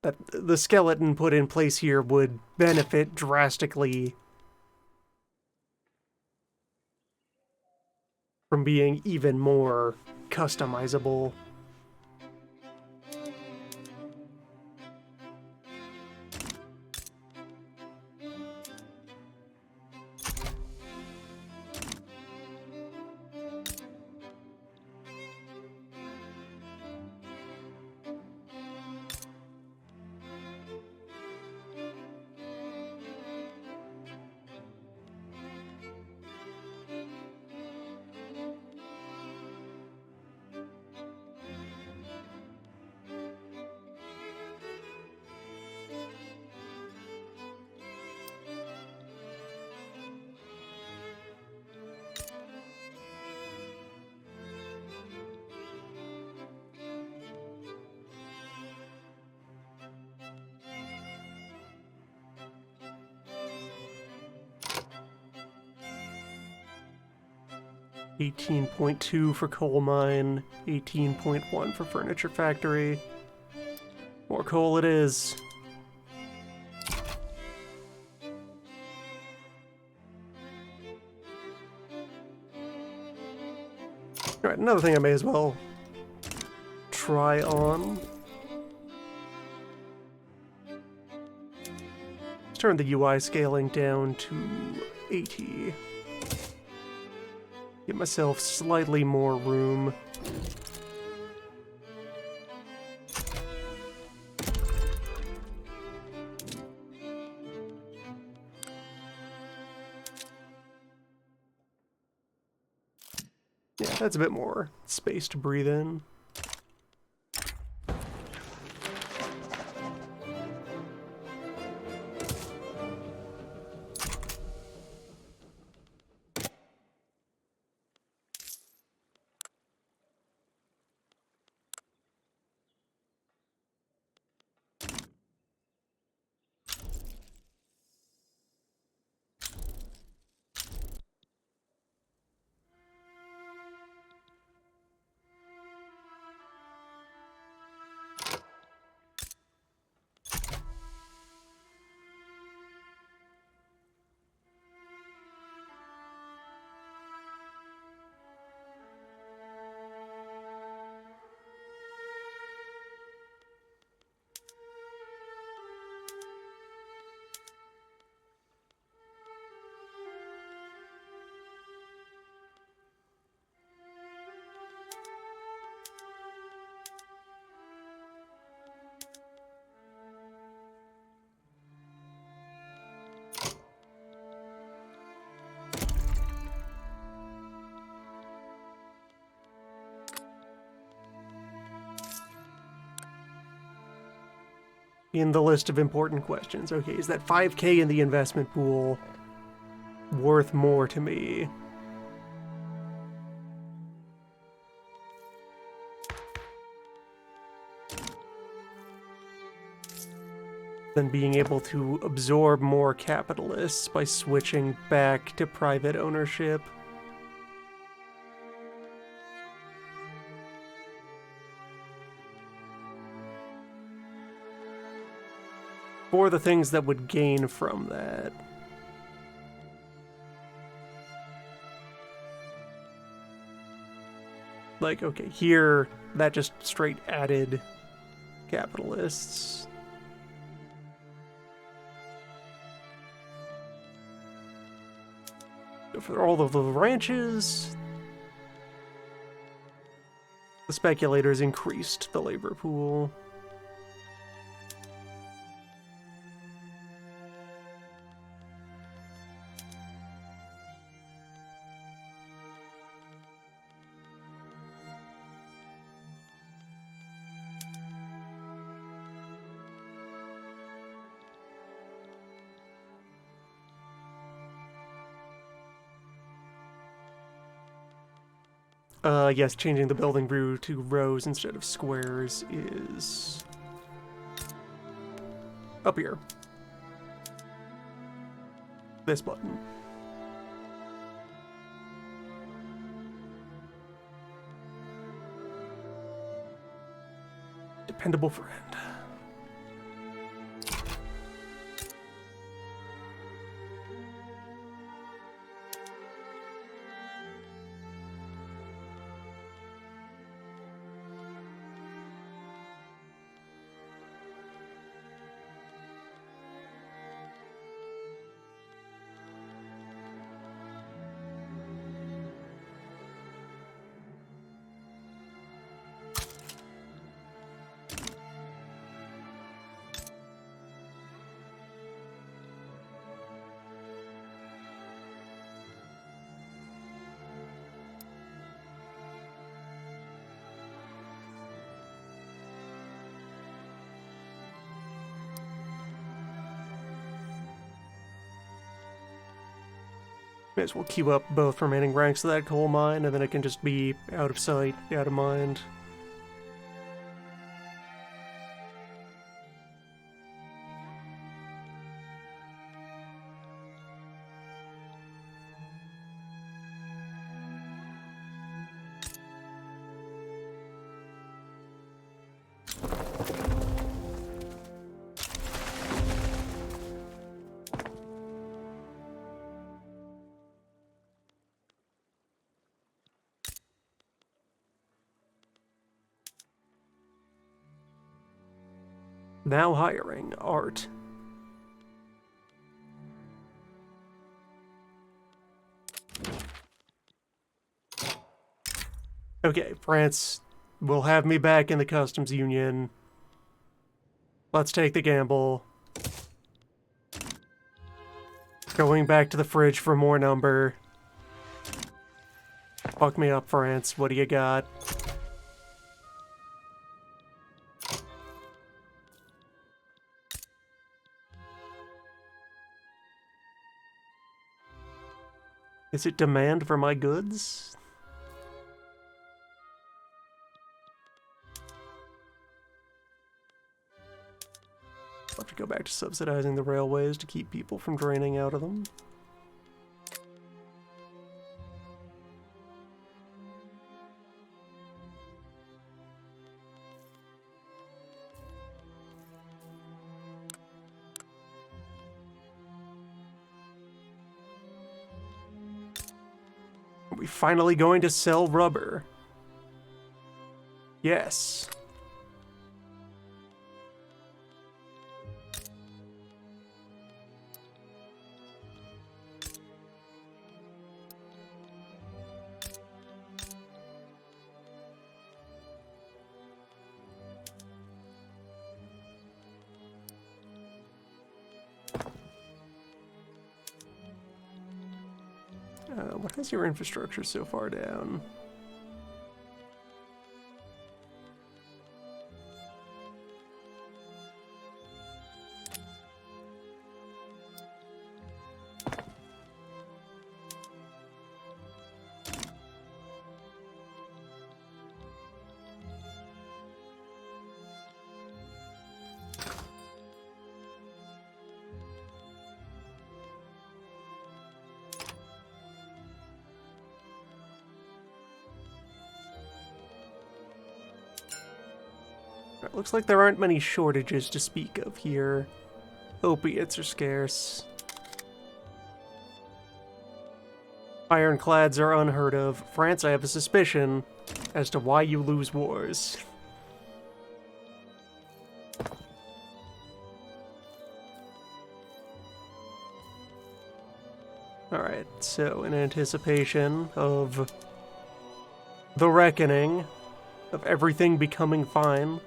That the skeleton put in place here would benefit drastically from being even more customizable. $18.2 for coal mine, 18.1 for furniture factory. More coal it is. Alright, another thing I may as well try on. Let's turn the UI scaling down to 80. Get myself slightly more room. Yeah, that's a bit more space to breathe in. In the list of important questions. Okay, is that 5K in the investment pool worth more to me? Than being able to absorb more capitalists by switching back to private ownership? for the things that would gain from that. Like, okay, here, that just straight added capitalists. For all of the ranches, the speculators increased the labor pool. Yes, changing the building brew to rows instead of squares is up here. This button. Dependable friend. May as well queue up both remaining ranks of that coal mine, and then it can just be out of sight, out of mind. Now hiring art. Okay, France will have me back in the customs union. Let's take the gamble. Going back to the fridge for more number. Fuck me up, France. What do you got? Is it demand for my goods? I'll have to go back to subsidizing the railways to keep people from draining out of them. Are we finally going to sell rubber? Yes. What has your infrastructure so far down? Looks like there aren't many shortages to speak of here. Opiates are scarce. Ironclads are unheard of. France, I have a suspicion as to why you lose wars. Alright, so in anticipation of the reckoning, of everything becoming fine,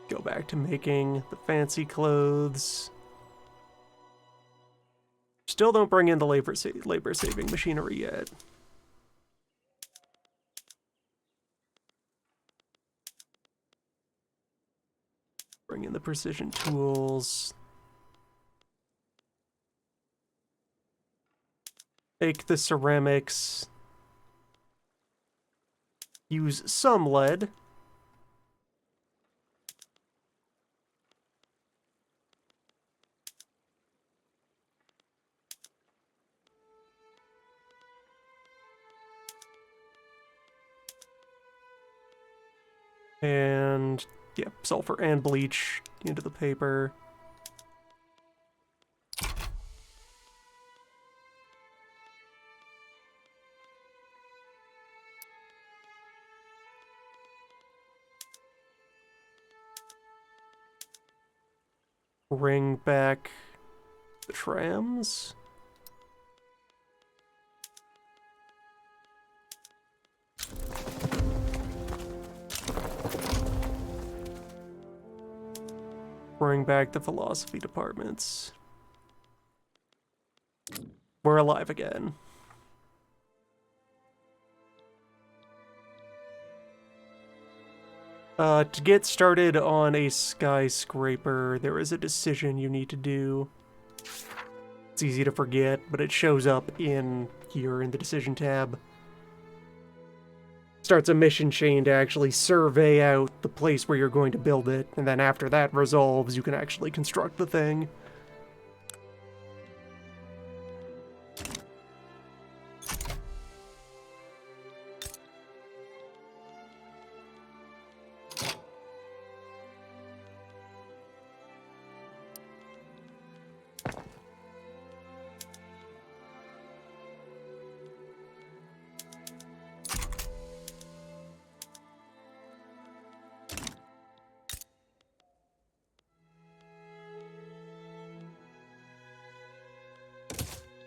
go back to making the fancy clothes. Still don't bring in the labor-saving machinery yet. Bring in the precision tools. Make the ceramics. Use some lead. And, yeah, sulfur and bleach into the paper. Bring back the trams. Bring back the philosophy departments. We're alive again. To get started on a skyscraper, there is a decision you need to do. It's easy to forget, but it shows up in here in the decision tab. Starts a mission chain to actually survey out the place where you're going to build it, and then after that resolves, you can actually construct the thing.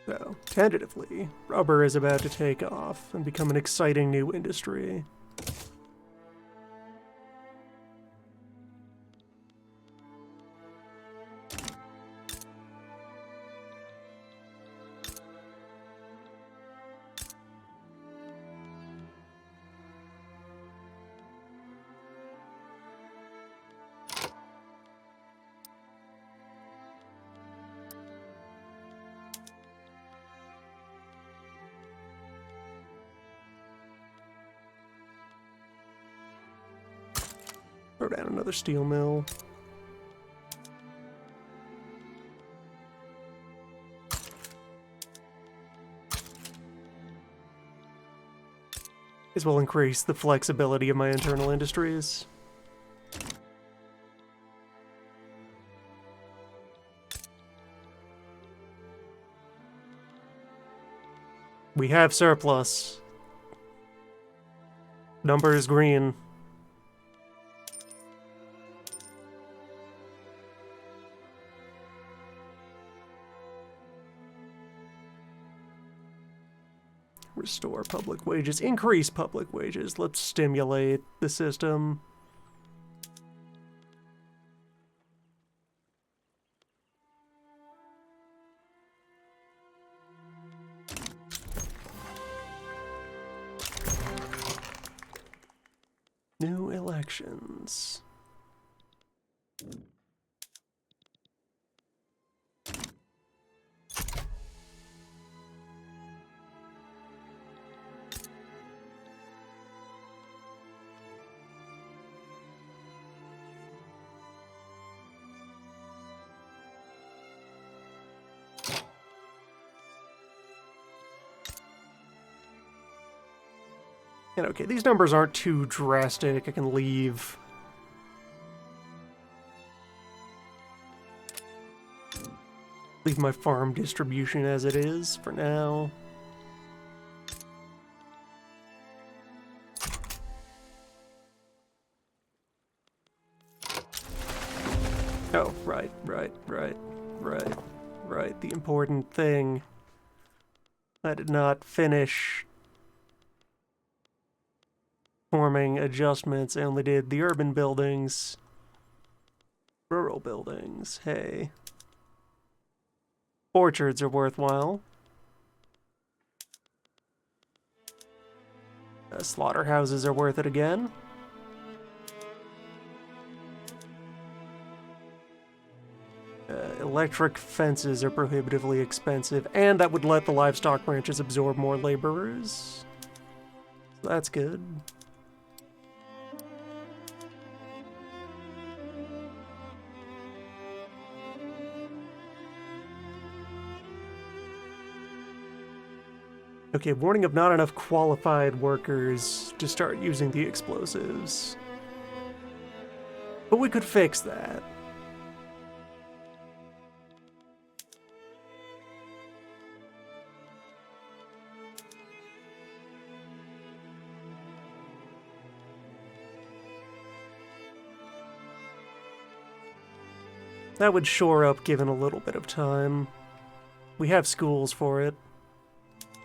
So, tentatively, rubber is about to take off and become an exciting new industry. Throw down another steel mill. This will increase the flexibility of my internal industries. We have surplus. Number is green. Restore public wages. Increase public wages. Let's stimulate the system. New elections. And okay, these numbers aren't too drastic. I can leave. Leave my farm distribution as it is for now. Oh, right. The important thing. I did not finish forming adjustments. I only did the urban buildings. Rural buildings, hey. Orchards are worthwhile. Slaughterhouses are worth it again. Electric fences are prohibitively expensive, and that would let the livestock ranches absorb more laborers. So that's good. Okay, warning of not enough qualified workers to start using the explosives. But we could fix that. That would shore up given a little bit of time. We have schools for it.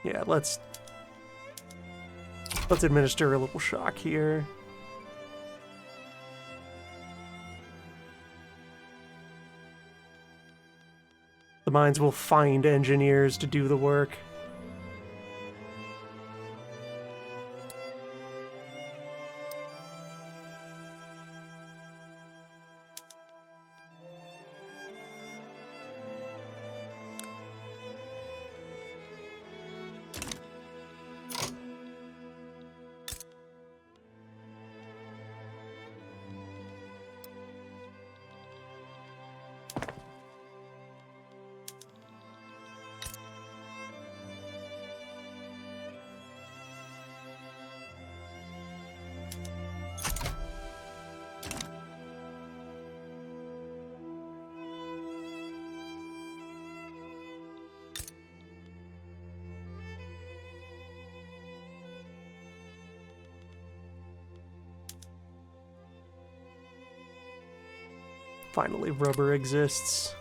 Yeah, let's administer a little shock here. The mines will find engineers to do the work. Finally, rubber exists.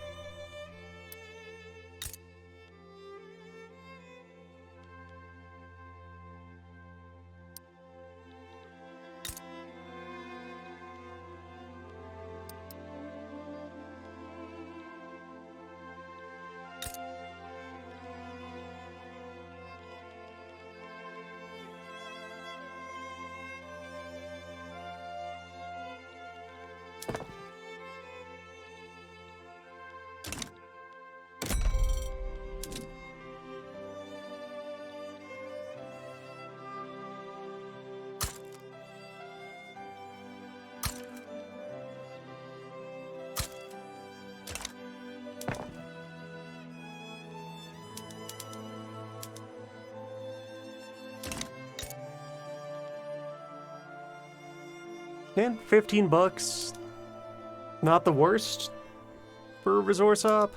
And 15 bucks. Not the worst for a resource op.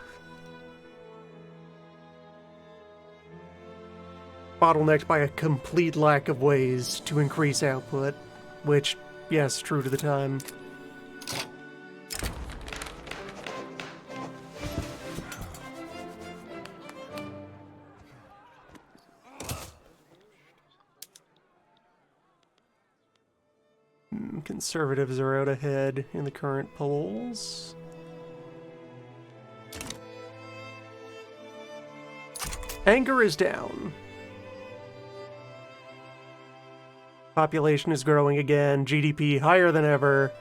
Bottlenecked by a complete lack of ways to increase output, which, yes, true to the time. Conservatives are out ahead in the current polls. Anger is down. Population is growing again. GDP higher than ever.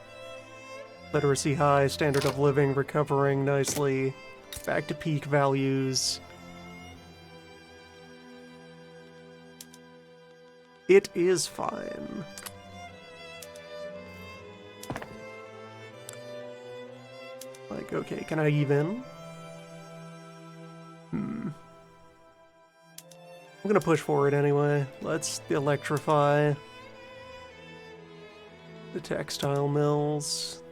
Literacy high. Standard of living recovering nicely. Back to peak values. It is fine. Like, okay, can I even? I'm gonna push forward anyway. Let's electrify. The textile mills.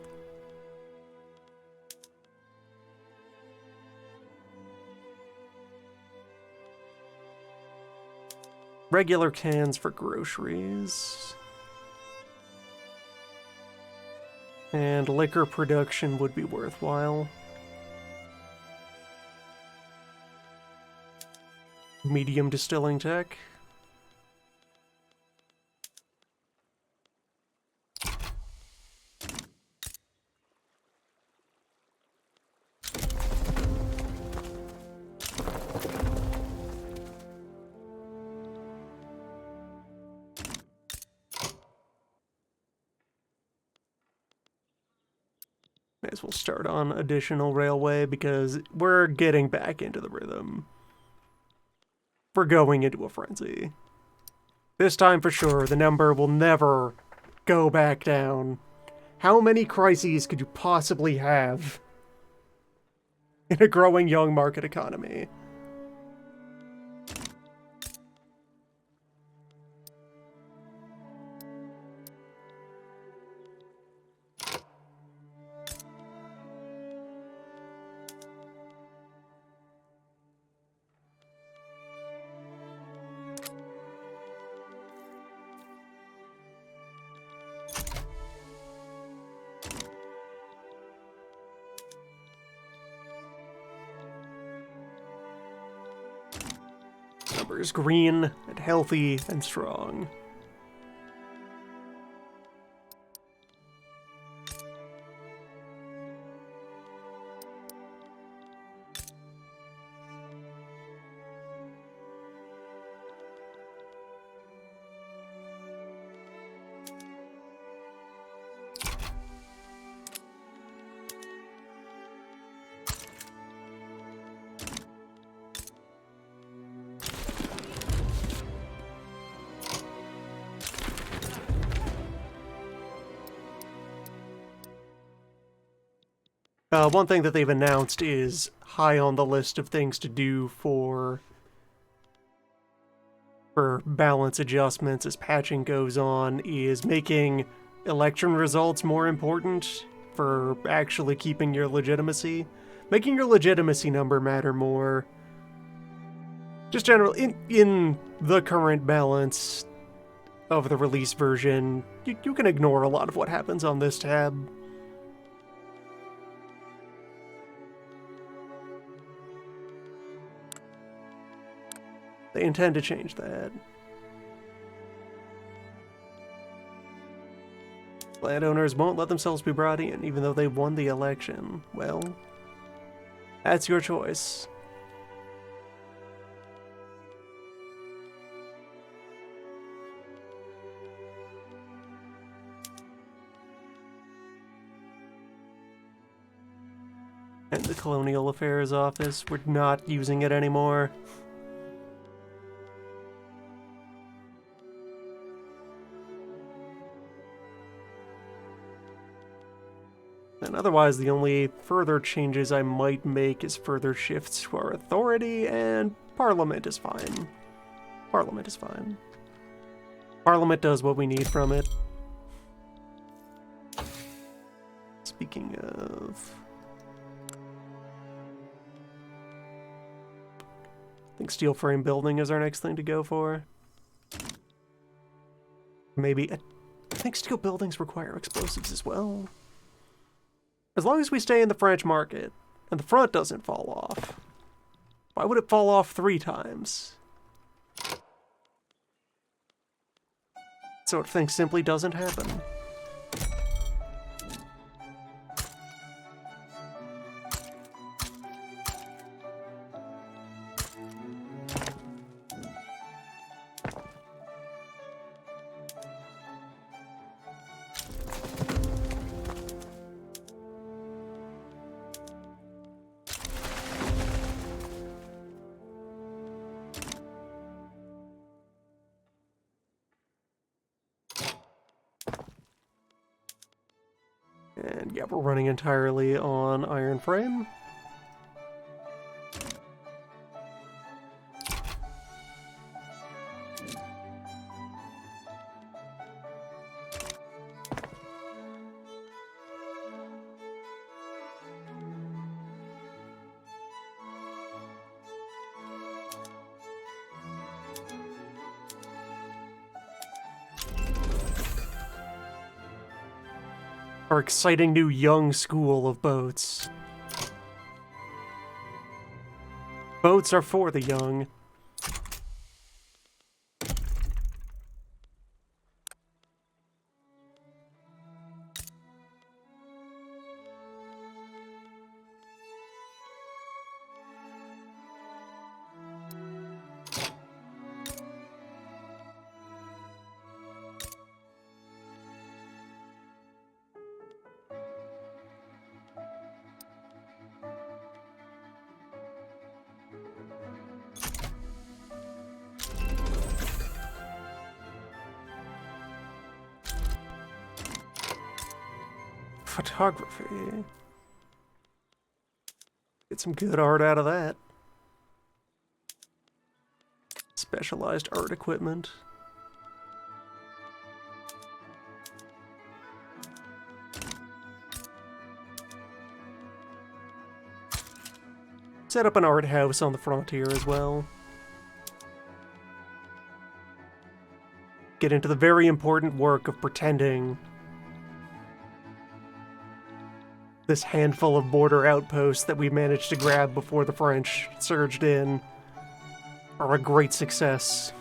Regular cans for groceries. And liquor production would be worthwhile. Medium distilling tech. May as well start on additional railway because we're getting back into the rhythm. We're going into a frenzy. This time for sure, the number will never go back down. How many crises could you possibly have in a growing young market economy? Numbers green and healthy and strong. One thing that they've announced is high on the list of things to do for balance adjustments as patching goes on is making election results more important for actually keeping your legitimacy. Making your legitimacy number matter more. Just generally, in the current balance of the release version, you can ignore a lot of what happens on this tab. They intend to change that. Landowners won't let themselves be brought in, even though they won the election. Well, that's your choice. And the Colonial Affairs Office, we're not using it anymore. And otherwise, the only further changes I might make is further shifts to our authority, and Parliament is fine. Parliament is fine. Parliament does what we need from it. Speaking of... I think steel frame building is our next thing to go for. Maybe... I think steel buildings require explosives as well. As long as we stay in the French market, and the front doesn't fall off. Why would it fall off 3 times? That sort of thing simply doesn't happen. And yeah, we're running entirely on iron frame. Our exciting new young school of boats. Boats are for the young. Photography. Get some good art out of that. Specialized art equipment. Set up an art house on the frontier as well. Get into the very important work of pretending this handful of border outposts that we managed to grab before the French surged in are a great success.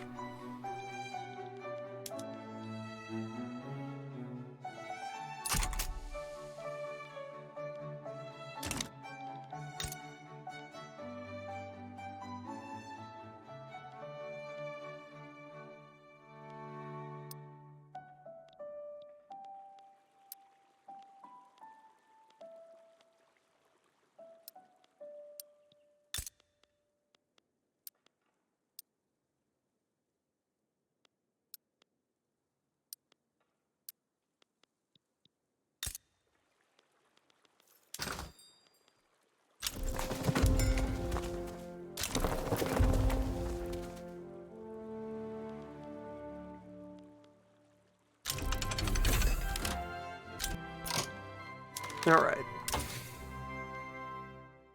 Alright.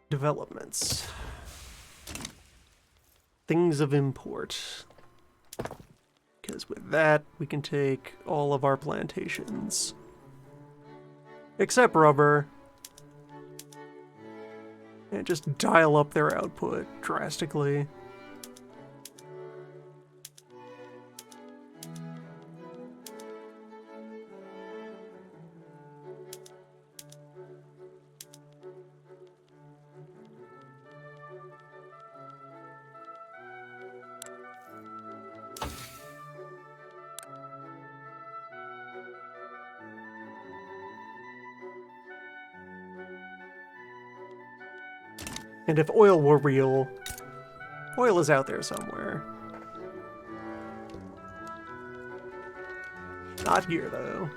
Developments. Things of import. Because with that, we can take all of our plantations. Except rubber. And just dial up their output drastically. And if oil were real, oil is out there somewhere. Not here, though.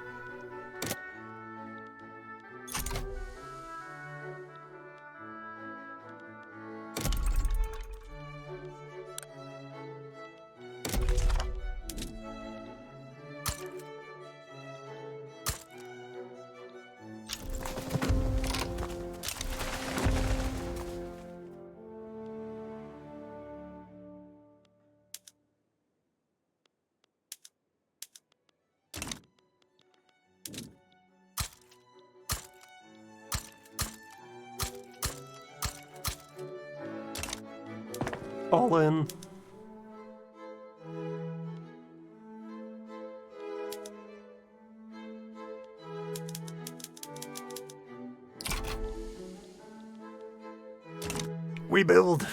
All in. We build.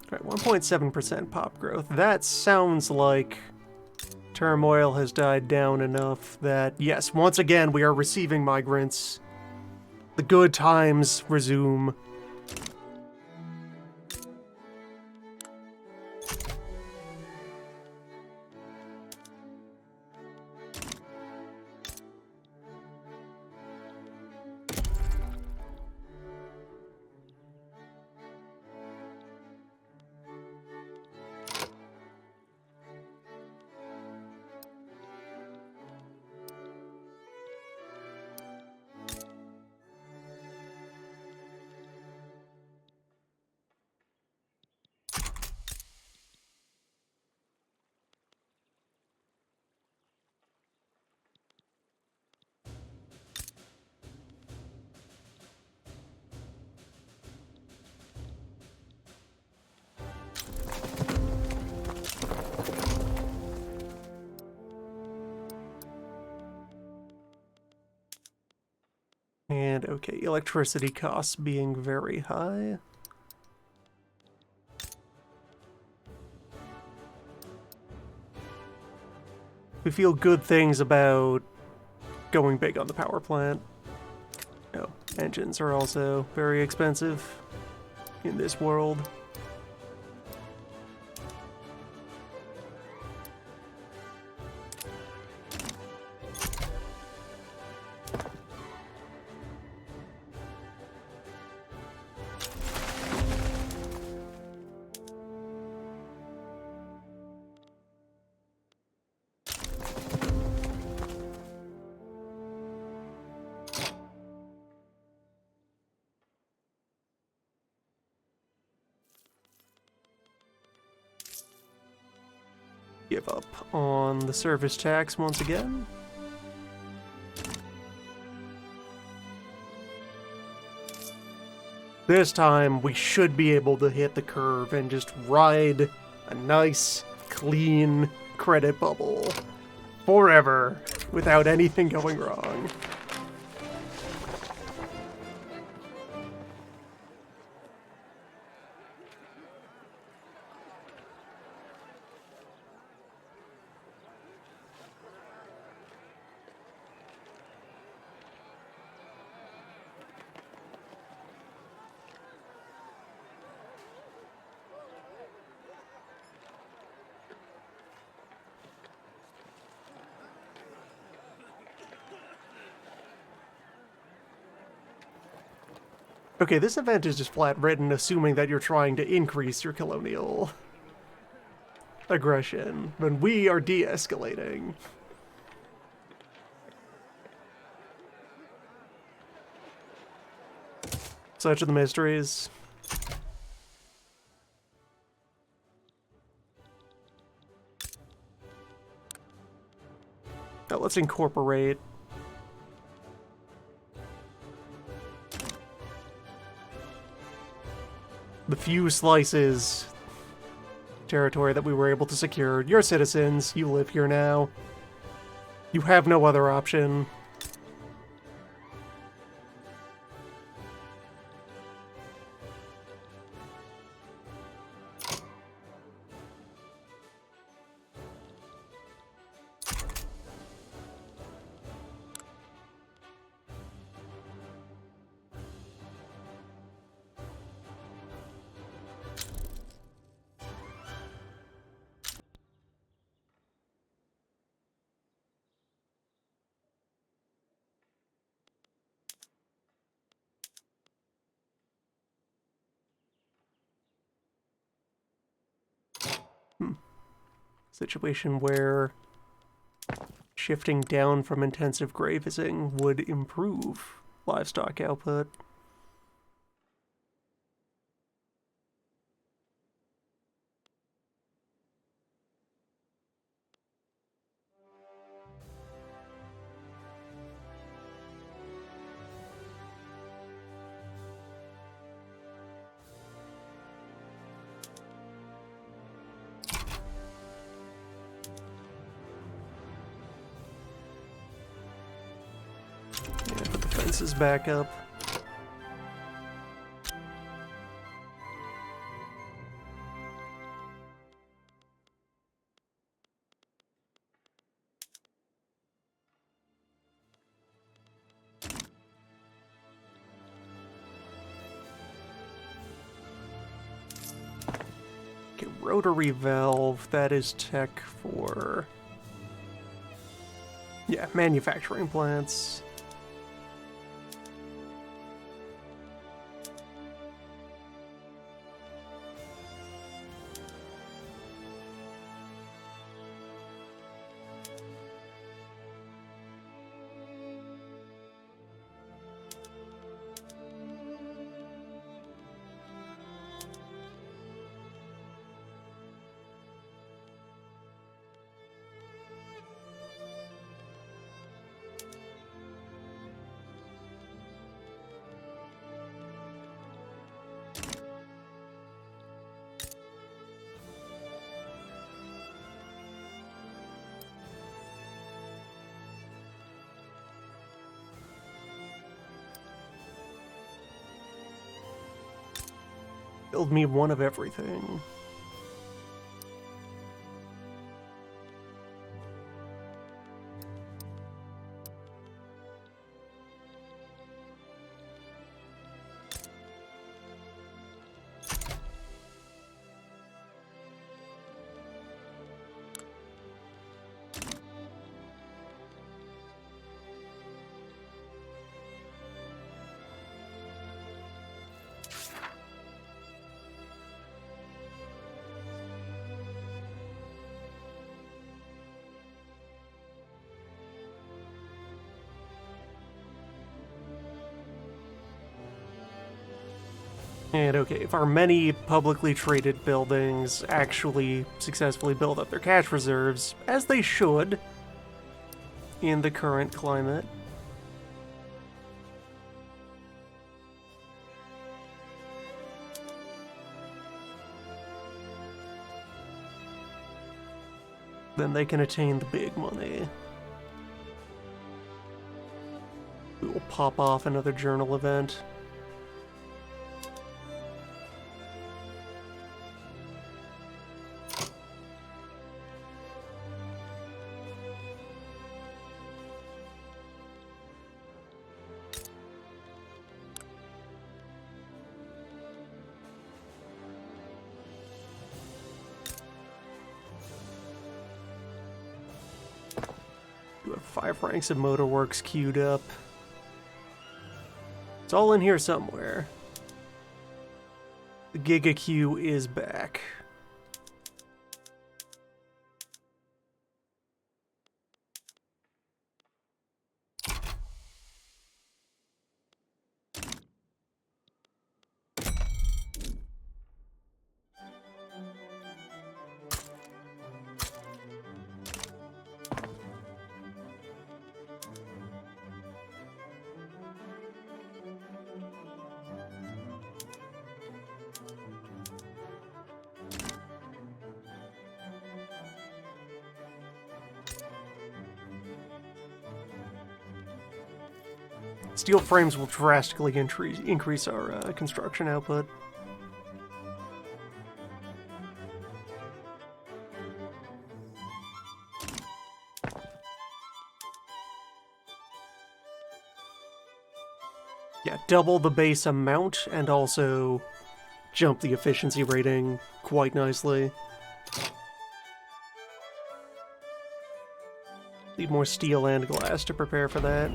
Alright, 1.7% pop growth. That sounds like turmoil has died down enough that, yes, once again we are receiving migrants. The good times resume. And, okay, electricity costs being very high. We feel good things about going big on the power plant. Oh, engines are also very expensive in this world. Give up on the service tax once again. This time, we should be able to hit the curve and just ride a nice, clean credit bubble forever without anything going wrong. Okay, this event is just flat written, assuming that you're trying to increase your colonial aggression, when we are de-escalating. Such are the mysteries. Now let's incorporate the few slices territory that we were able to secure. You're citizens, you live here now. You have no other option. Situation where shifting down from intensive grazing would improve livestock output. Yeah, put the fences back up. Okay, rotary valve, that is tech for... yeah, manufacturing plants. Build me one of everything. And okay, if our many publicly traded buildings actually successfully build up their cash reserves, as they should in the current climate, then they can attain the big money. We will pop off another journal event. We have 5 ranks of motorworks queued up. It's all in here somewhere. The Giga Q is back. Steel frames will drastically increase our construction output. Yeah, double the base amount and also jump the efficiency rating quite nicely. Need more steel and glass to prepare for that.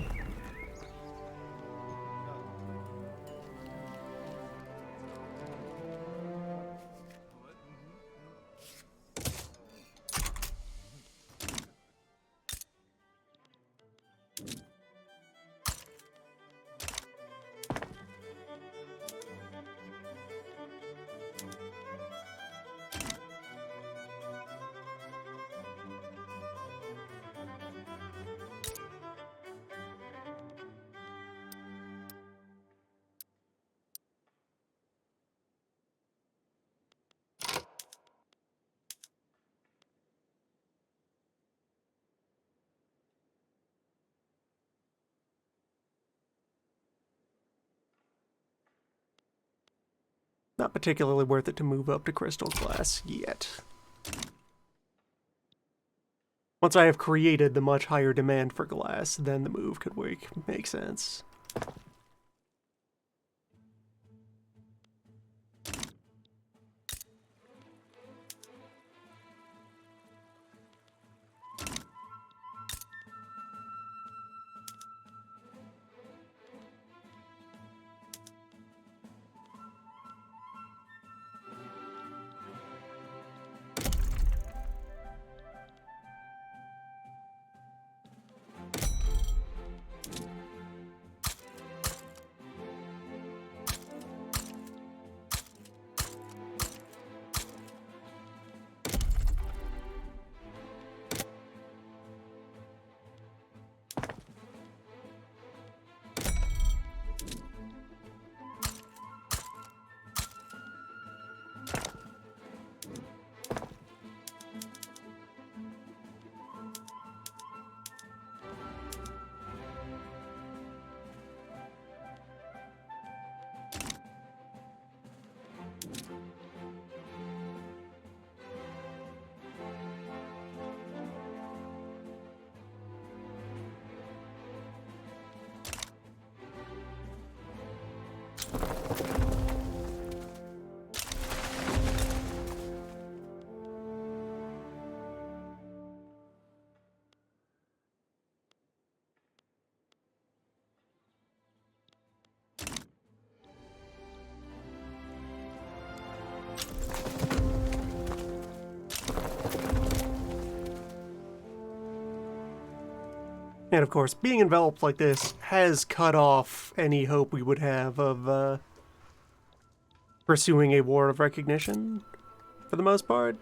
Not particularly worth it to move up to crystal glass yet. Once I have created the much higher demand for glass, then the move could make sense. And of course, being enveloped like this has cut off any hope we would have of pursuing a war of recognition, for the most part.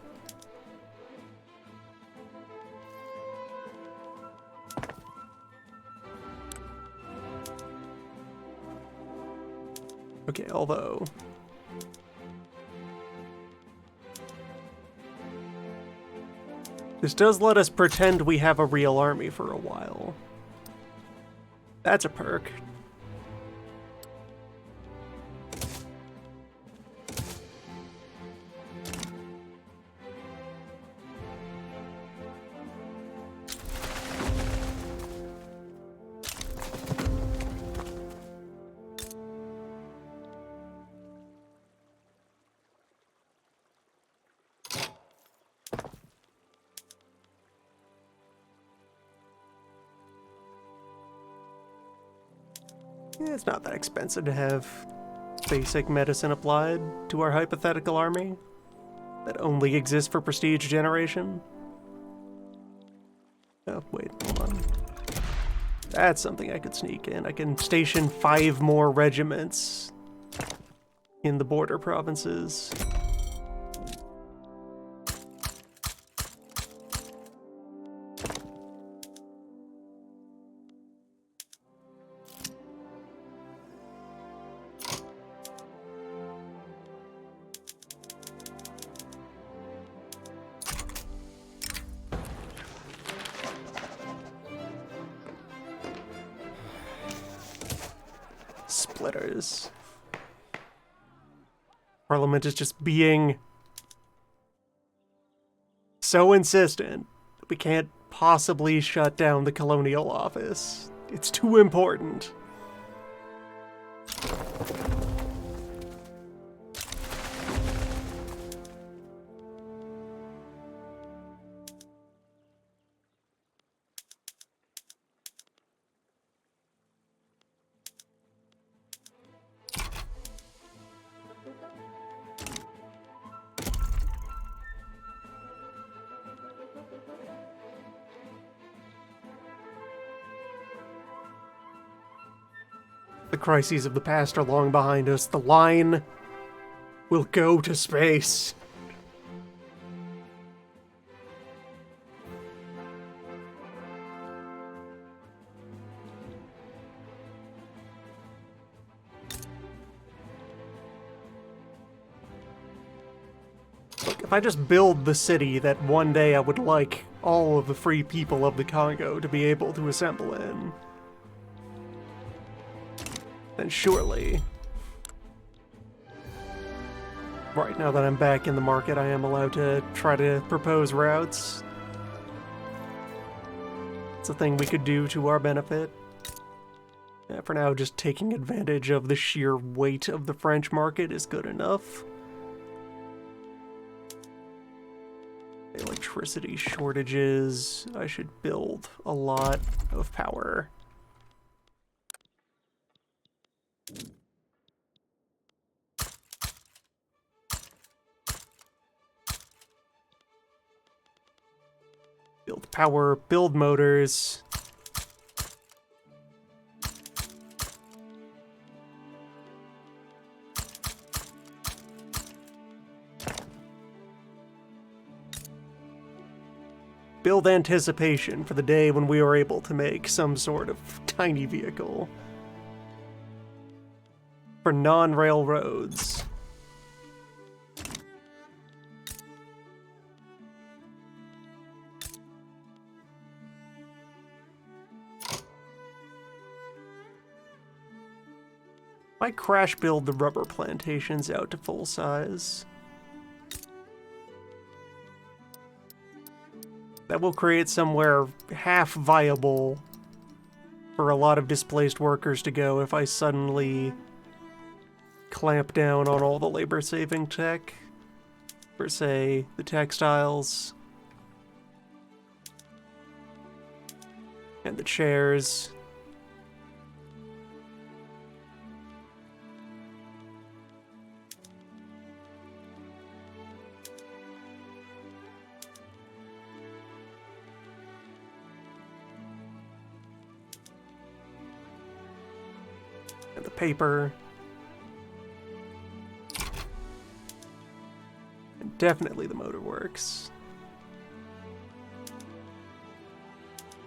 Okay, although... this does let us pretend we have a real army for a while. That's a perk. Yeah, it's not that expensive to have basic medicine applied to our hypothetical army that only exists for prestige generation. Oh, wait, hold on. That's something I could sneak in. I can station 5 more regiments in the border provinces. Splitters. Parliament is just being so insistent that we can't possibly shut down the colonial office. It's too important. The crises of the past are long behind us. The line will go to space. Look, if I just build the city that one day I would like all of the free people of the Congo to be able to assemble in, then surely... Right, now that I'm back in the market, I am allowed to try to propose routes. It's a thing we could do to our benefit. Yeah, for now, just taking advantage of the sheer weight of the French market is good enough. Electricity shortages. I should build a lot of power. Build power, build motors. Build anticipation for the day when we are able to make some sort of tiny vehicle. For non-railroads. Might crash build the rubber plantations out to full size. That will create somewhere half viable for a lot of displaced workers to go if I suddenly clamp down on all the labor-saving tech for, say, the textiles and the chairs. And the paper. And definitely the motor works.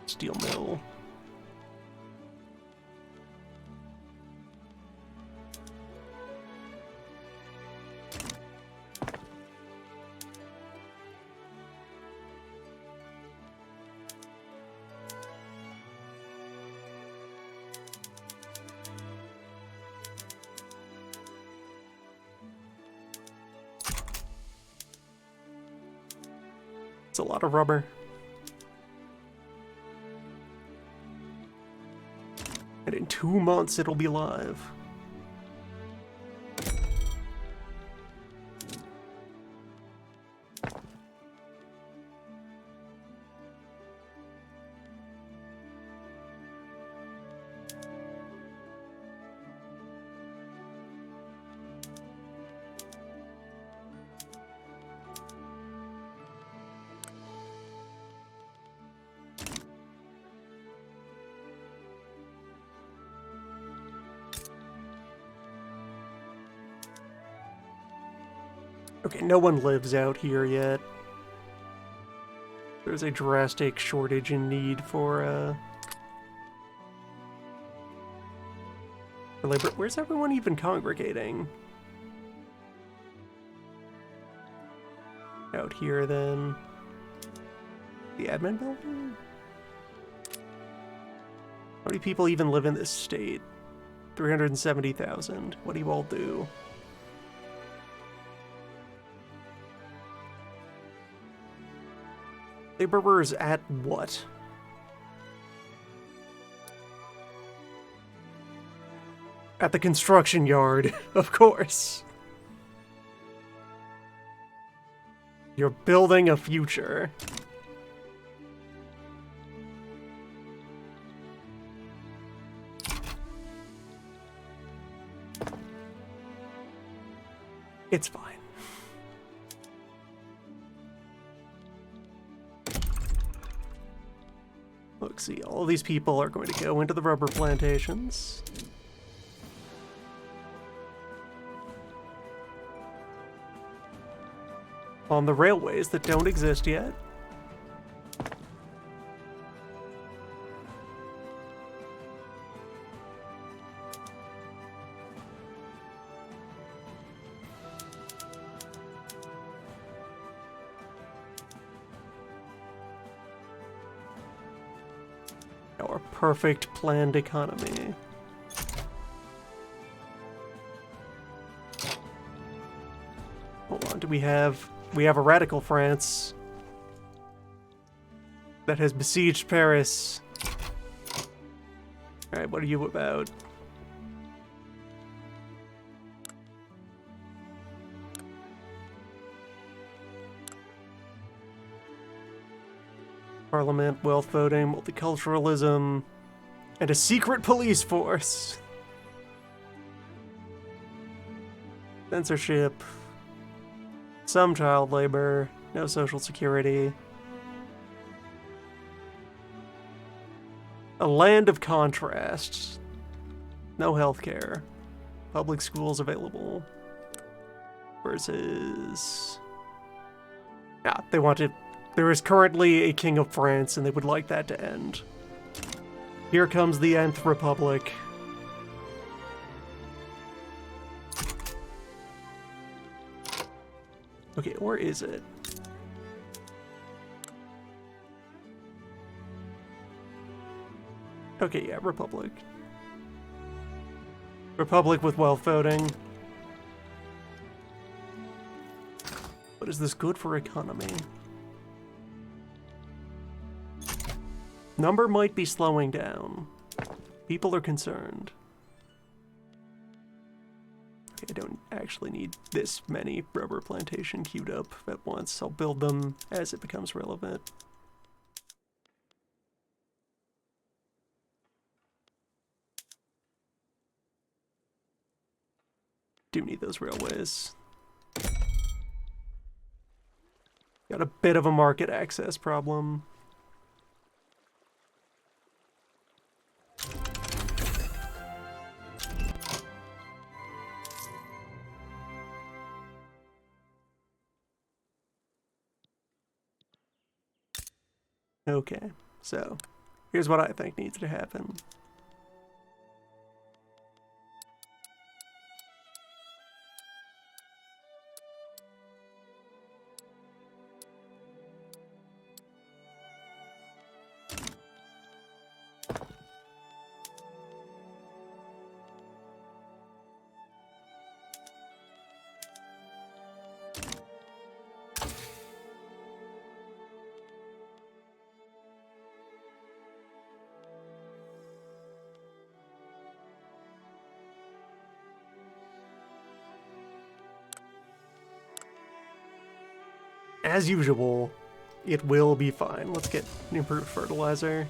Steel mill. It's a lot of rubber. And in 2 months, it'll be live. Okay, no one lives out here yet. There's a drastic shortage in need for labor. Where's everyone even congregating? Out here, then. The admin building? How many people even live in this state? 370,000. What do you all do? Laborers at what? At the construction yard, of course. You're building a future. It's fine. Look, see, all these people are going to go into the rubber plantations. On the railways that don't exist yet. Our perfect planned economy. Hold on, do we have a radical France that has besieged Paris. Alright, what are you about? Parliament, wealth voting, multiculturalism, and a secret police force. Censorship. Some child labor. No social security. A land of contrasts. No healthcare. Public schools available. Versus... Yeah, they want to... There is currently a king of France, and they would like that to end. Here comes the Nth Republic. Okay, or is it? Okay, yeah, Republic. Republic with wealth voting. But is this good for economy? Number might be slowing down. People are concerned. Okay, I don't actually need this many rubber plantation queued up at once. I'll build them as it becomes relevant. Do need those railways. Got a bit of a market access problem. Okay, so here's what I think needs to happen. As usual, it will be fine. Let's get improved fertilizer.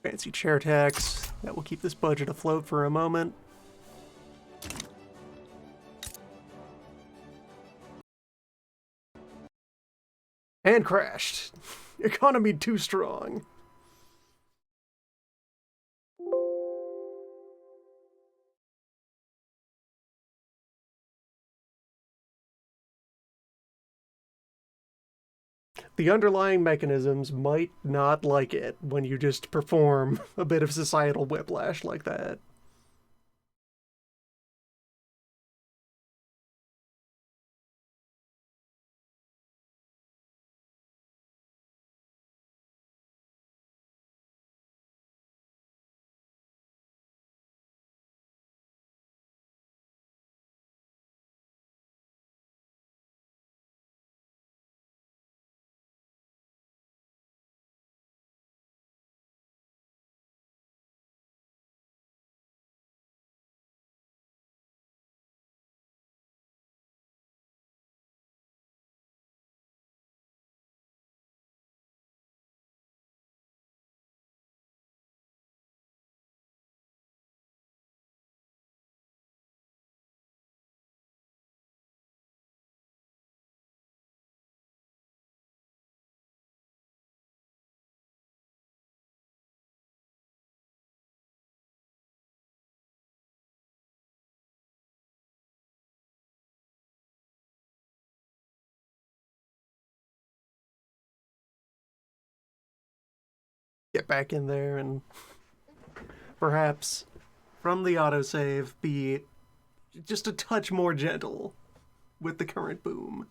Fancy chair tax. That will keep this budget afloat for a moment. And crashed. Economy too strong. The underlying mechanisms might not like it when you just perform a bit of societal whiplash like that. Get back in there and perhaps from the autosave be just a touch more gentle with the current boom.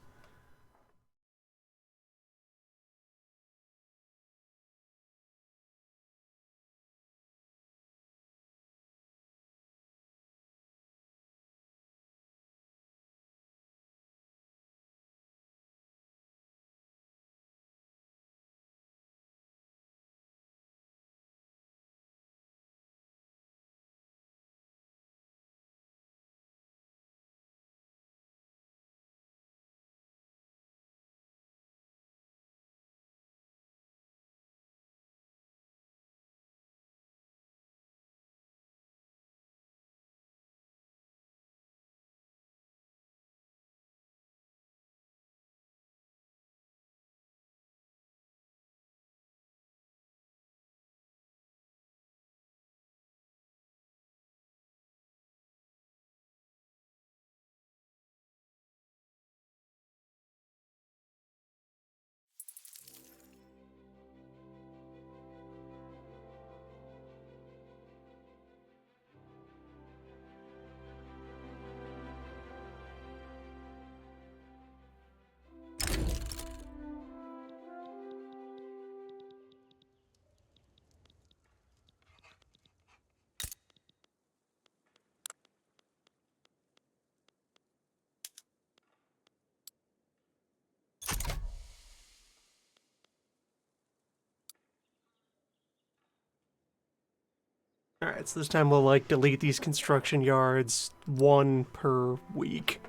Alright, so this time we'll, like, delete these construction yards 1 per week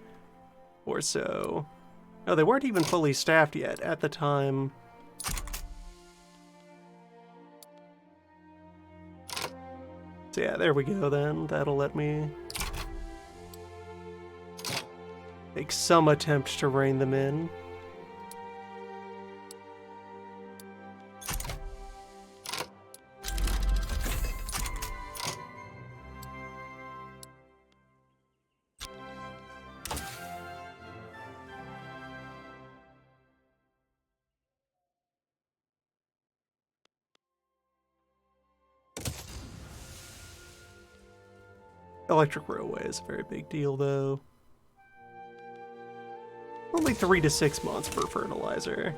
or so. Oh, they weren't even fully staffed yet at the time. So yeah, there we go then. That'll let me make some attempt to rein them in. Electric railway is a very big deal, though. Only 3 to 6 months for fertilizer.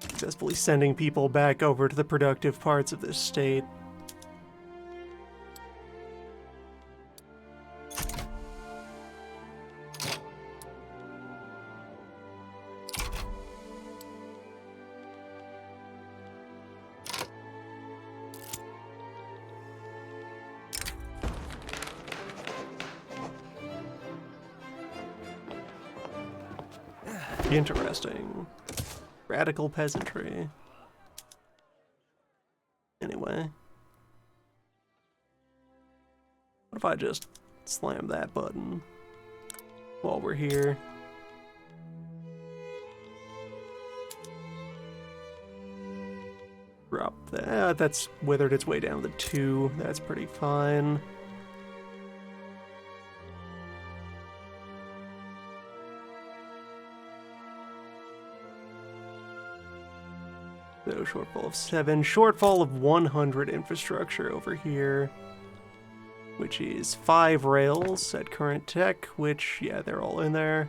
Successfully sending people back over to the productive parts of this state. Interesting. Radical peasantry. Anyway. What if I just slam that button while we're here? Drop that. That's withered its way down to 2. That's pretty fine. So shortfall of 7. Shortfall of 100 infrastructure over here. Which is 5 rails at current tech, which, yeah, they're all in there.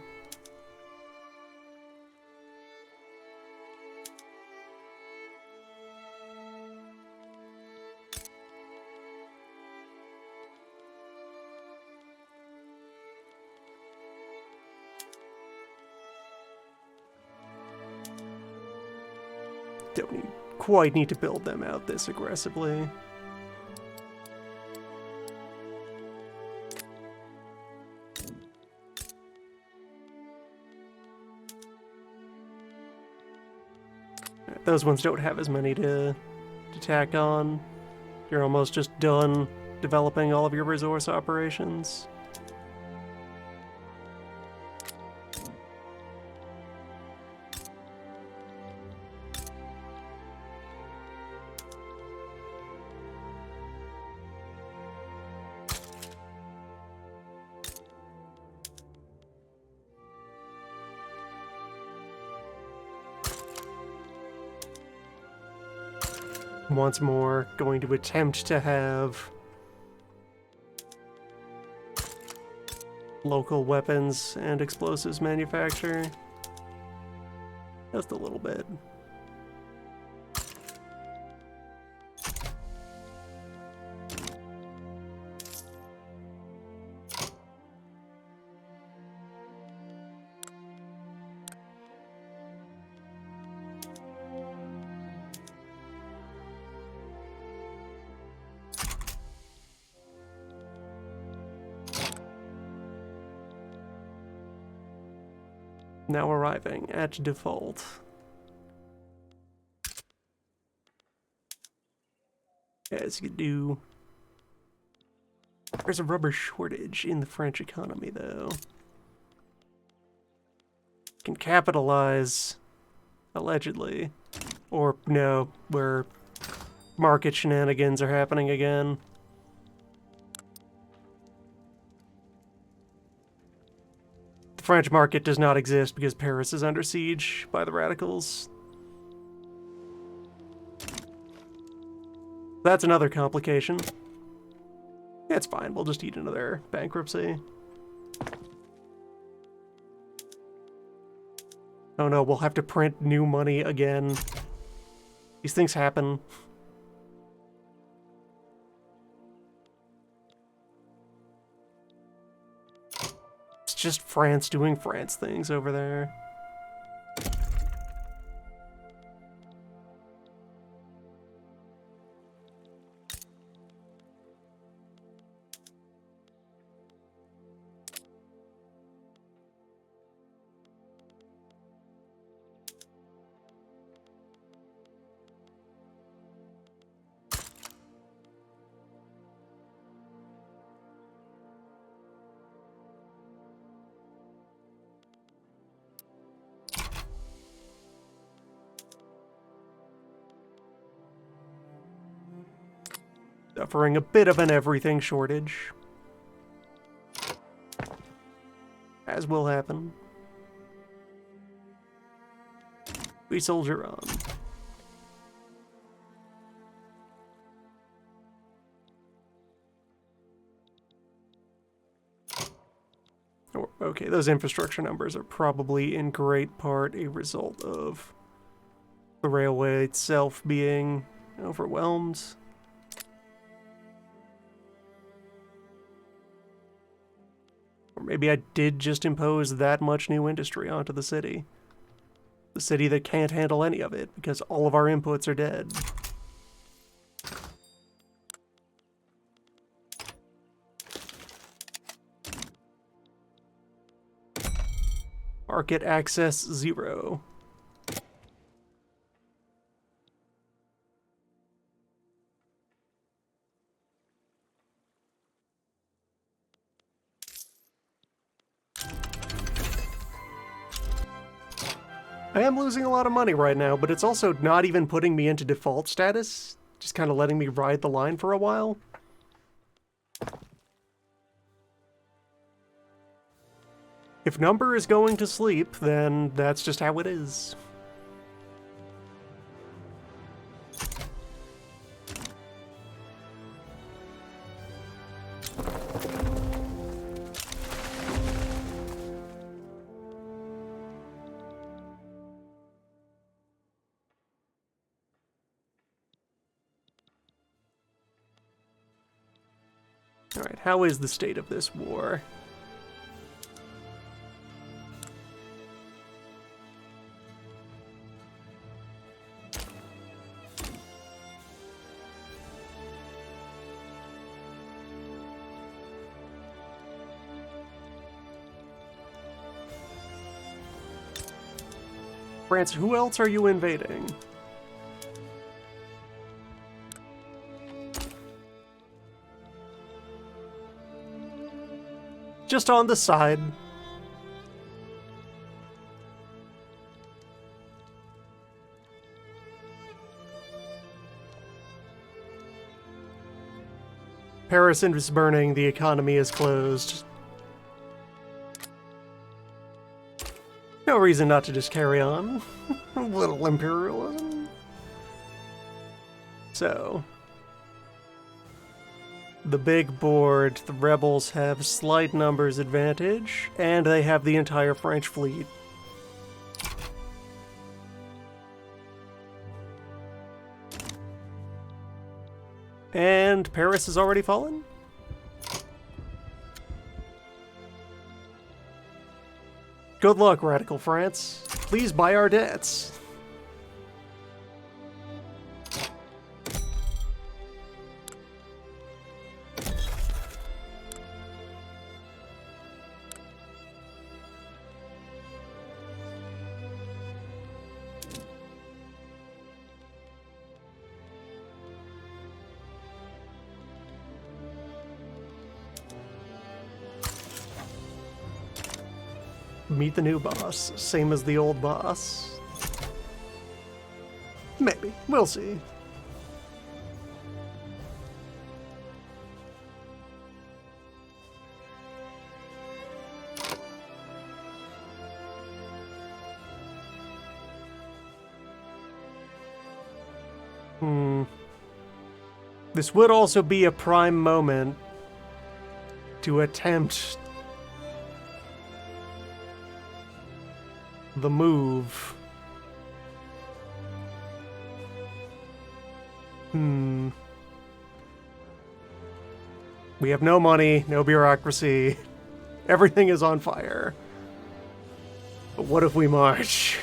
Don't quite need to build them out this aggressively. Those ones don't have as many to tack on. You're almost just done developing all of your resource operations. Once more, going to attempt to have local weapons and explosives manufacture. Just a little bit. Now arriving at default. As you do. There's a rubber shortage in the French economy, though. Can capitalize, allegedly. Or, no, where market shenanigans are happening again. The French market does not exist because Paris is under siege by the radicals. That's another complication. Yeah, it's fine. We'll just eat another bankruptcy. Oh no, we'll have to print new money again. These things happen. just France doing France things over there. Suffering a bit of an everything shortage. As will happen. We soldier on. Okay, those infrastructure numbers are probably in great part a result of the railway itself being overwhelmed. Or maybe I did just impose that much new industry onto the city. The city that can't handle any of it because all of our inputs are dead. Market access 0. I am losing a lot of money right now, but it's also not even putting me into default status. Just kind of letting me ride the line for a while. If number is going to sleep, then that's just how it is. Alright, how is the state of this war? France, who else are you invading? Just on the side. Paris is burning, the economy is closed. No reason not to just carry on. A little imperialism. So, the big board, the rebels have slight numbers advantage, and they have the entire French fleet. And Paris has already fallen? Good luck, Radical France. Please buy our debts. Meet the new boss, same as the old boss. Maybe. We'll see. This would also be a prime moment to attempt the move. We have no money, no bureaucracy. Everything is on fire. But what if we march?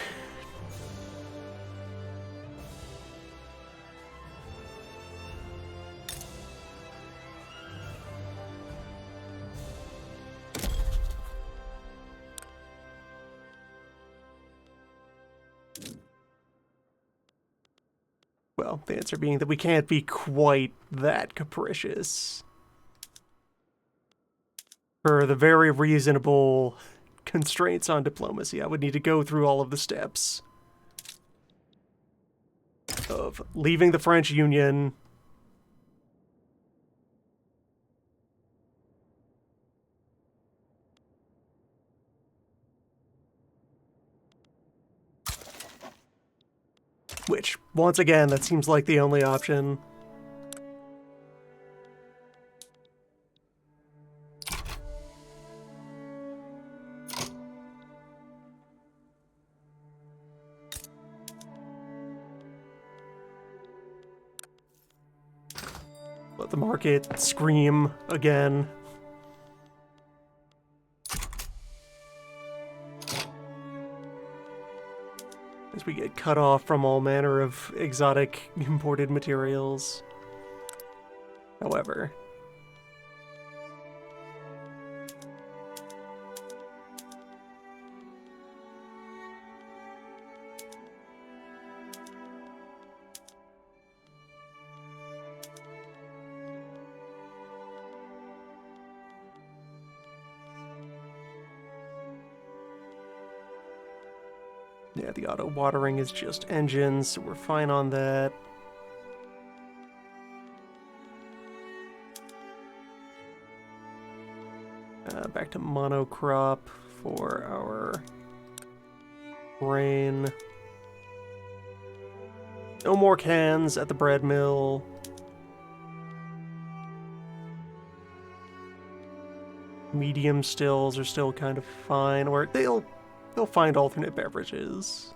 Well, the answer being that we can't be quite that capricious. For the very reasonable constraints on diplomacy, I would need to go through all of the steps of leaving the French Union, which, once again, that seems like the only option. Let the market scream again. As we get cut off from all manner of exotic imported materials. However, yeah, the auto watering is just engines, so we're fine on that. Back to monocrop for our grain. No more cans at the bread mill. Medium stills are still kind of fine, or they'll find alternate beverages.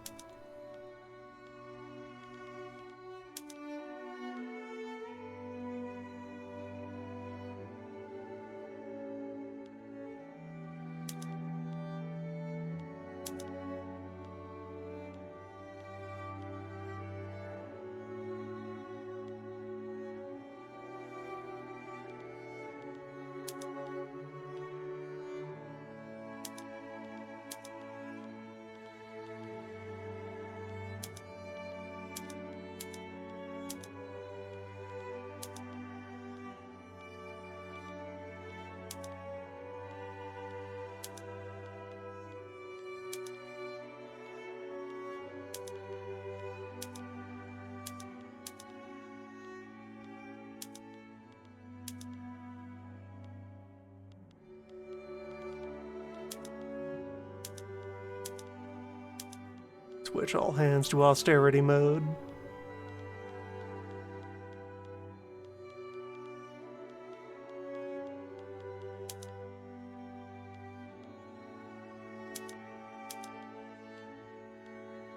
Switch all hands to austerity mode.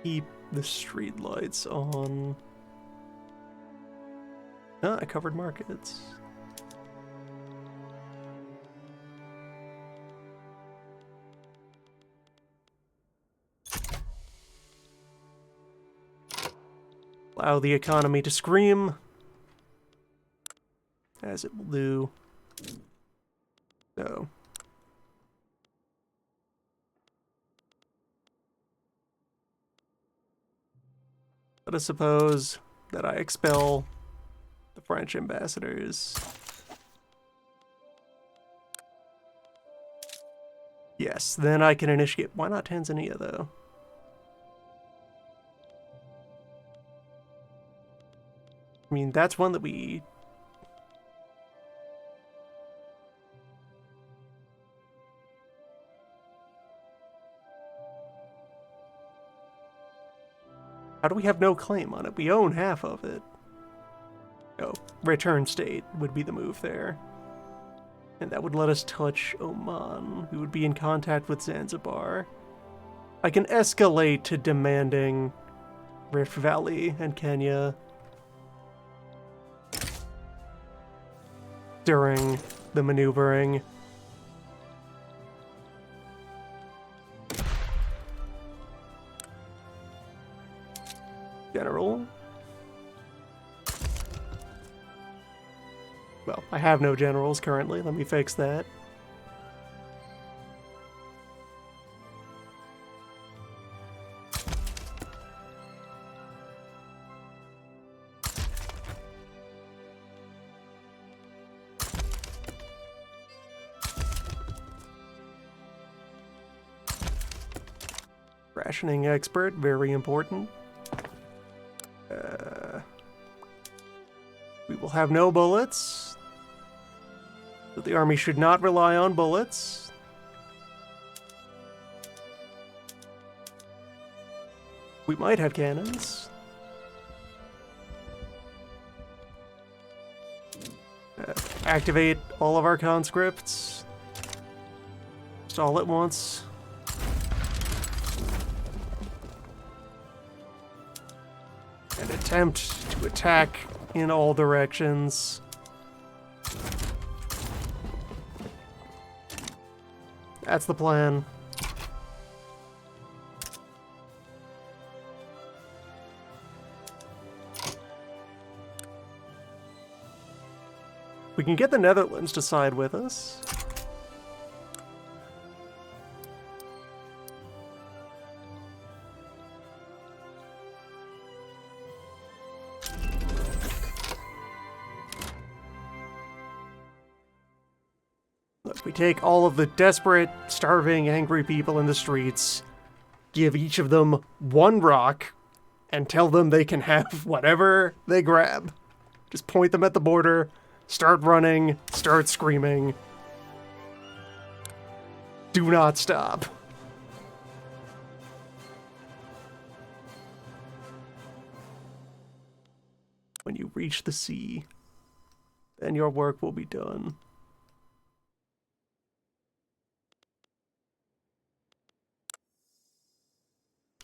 Keep the street lights on. Ah, I covered markets. Allow the economy to scream, as it will do. So. Let us suppose that I expel the French ambassadors. Yes, then I can initiate. Why not Tanzania, though? I mean, that's one that we... How do we have no claim on it? We own half of it. Oh, return state would be the move there. And that would let us touch Oman. We would be in contact with Zanzibar. I can escalate to demanding Rift Valley and Kenya during the maneuvering. general. Well, I have no generals currently. Let me fix that. Rationing expert, very important. We will have no bullets. But the army should not rely on bullets. We might have cannons. Activate all of our conscripts. Just all at once. And attempt to attack in all directions. That's the plan. We can get the Netherlands to side with us. Look, we take all of the desperate, starving, angry people in the streets, give each of them one rock, and tell them they can have whatever they grab. Just point them at the border. Start running, start screaming. Do not stop. When you reach the sea, then your work will be done.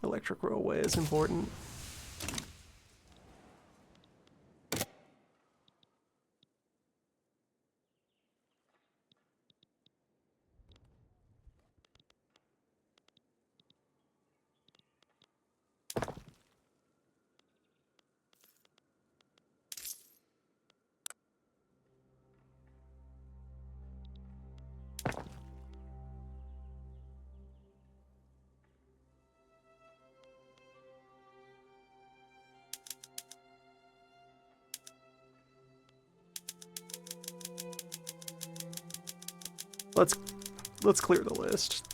Electric railway is important. Let's clear the list.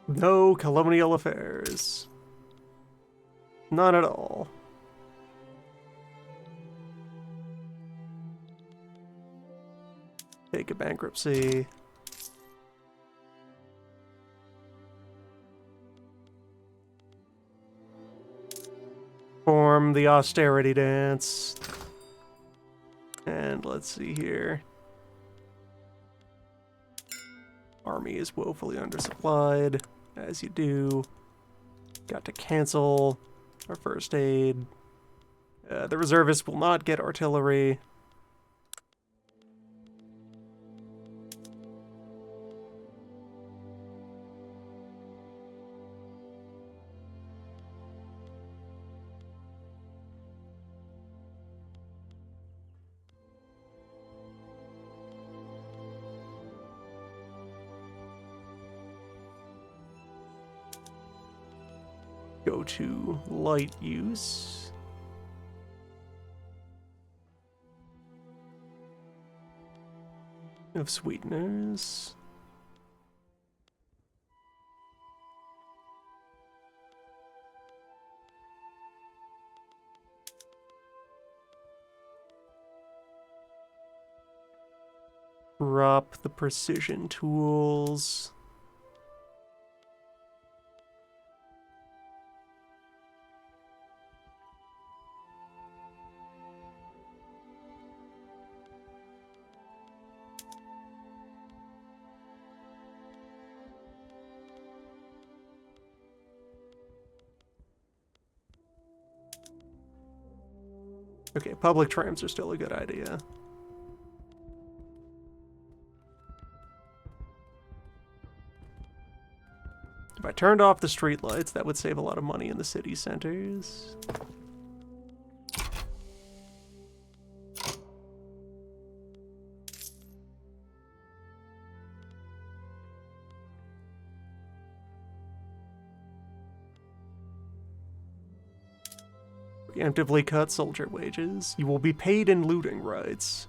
No colonial affairs. None at all. Take a bankruptcy. Form the austerity dance. And let's see here. Army is woefully undersupplied, as you do. Got to cancel our first aid. The reservists will not get artillery. Go to light use. Of sweeteners. Drop the precision tools. Okay, public trams are still a good idea. If I turned off the streetlights, that would save a lot of money in the city centers. Preemptively cut soldier wages. You will be paid in looting rights.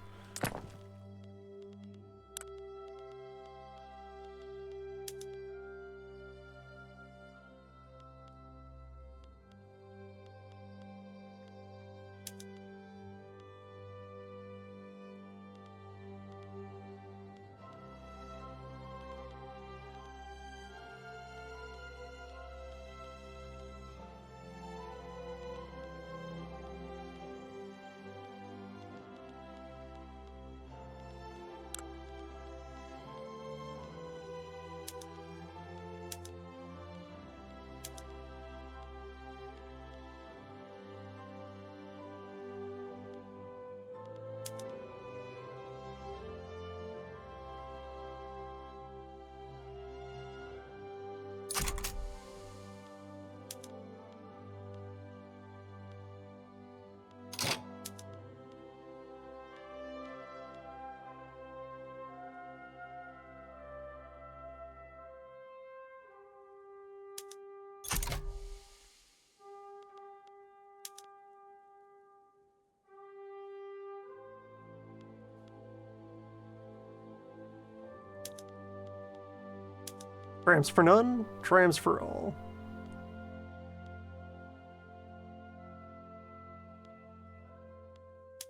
Trams for none, trams for all.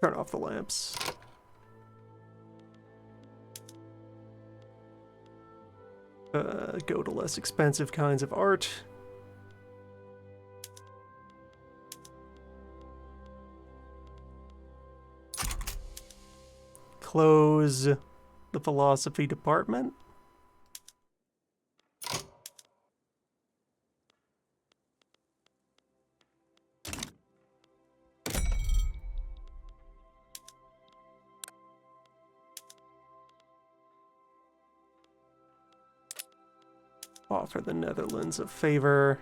Turn off the lamps. Go to less expensive kinds of art. Close the philosophy department. Offer the Netherlands a favor.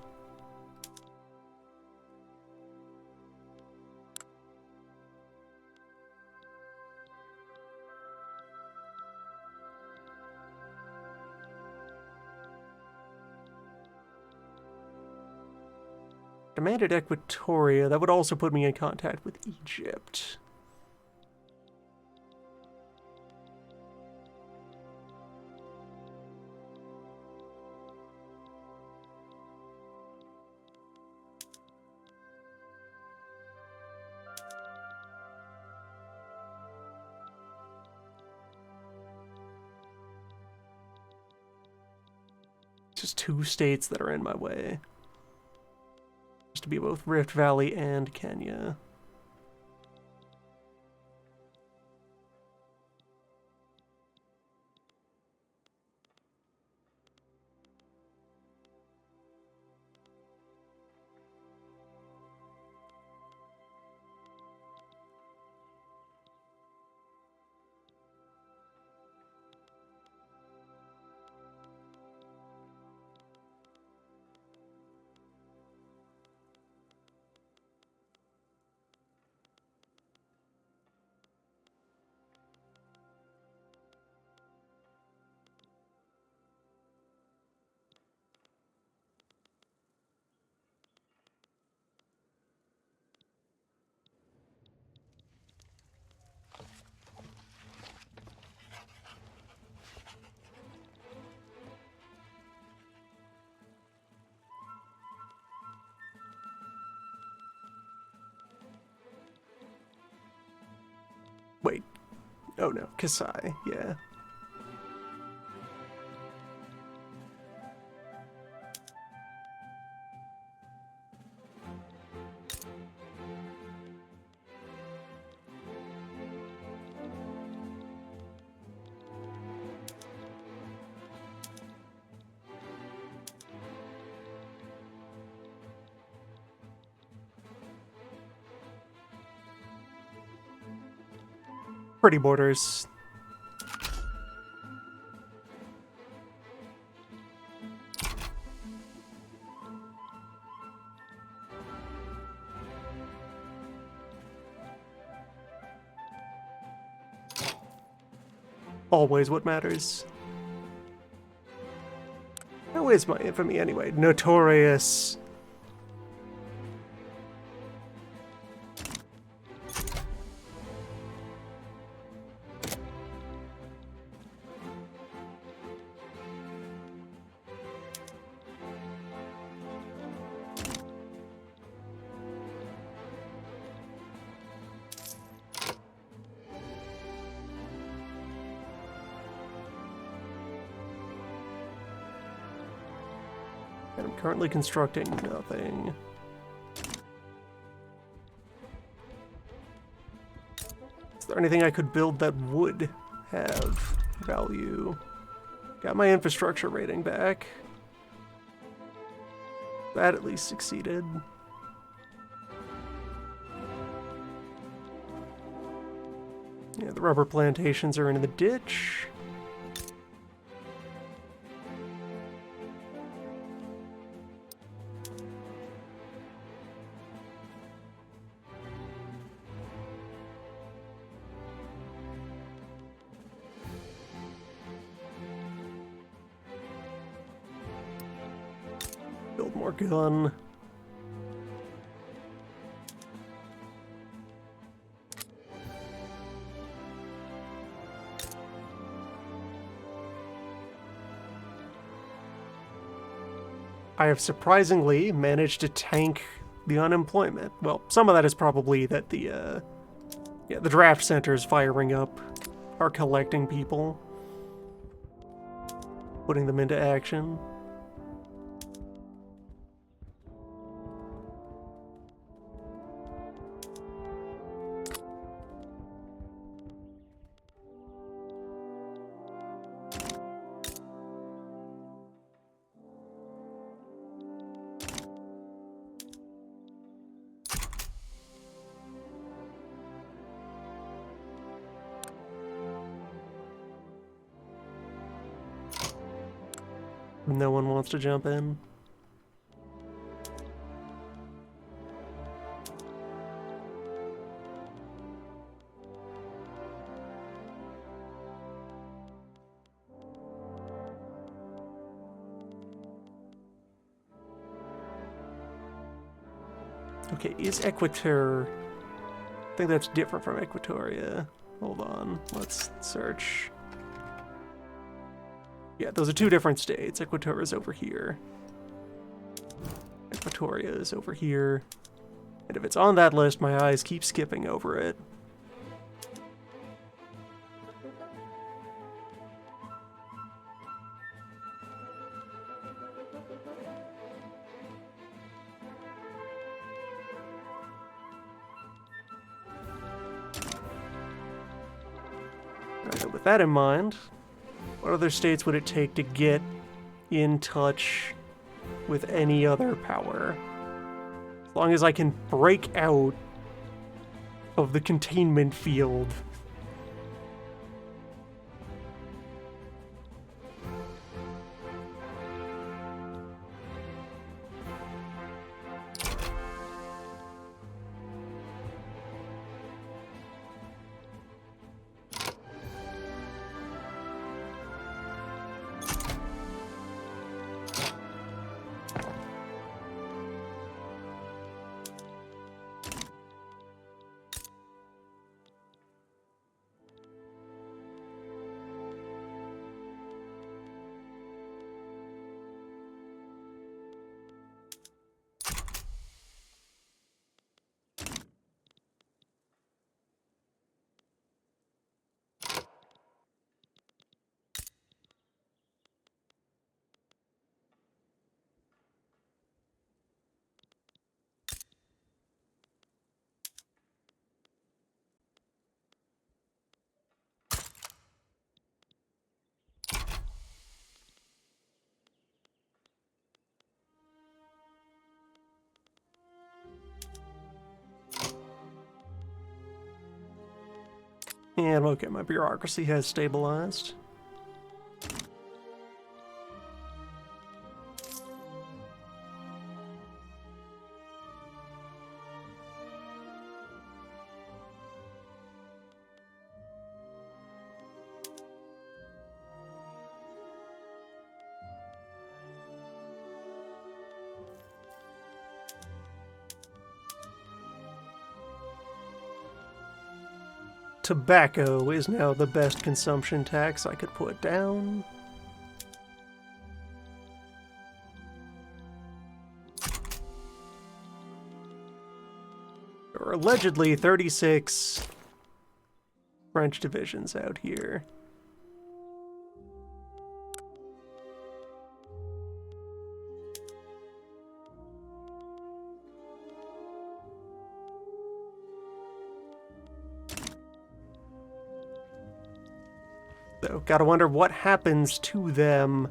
Demanded Equatoria. That would also put me in contact with Egypt. Just two states that are in my way. Just to be both Rift Valley and Kenya. Wait. Oh no, Kasai, yeah. Pretty borders. Always what matters. How is my infamy anyway? Notorious. And I'm currently constructing nothing. Is there anything I could build that would have value? Got my infrastructure rating back. That at least succeeded. Yeah, the rubber plantations are in the ditch. Build more gun. I have surprisingly managed to tank the unemployment. Well, some of that is probably that the draft centers firing up are collecting people, putting them into action. No one wants to jump in. Okay, is Equator... I think that's different from Equatoria. Hold on, let's search. Yeah, those are two different states. Equator is over here. Equatoria is over here. And if it's on that list, my eyes keep skipping over it. Alright, with that in mind, what other states would it take to get in touch with any other power? As long as I can break out of the containment field. And okay, my bureaucracy has stabilized. Tobacco is now the best consumption tax I could put down. There are allegedly 36 French divisions out here. So, gotta wonder what happens to them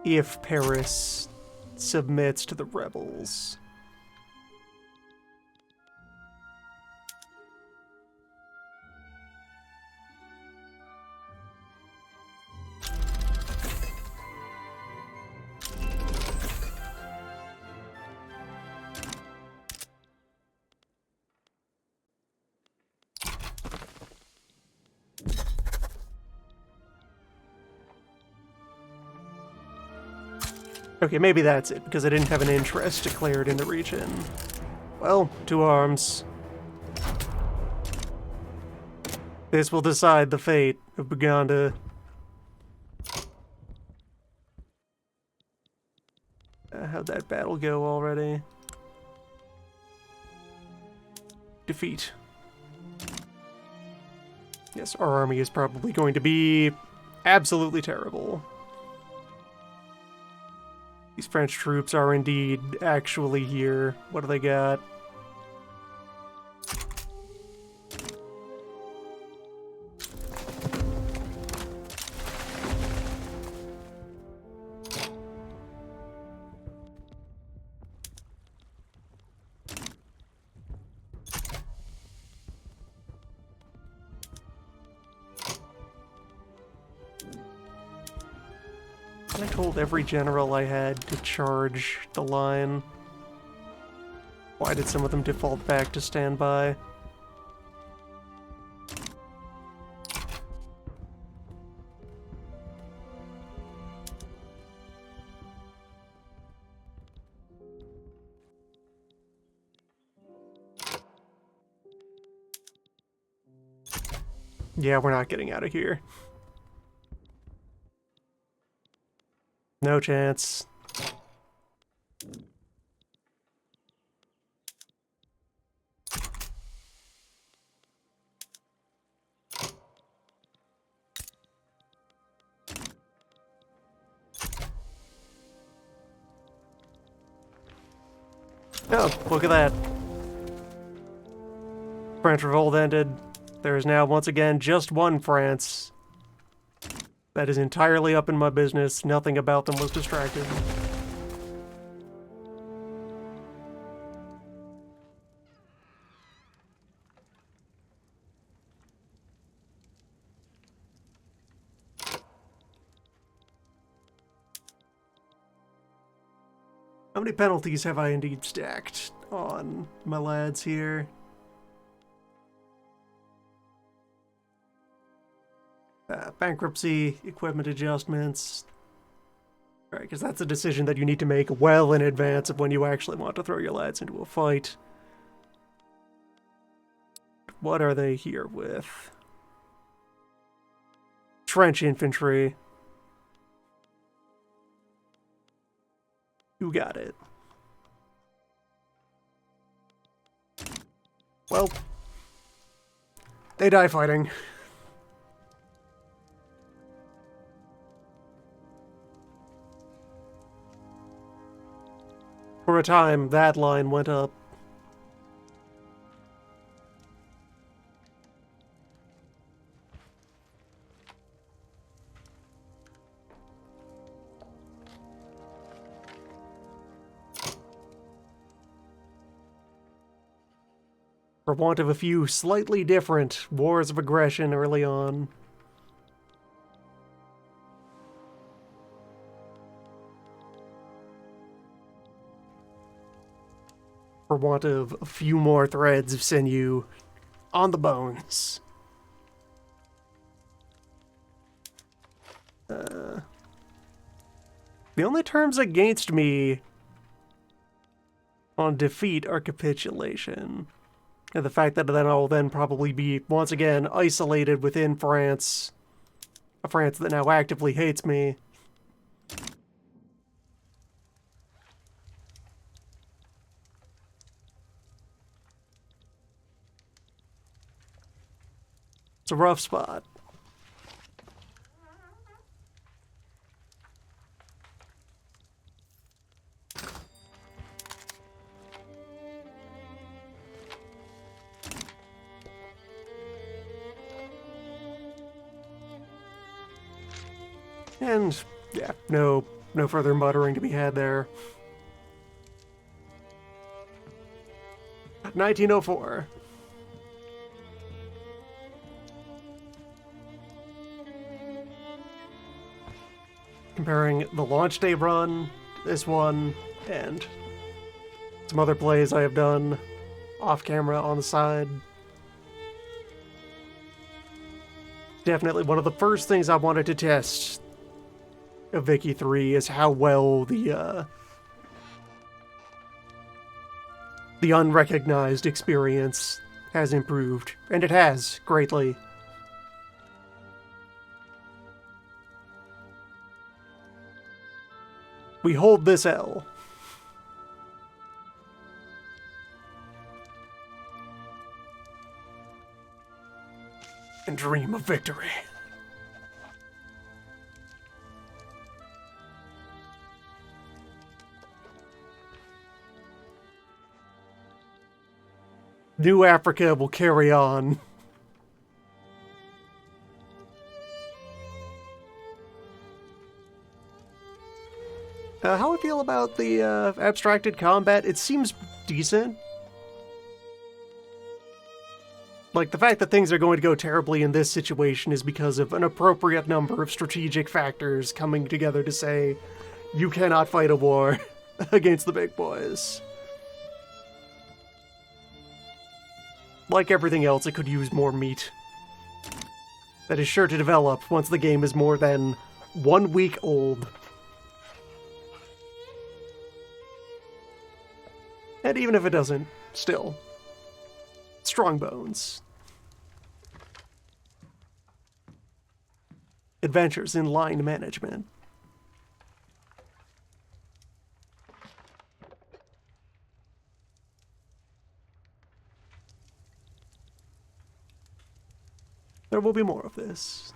if Paris submits to the rebels. Okay, maybe that's it, because I didn't have an interest declared in the region. Well, to arms. This will decide the fate of Buganda. How'd that battle go already? Defeat. Yes, our army is probably going to be absolutely terrible. These French troops are indeed actually here. What do they got? I told every general I had to charge the line. Why did some of them default back to standby? Yeah, we're not getting out of here. No chance. Oh, look at that. French revolt ended. There is now once again just one France. That is entirely up in my business. Nothing about them was distracted. How many penalties have I indeed stacked on my lads here? Bankruptcy, equipment adjustments. Right, because that's a decision that you need to make well in advance of when you actually want to throw your lads into a fight. What are they here with? Trench infantry. You got it. Well, they die fighting. For a time, that line went up. for want of a few slightly different wars of aggression early on. For want of a few more threads of sinew on the bones. The only terms against me on defeat are capitulation. And the fact that then I'll then probably be, once again, isolated within France. A France that now actively hates me. It's a rough spot. And, yeah, no further muttering to be had there. 1904. Comparing the launch day run, this one, and some other plays I have done off camera on the side. Definitely one of the first things I wanted to test of Vicky 3 is how well the unrecognized experience has improved, and it has greatly. We hold this L. And dream of victory. New Africa will carry on. How I feel about the abstracted combat, it seems decent. Like, the fact that things are going to go terribly in this situation is because of an appropriate number of strategic factors coming together to say, you cannot fight a war against the big boys. Like everything else, it could use more meat. That is sure to develop once the game is more than 1 week old. And even if it doesn't, still. Strong bones. Adventures in line management. There will be more of this.